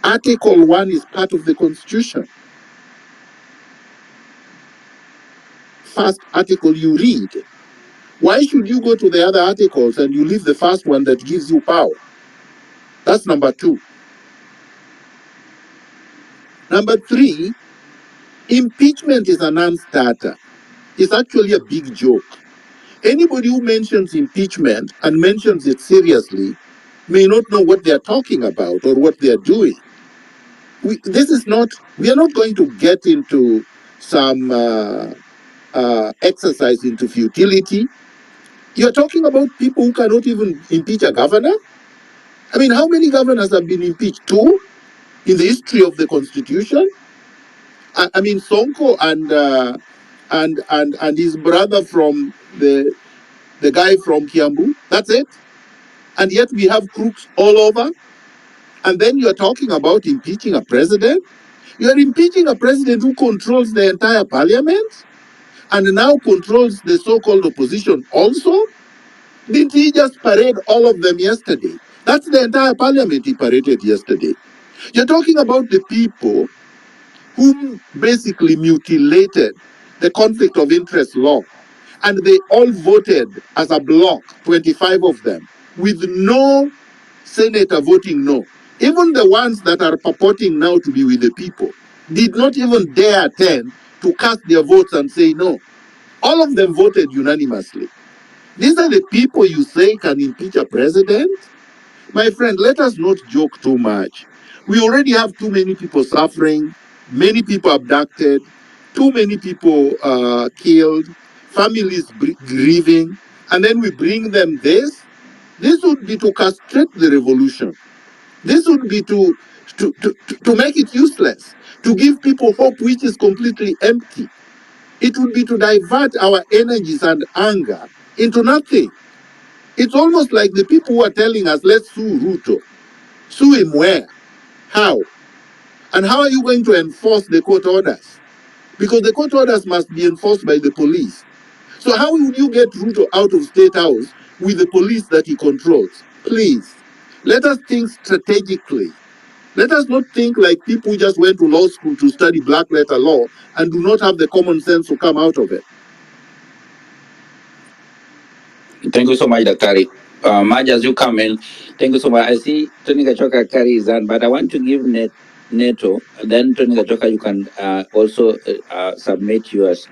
Article 1 is part of the Constitution. First article you read. Why should you go to the other articles and you leave the first one that gives you power? That's number two. Number three, impeachment is a non-starter. It's actually a big joke. Anybody who mentions impeachment and mentions it seriously may not know what they are talking about or what they are doing. We are not going to get into some exercise into futility. You're talking about people who cannot even impeach a governor? I mean, how many governors have been impeached? 2 in the history of the Constitution? I mean, Sonko and his brother from the guy from Kiambu. That's it. And yet we have crooks all over. And then you're talking about impeaching a president. You're impeaching a president who controls the entire parliament and now controls the so-called opposition also. Didn't he just parade all of them yesterday? That's the entire parliament he paraded yesterday. You're talking about the people who basically mutilated the conflict of interest law. And they all voted as a block, 25 of them, with no senator voting no. Even the ones that are purporting now to be with the people did not even dare attend to cast their votes and say no. All of them voted unanimously. These are the people you say can impeach a president? My friend, let us not joke too much. We already have too many people suffering, many people abducted, too many people killed, families grieving, and then we bring them this. This would be to castrate the revolution. This would be to make it useless, to give people hope which is completely empty. It would be to divert our energies and anger into nothing. It's almost like the people who are telling us, let's sue Ruto. Sue him where? How? And how are you going to enforce the court orders? Because the court orders must be enforced by the police. So how will you get Ruto out of State House with the police that he controls? Please, let us think strategically. Let us not think like people who just went to law school to study black letter law and do not have the common sense to come out of it. Thank you so much, Dr. Maj, as you come in, thank you so much. I see Tony Gachoka carry his hand, but I want to give Neto, then Tony Gachoka, you can also submit yours.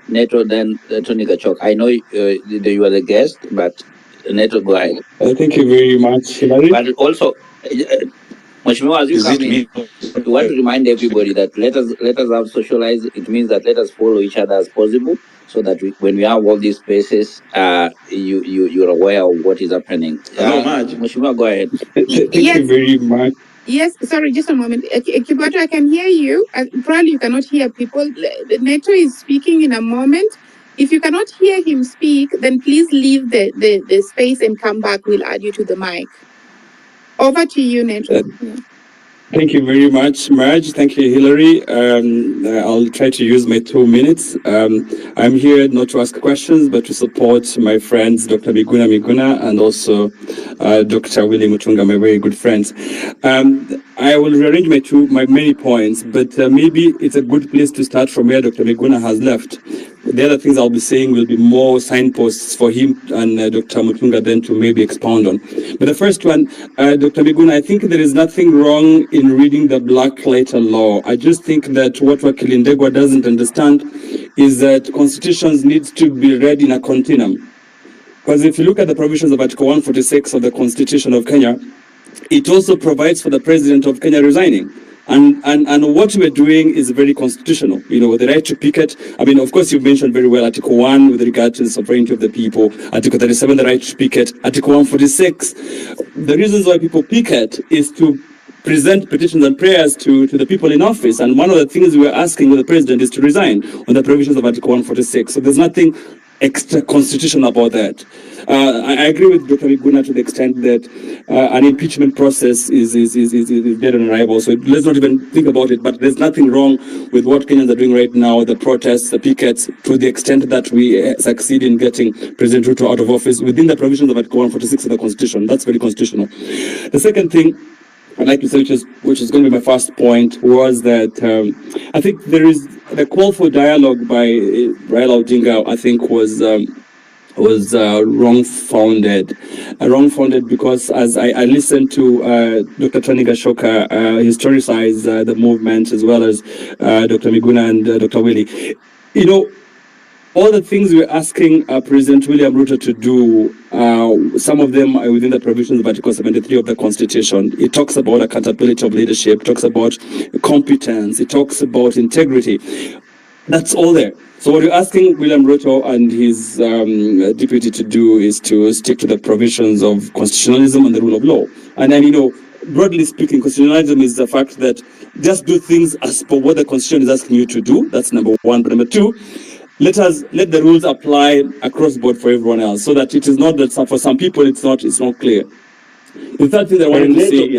Neto, then Tony Gachoka. I know you are the guest, but Neto, go ahead. Thank you very much, Hillary. But also, Mheshimiwa, as you come in, we want to remind everybody that let us have socialized. It means that let us follow each other as possible, so that when we have all these spaces, you're aware of what is happening. Mheshimiwa, go ahead. Thank you very much. Yes, sorry, just a moment. Kibato, I can hear you. Probably you cannot hear people. Neto is speaking in a moment. If you cannot hear him speak, then please leave the space and come back. We'll add you to the mic. Over to you, Neto. Thank you very much, Marge. Thank you, Hillary. I'll try to use my 2 minutes. I'm here not to ask questions, but to support my friends, Dr. Miguna Miguna, and also Dr. Willie Mutunga, my very good friends. I will rearrange my many points, but maybe it's a good place to start from where Dr. Miguna has left. The other things I'll be saying will be more signposts for him and Dr. Mutunga then to maybe expound on. But the first one, Dr. Miguna, I think there is nothing wrong in reading the black letter law. I just think that what Wakili Ndegwa doesn't understand is that constitutions need to be read in a continuum. Because if you look at the provisions of Article 146 of the Constitution of Kenya, it also provides for the President of Kenya resigning. And what we're doing is very constitutional, with the right to picket. I mean, of course, you mentioned very well Article 1 with regard to the sovereignty of the people, Article 37, the right to picket, Article 146. The reasons why people picket is to present petitions and prayers to the people in office. And one of the things we're asking of the president is to resign on the provisions of Article 146. So there's nothing extra constitutional about that. I agree with Dr. Miguna to the extent that an impeachment process is dead on arrival. So let's not even think about it. But there's nothing wrong with what Kenyans are doing right now, the protests, the pickets, to the extent that we succeed in getting President Ruto out of office within the provisions of Article 146 of the Constitution. That's very constitutional. The second thing I'd like to say, which is going to be my first point, was that I think there is the call for dialogue by Raila Odinga, I think, was wrong-founded. Wrong-founded because as I listened to Dr. Tony Gashoka historicize the movement, as well as Dr. Miguna and Dr. Willie, you know, all the things we're asking President William Ruto to do, some of them are within the provisions of Article 73 of the Constitution. It talks about accountability of leadership, talks about competence, it talks about integrity. That's all there. So what you're asking William Ruto and his deputy to do is to stick to the provisions of constitutionalism and the rule of law. And then, you know, broadly speaking, constitutionalism is the fact that just do things as per what the Constitution is asking you to do. That's number one. But number two, let the rules apply across board for everyone else, so that it is not that for some people it's not clear. The third thing that I wanted to say,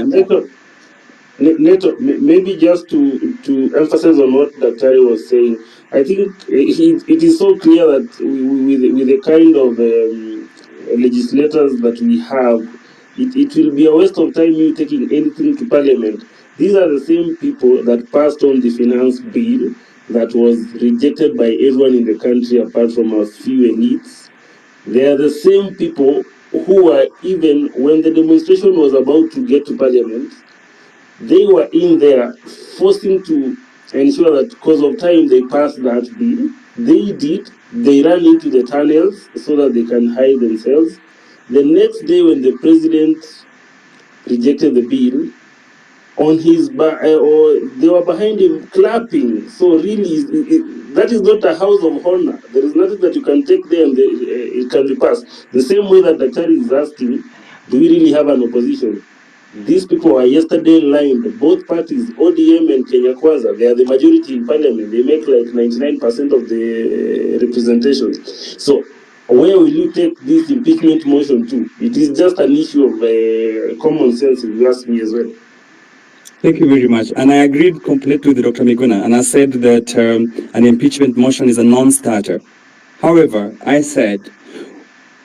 Neto, maybe just to emphasize on what Dr. was saying, I think it is so clear that with the kind of legislators that we have, it will be a waste of time you taking anything to Parliament. These are the same people that passed on the finance bill that was rejected by everyone in the country apart from a few elites. They are the same people who were, even when the demonstration was about to get to Parliament, they were in there forcing to ensure that because of time they passed that bill. They did. They ran into the tunnels so that they can hide themselves. The next day when the president rejected the bill, on his or they were behind him clapping. So really, that is not a house of honor. There is nothing that you can take there and it can be passed. The same way that Daktari is asking, do we really have an opposition? These people were yesterday lined, both parties, ODM and Kenya Kwanza. They are the majority in parliament. They make like 99% of the representation. So where will you take this impeachment motion to? It is just an issue of common sense, if you ask me as well. Thank you very much. And I agreed completely with Dr. Miguna, and I said that an impeachment motion is a non-starter. However, I said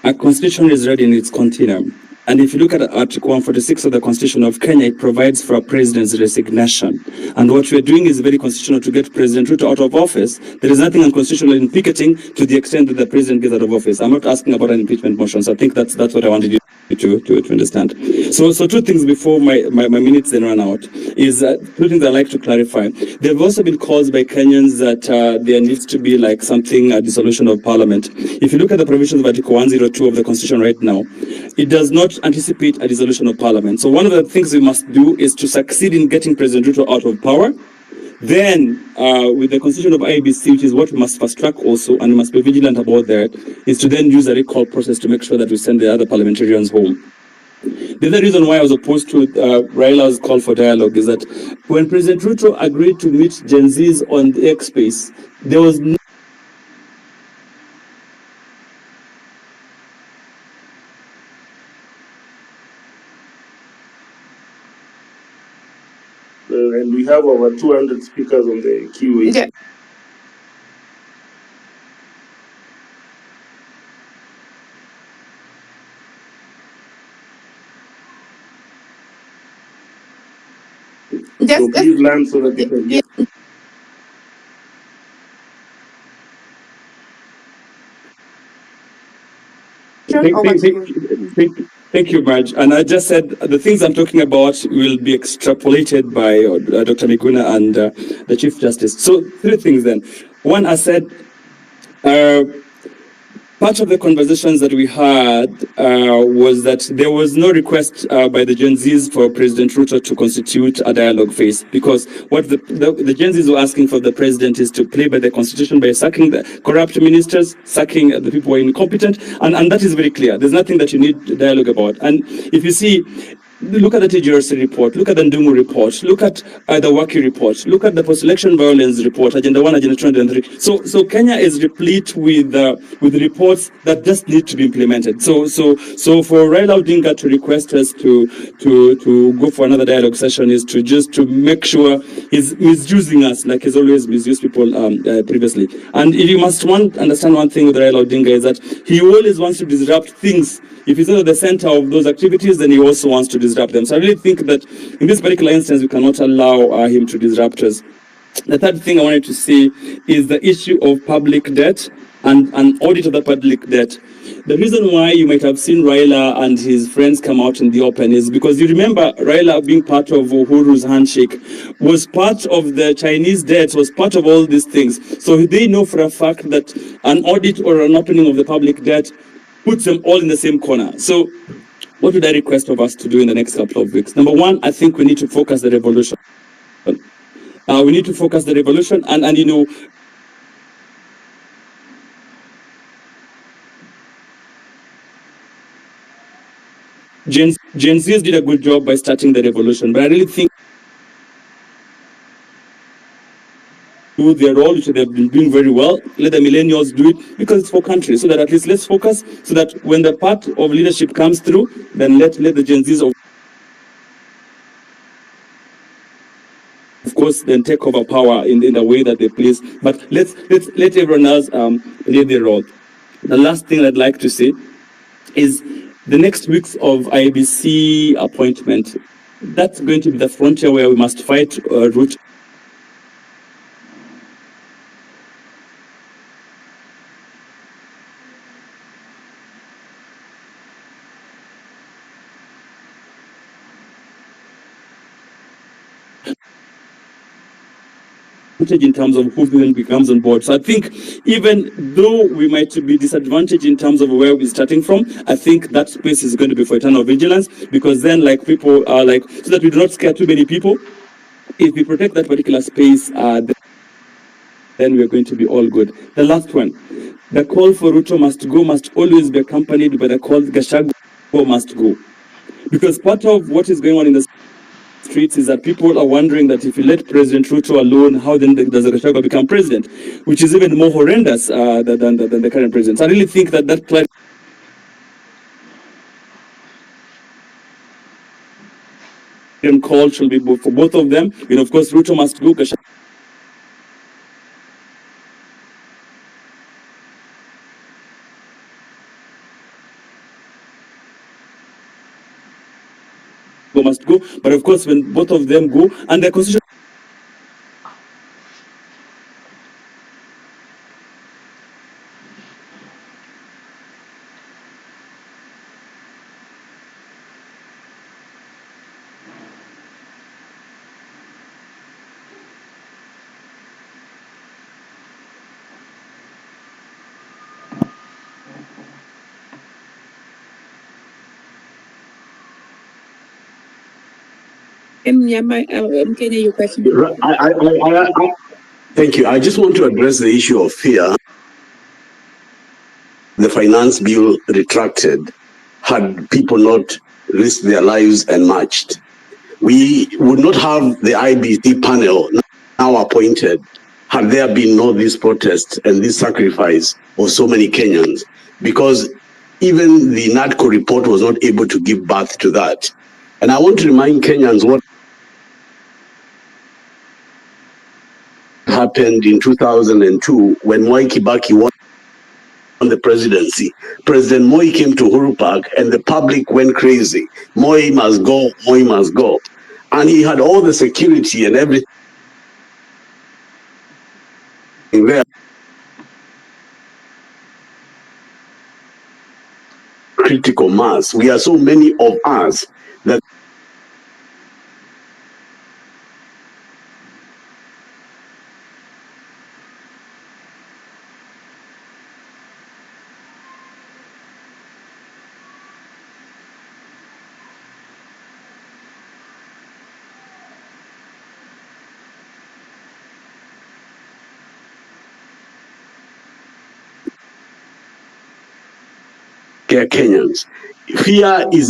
a constitution is ready in its continuum. And if you look at Article 146 of the Constitution of Kenya, it provides for a president's resignation. And what we're doing is very constitutional to get President Ruto out of office. There is nothing unconstitutional in picketing to the extent that the president gets out of office. I'm not asking about an impeachment motion, so I think that's what I wanted you to understand. So two things before my minutes then run out is two things I'd like to clarify. There have also been calls by Kenyans that there needs to be like something, a dissolution of parliament. If you look at the provisions of Article 102 of the Constitution right now, it does not anticipate a dissolution of parliament. So one of the things we must do is to succeed in getting President Ruto out of power. Then, with the constitution of IEBC, which is what we must fast track also, and we must be vigilant about that, is to then use a recall process to make sure that we send the other parliamentarians home. The other reason why I was opposed to Raila's call for dialogue is that when President Ruto agreed to meet Gen Zs on the X space, there was no and we have over 200 speakers on the queue. Yeah. So please land so that we can hear. Thank you, Marge. And I just said the things I'm talking about will be extrapolated by Dr. Miguna and the Chief Justice. So three things then. One, I said, part of the conversations that we had was that there was no request by the Gen Zs for President Ruto to constitute a dialogue phase, because what the Gen Zs were asking for the president is to play by the constitution by sacking the corrupt ministers, sacking the people who are incompetent, and that is very clear. There's nothing that you need dialogue about. And if you see, look at the TGRC report, look at the Ndungu report, look at the Waki report, look at the post-election violence report, Agenda 1, Agenda 2, and 3. So Kenya is replete with reports that just need to be implemented. So for Raila Odinga to request us to go for another dialogue session is to make sure he's misusing us like he's always misused people previously. And if you must understand one thing with Raila Odinga is that he always wants to disrupt things. If he's not at the center of those activities, then he also wants to disrupt them. So I really think that in this particular instance, we cannot allow him to disrupt us. The third thing I wanted to say is the issue of public debt and an audit of the public debt. The reason why you might have seen Raila and his friends come out in the open is because you remember Raila being part of Uhuru's handshake, was part of the Chinese debt, was part of all these things. So they know for a fact that an audit or an opening of the public debt puts them all in the same corner. So what would I request of us to do in the next couple of weeks? Number one, I think we need to focus the revolution. We need to focus the revolution and you know, Gen Zs did a good job by starting the revolution, but I really think do their role, which they've been doing very well. Let the millennials do it because it's for country. So that at least let's focus so that when the part of leadership comes through, then let the Gen Zs of course then take over power in the way that they please. But let's let everyone else play their role. The last thing I'd like to say is the next weeks of IBC appointment. That's going to be the frontier where we must fight root. In terms of who then becomes on board. So I think even though we might be disadvantaged in terms of where we're starting from, I think that space is going to be for eternal vigilance, because then like people are like, so that we do not scare too many people. If we protect that particular space, then we're going to be all good. The last one, the call for Ruto must go must always be accompanied by the call Gachagua must go. Because part of what is going on in the streets is that people are wondering that if you let President Ruto alone, how then does Gachagua become president? Which is even more horrendous than the current president. So I really think that that call should be for both of them. And of course, Ruto must go, Gachagua must go. But of course, when both of them go, and the constitution your question. Thank you. I just want to address the issue of fear. The finance bill retracted had people not risked their lives and marched. We would not have the IBC panel now appointed had there been no this protest and this sacrifice of so many Kenyans, because even the NADCO report was not able to give birth to that. And I want to remind Kenyans what happened in 2002 when Mwai Kibaki won the presidency. President Moi came to Uhuru Park and the public went crazy. Moi must go, Moi must go. And he had all the security and everything there. Critical mass. We are so many of us that Kenyans. Fear is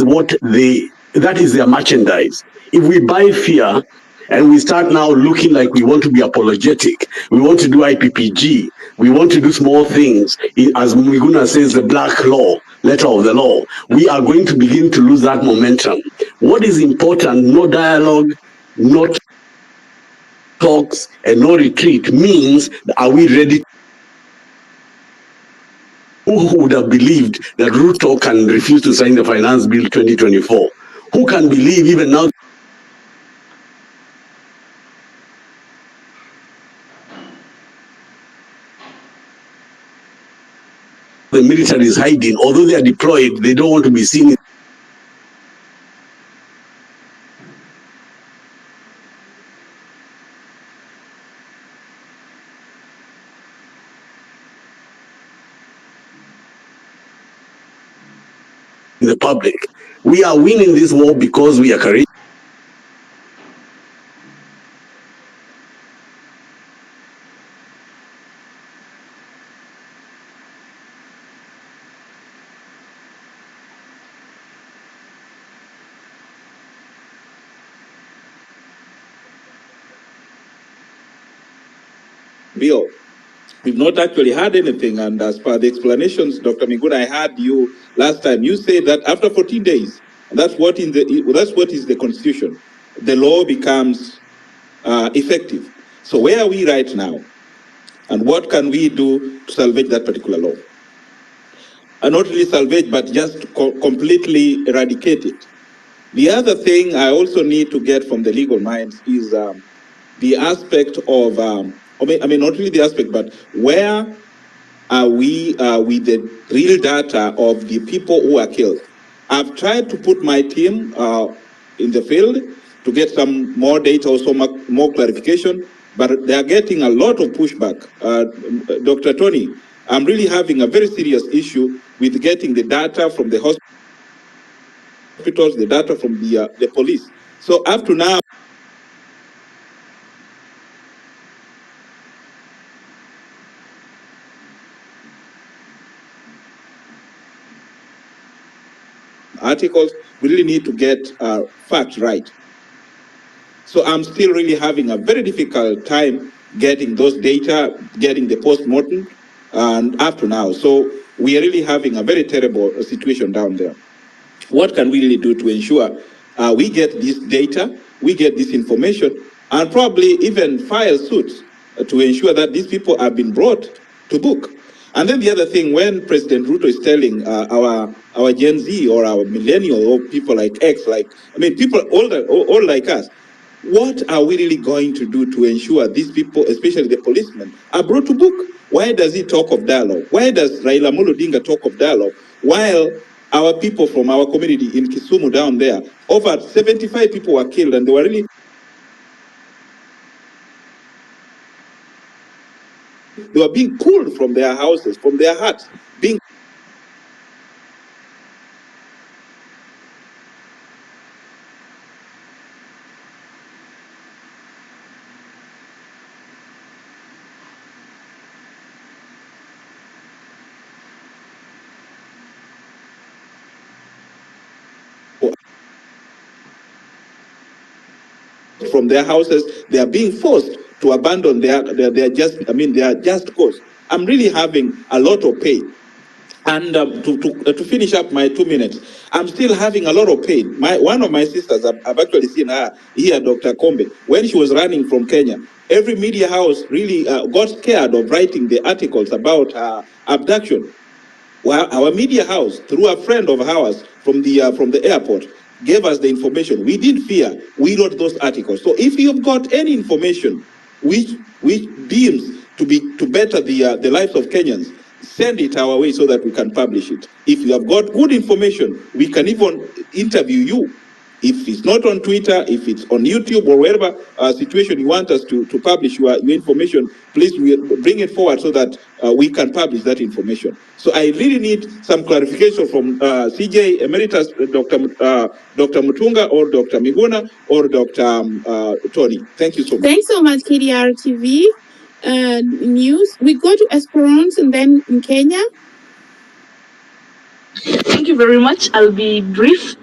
that is their merchandise. If we buy fear and we start now looking like we want to be apologetic, we want to do IPPG, we want to do small things, as Miguna says, the black law, letter of the law, we are going to begin to lose that momentum. What is important, no dialogue, no talks, and no retreat means, are we ready? Who would have believed that Ruto can refuse to sign the Finance Bill 2024? Who can believe even now The military is hiding. Although they are deployed, they don't want to be seen in the public. We are winning this war because we are courageous. Bill, we've not actually heard anything, and as per the explanations, Dr. Miguna, I heard you last time. You said that after 14 days, that's what is the constitution. The law becomes effective. So where are we right now, and what can we do to salvage that particular law? And not really salvage, but just completely eradicate it. The other thing I also need to get from the legal minds is the aspect of, I mean, not really the aspect, but where are we with the real data of the people who are killed? I've tried to put my team in the field to get some more data or some more clarification, but they are getting a lot of pushback. Dr. Tony, I'm really having a very serious issue with getting the data from the hospitals, the data from the police. So up to now, articles, we really need to get facts right. So I'm still really having a very difficult time getting those data, getting the post-mortem, and up to now. So we are really having a very terrible situation down there. What can we really do to ensure we get this data, we get this information, and probably even file suits to ensure that these people have been brought to book? And then the other thing, when President Ruto is telling our Gen Z or our millennial or people like X, people older, all like us, what are we really going to do to ensure these people, especially the policemen, are brought to book? Why does he talk of dialogue? Why does Raila Amolo Odinga talk of dialogue while our people from our community in Kisumu down there, over 75 people were killed, and they were being pulled from their houses, from their huts, being. From their houses, they are being forced to abandon their just cause. I'm really having a lot of pain. And to finish up my 2 minutes, I'm still having a lot of pain. One of my sisters, I've actually seen her here, Dr. Kombe, when she was running from Kenya. Every media house really got scared of writing the articles about her abduction. Well, our media house, through a friend of ours from the airport, gave us the information. We didn't fear. We wrote those articles. So if you've got any information which deems to better the lives of Kenyans, send it our way so that we can publish it. If you have got good information, we can even interview you. If it's not on Twitter, if it's on YouTube or wherever situation you want us to publish your information, please bring it forward so that we can publish that information. So I really need some clarification from CJ Emeritus, Dr. Mutunga, or Dr. Miguna, or Dr. Tony. Thank you so much. Thanks so much, KDR TV News. We go to Esperance and then in Kenya. Thank you very much. I'll be brief.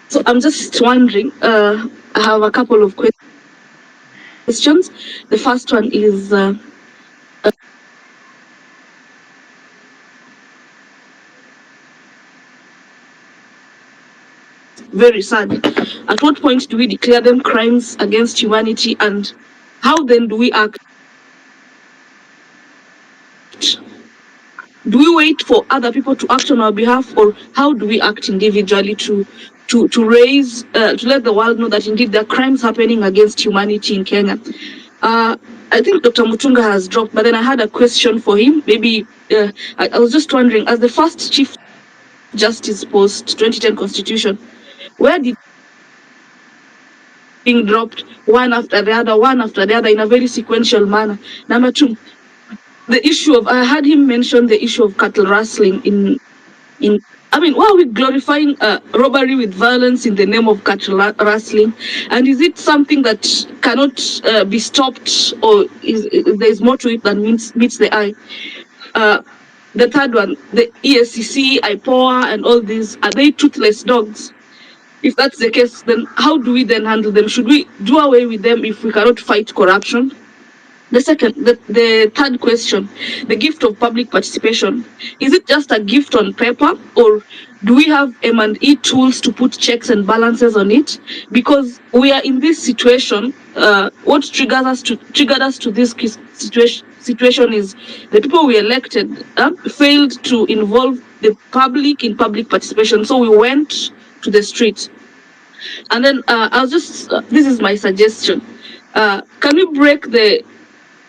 So I'm just wondering, I have a couple of questions. The first one is, very sad. At what point do we declare them crimes against humanity, and how then do we act? Do we wait for other people to act on our behalf, or how do we act individually to raise to let the world know that indeed there are crimes happening against humanity in Kenya. I think Dr. Mutunga has dropped, but then I had a question for him. Maybe I was just wondering, as the first Chief Justice post 2010 Constitution, where did being dropped one after the other in a very sequential manner? Number two, the issue of, I had him mention the issue of cattle rustling I mean, why are we glorifying robbery with violence in the name of cattle rustling? And is it something that cannot be stopped, or there's more to it than meets the eye? The third one, the ESCC, IPOA, and all these, are they toothless dogs? If that's the case, then how do we then handle them? Should we do away with them if we cannot fight corruption? The third question, the gift of public participation. Is it just a gift on paper, or do we have M&E tools to put checks and balances on it? Because we are in this situation. What triggered us to this situation is the people we elected failed to involve the public in public participation. So we went to the streets. And then I'll just, this is my suggestion. Can we break the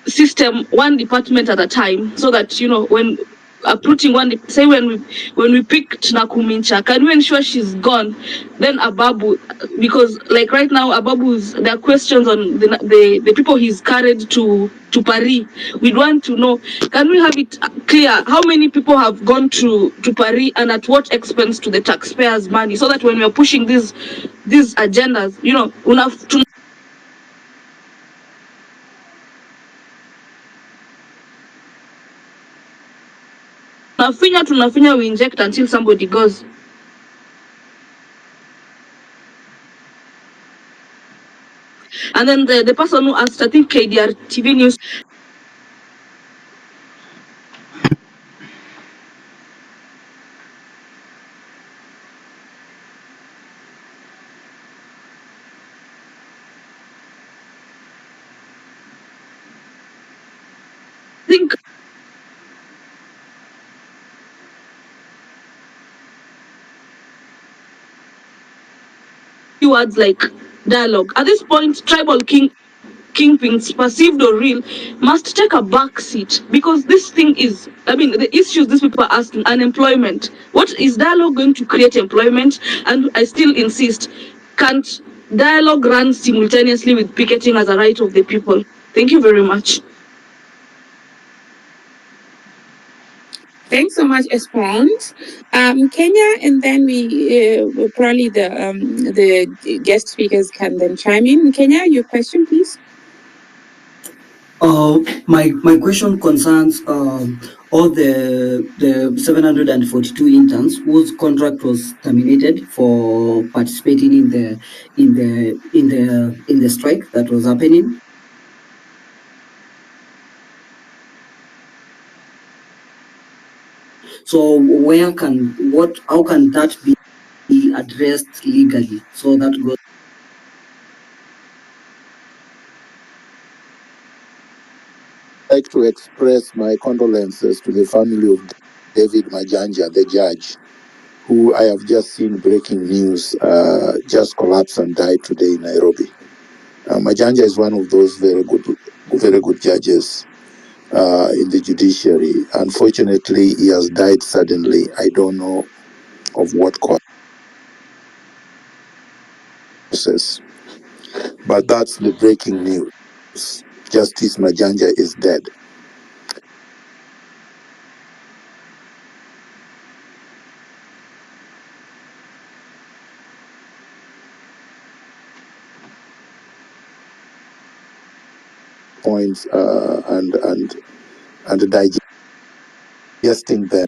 system one department at a time, so that, you know, when uprooting one, say when we picked Nakumincha, can we ensure she's gone? Then Ababu, because like right now Ababu's, there are questions on the people he's carried to Paris. We'd want to know, can we have it clear how many people have gone to Paris and at what expense to the taxpayers' money, so that when we're pushing these agendas, you know, tunafinya, we inject until somebody goes. And then the person who asked, I think KDR TV News, I think words like dialogue. At this point, tribal kingpins, perceived or real, must take a back seat, because this thing is, I mean, the issues these people are asking, unemployment. What is dialogue going to create employment? And I still insist, can't dialogue run simultaneously with picketing as a right of the people? Thank you very much. Thanks so much, Esperance. Kenya, and then we probably the guest speakers can then chime in. Kenya, your question, please. My question concerns all the 742 interns whose contract was terminated for participating in the strike that was happening. So how can that be addressed legally, so that goes? I'd like to express my condolences to the family of David Majanja, the judge, who I have just seen breaking news just collapsed and died today in Nairobi. Majanja is one of those very good judges in the judiciary. Unfortunately, he has died suddenly. I don't know of what causes, but that's the breaking news. Justice Majanja is dead. Points and digesting them.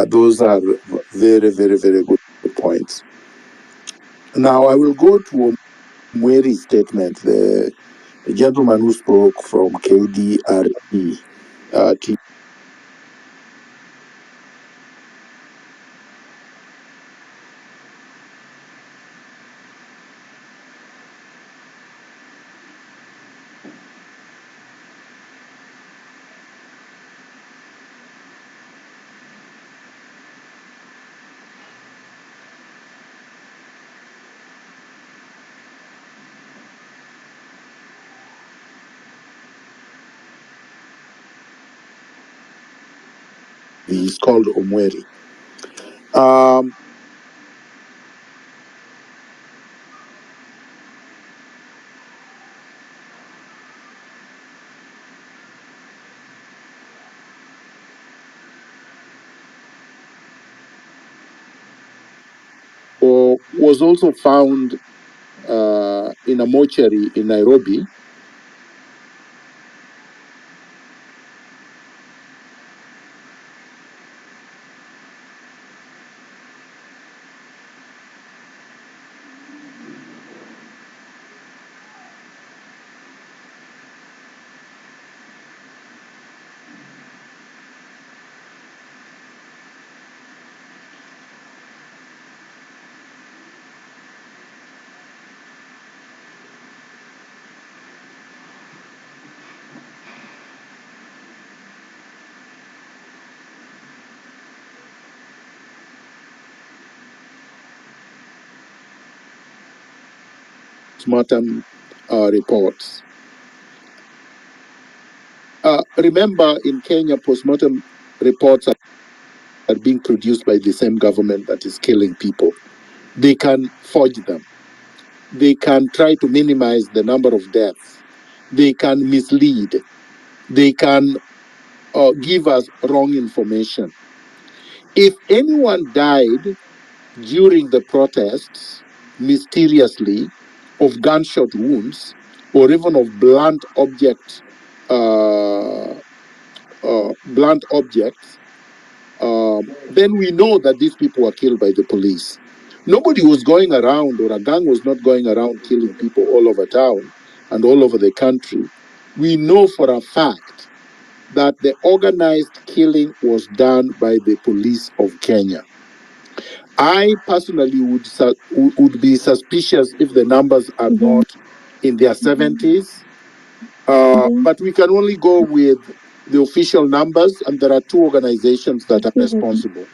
Those are very, very, very good points. Now I will go to Mweri's statement, the gentleman who spoke from KDRE. He's called Omweri. Was also found in a mortuary in Nairobi. Postmortem reports. Remember, in Kenya, postmortem reports are being produced by the same government that is killing people. They can forge them. They can try to minimize the number of deaths. They can mislead. They can give us wrong information. If anyone died during the protests mysteriously of gunshot wounds or even of blunt objects, then we know that these people were killed by the police. Nobody was going around, or a gang was not going around killing people all over town and all over the country. We know for a fact that the organized killing was done by the police of Kenya. I personally would be suspicious if the numbers are not in their 70s, but we can only go with the official numbers, and there are two organizations that are responsible: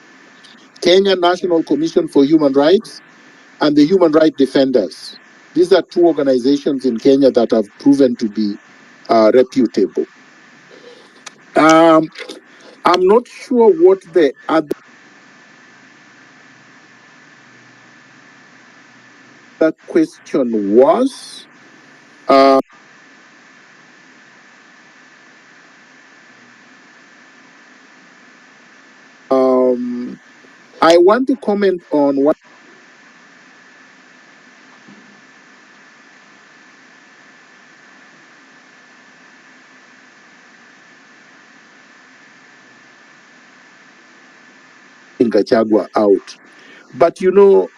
Kenya National Commission for Human Rights and the Human Rights Defenders. These are two organizations in Kenya that have proven to be reputable. I'm not sure what the other question was. I want to comment on what Gachagua out. But you know,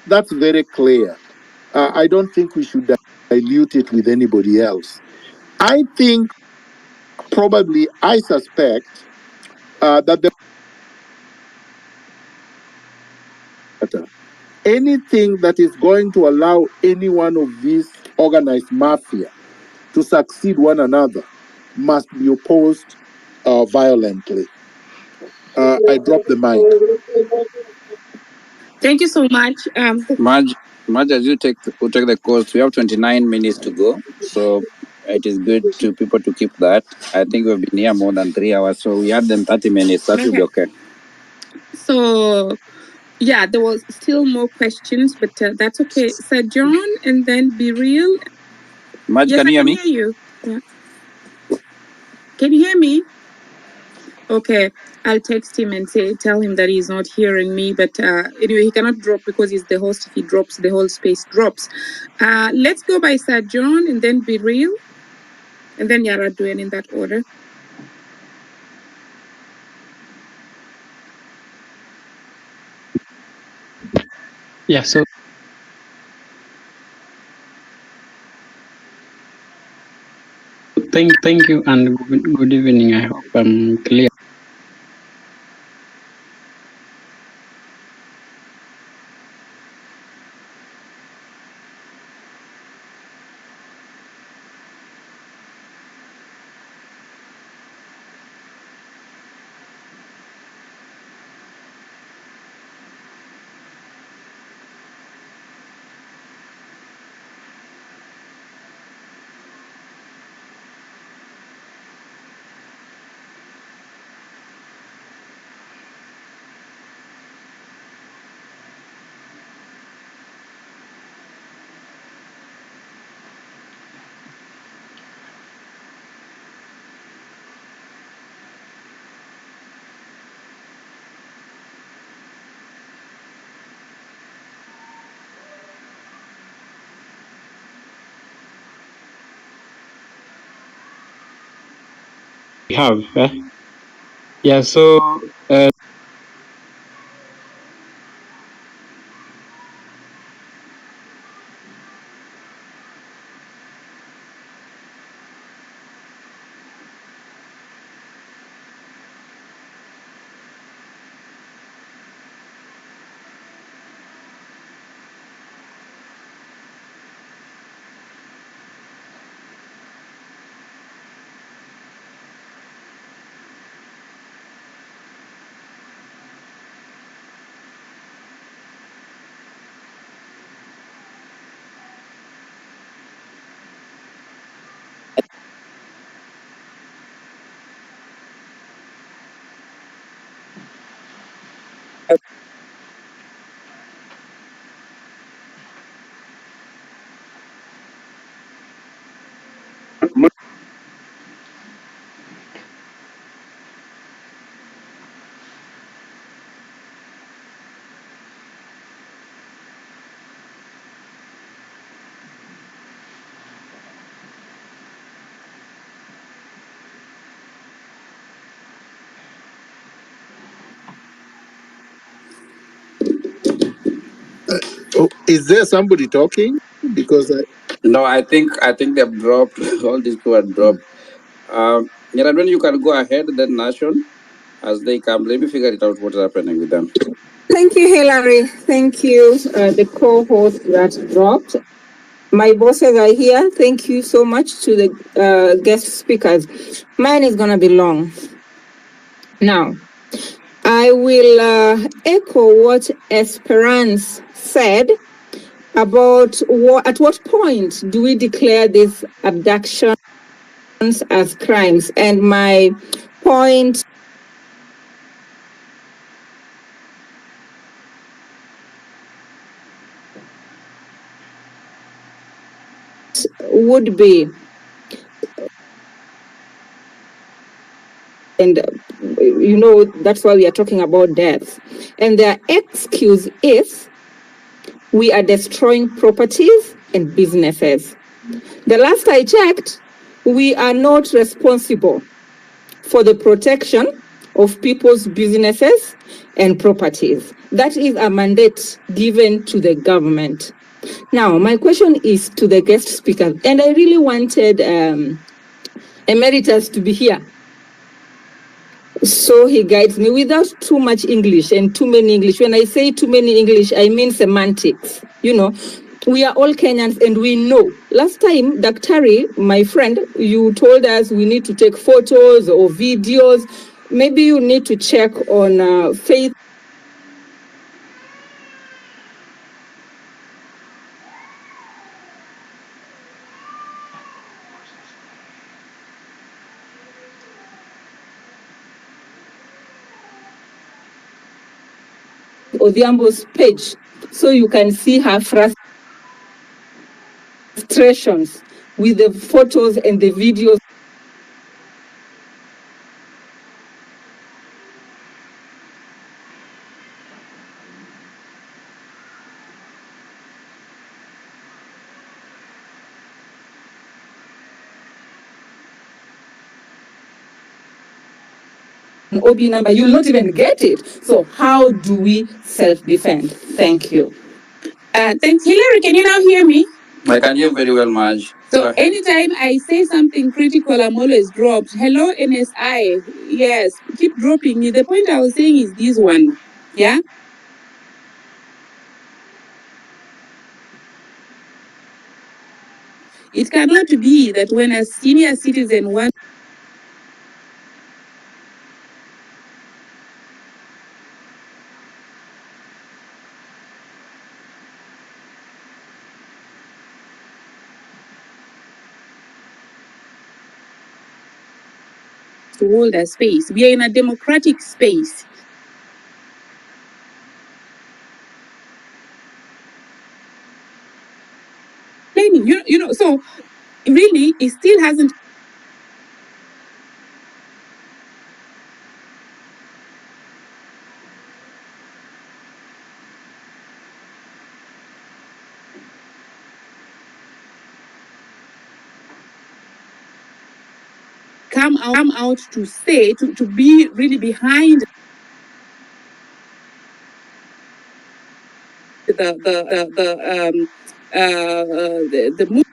that's very clear. I don't think we should dilute it with anybody else. I think probably, I suspect that anything that is going to allow any one of these organized mafia to succeed one another must be opposed violently. I drop the mic. Thank you so much. Much as you will take the course, we have 29 minutes to go. So it is good to people to keep that. I think we've been here more than 3 hours, so we had them 30 minutes. That will be okay. So, yeah, there was still more questions, but that's okay. Sir John, and then Be Real. Maj, Yes, can I you hear can me? hear you. Yeah. Can you hear me? Okay, I'll text him and tell him that he's not hearing me. But anyway, he cannot drop because he's the host. If he drops, the whole space drops. Let's go by Sir John, and then Be Real, and then Yaraduen in that order. Yeah, so thank you and good evening. I hope I'm clear. we have. Yeah, so Oh, is there somebody talking? Because No, I think they've dropped. All these people have dropped. Nyarandwen, you can go ahead. Then Nation, as they come, let me figure it out what's happening with them. Thank you, Hillary. Thank you, the co-host that dropped. My bosses are here. Thank you so much to the guest speakers. Mine is going to be long. Now, I will echo what Esperance said about at what point do we declare these abductions as crimes. And my point would be, and that's why we are talking about death. And their excuse is we are destroying properties and businesses. The last I checked, we are not responsible for the protection of people's businesses and properties. That is a mandate given to the government. Now, my question is to the guest speakers, and I really wanted Emeritus to be here, so he guides me without too much English and too many English. When I say too many English, I mean semantics. We are all Kenyans and we know. Last time, Daktari, my friend, you told us we need to take photos or videos. Maybe you need to check on faith. Odhiambo's page, so you can see her frustrations with the photos and the videos. OB number, you'll not even get it. So how do we self-defend? Thank you. Thanks, Hillary. Can you now hear me? I can hear very well, Marge. So anytime I say something critical, I'm always dropped. Hello, NSI. Yes, keep dropping me. The point I was saying is this one. Yeah. It cannot be that when a senior citizen wants to hold a space, we are in a democratic space. So really, it still hasn't come come out to say, to be really behind the movement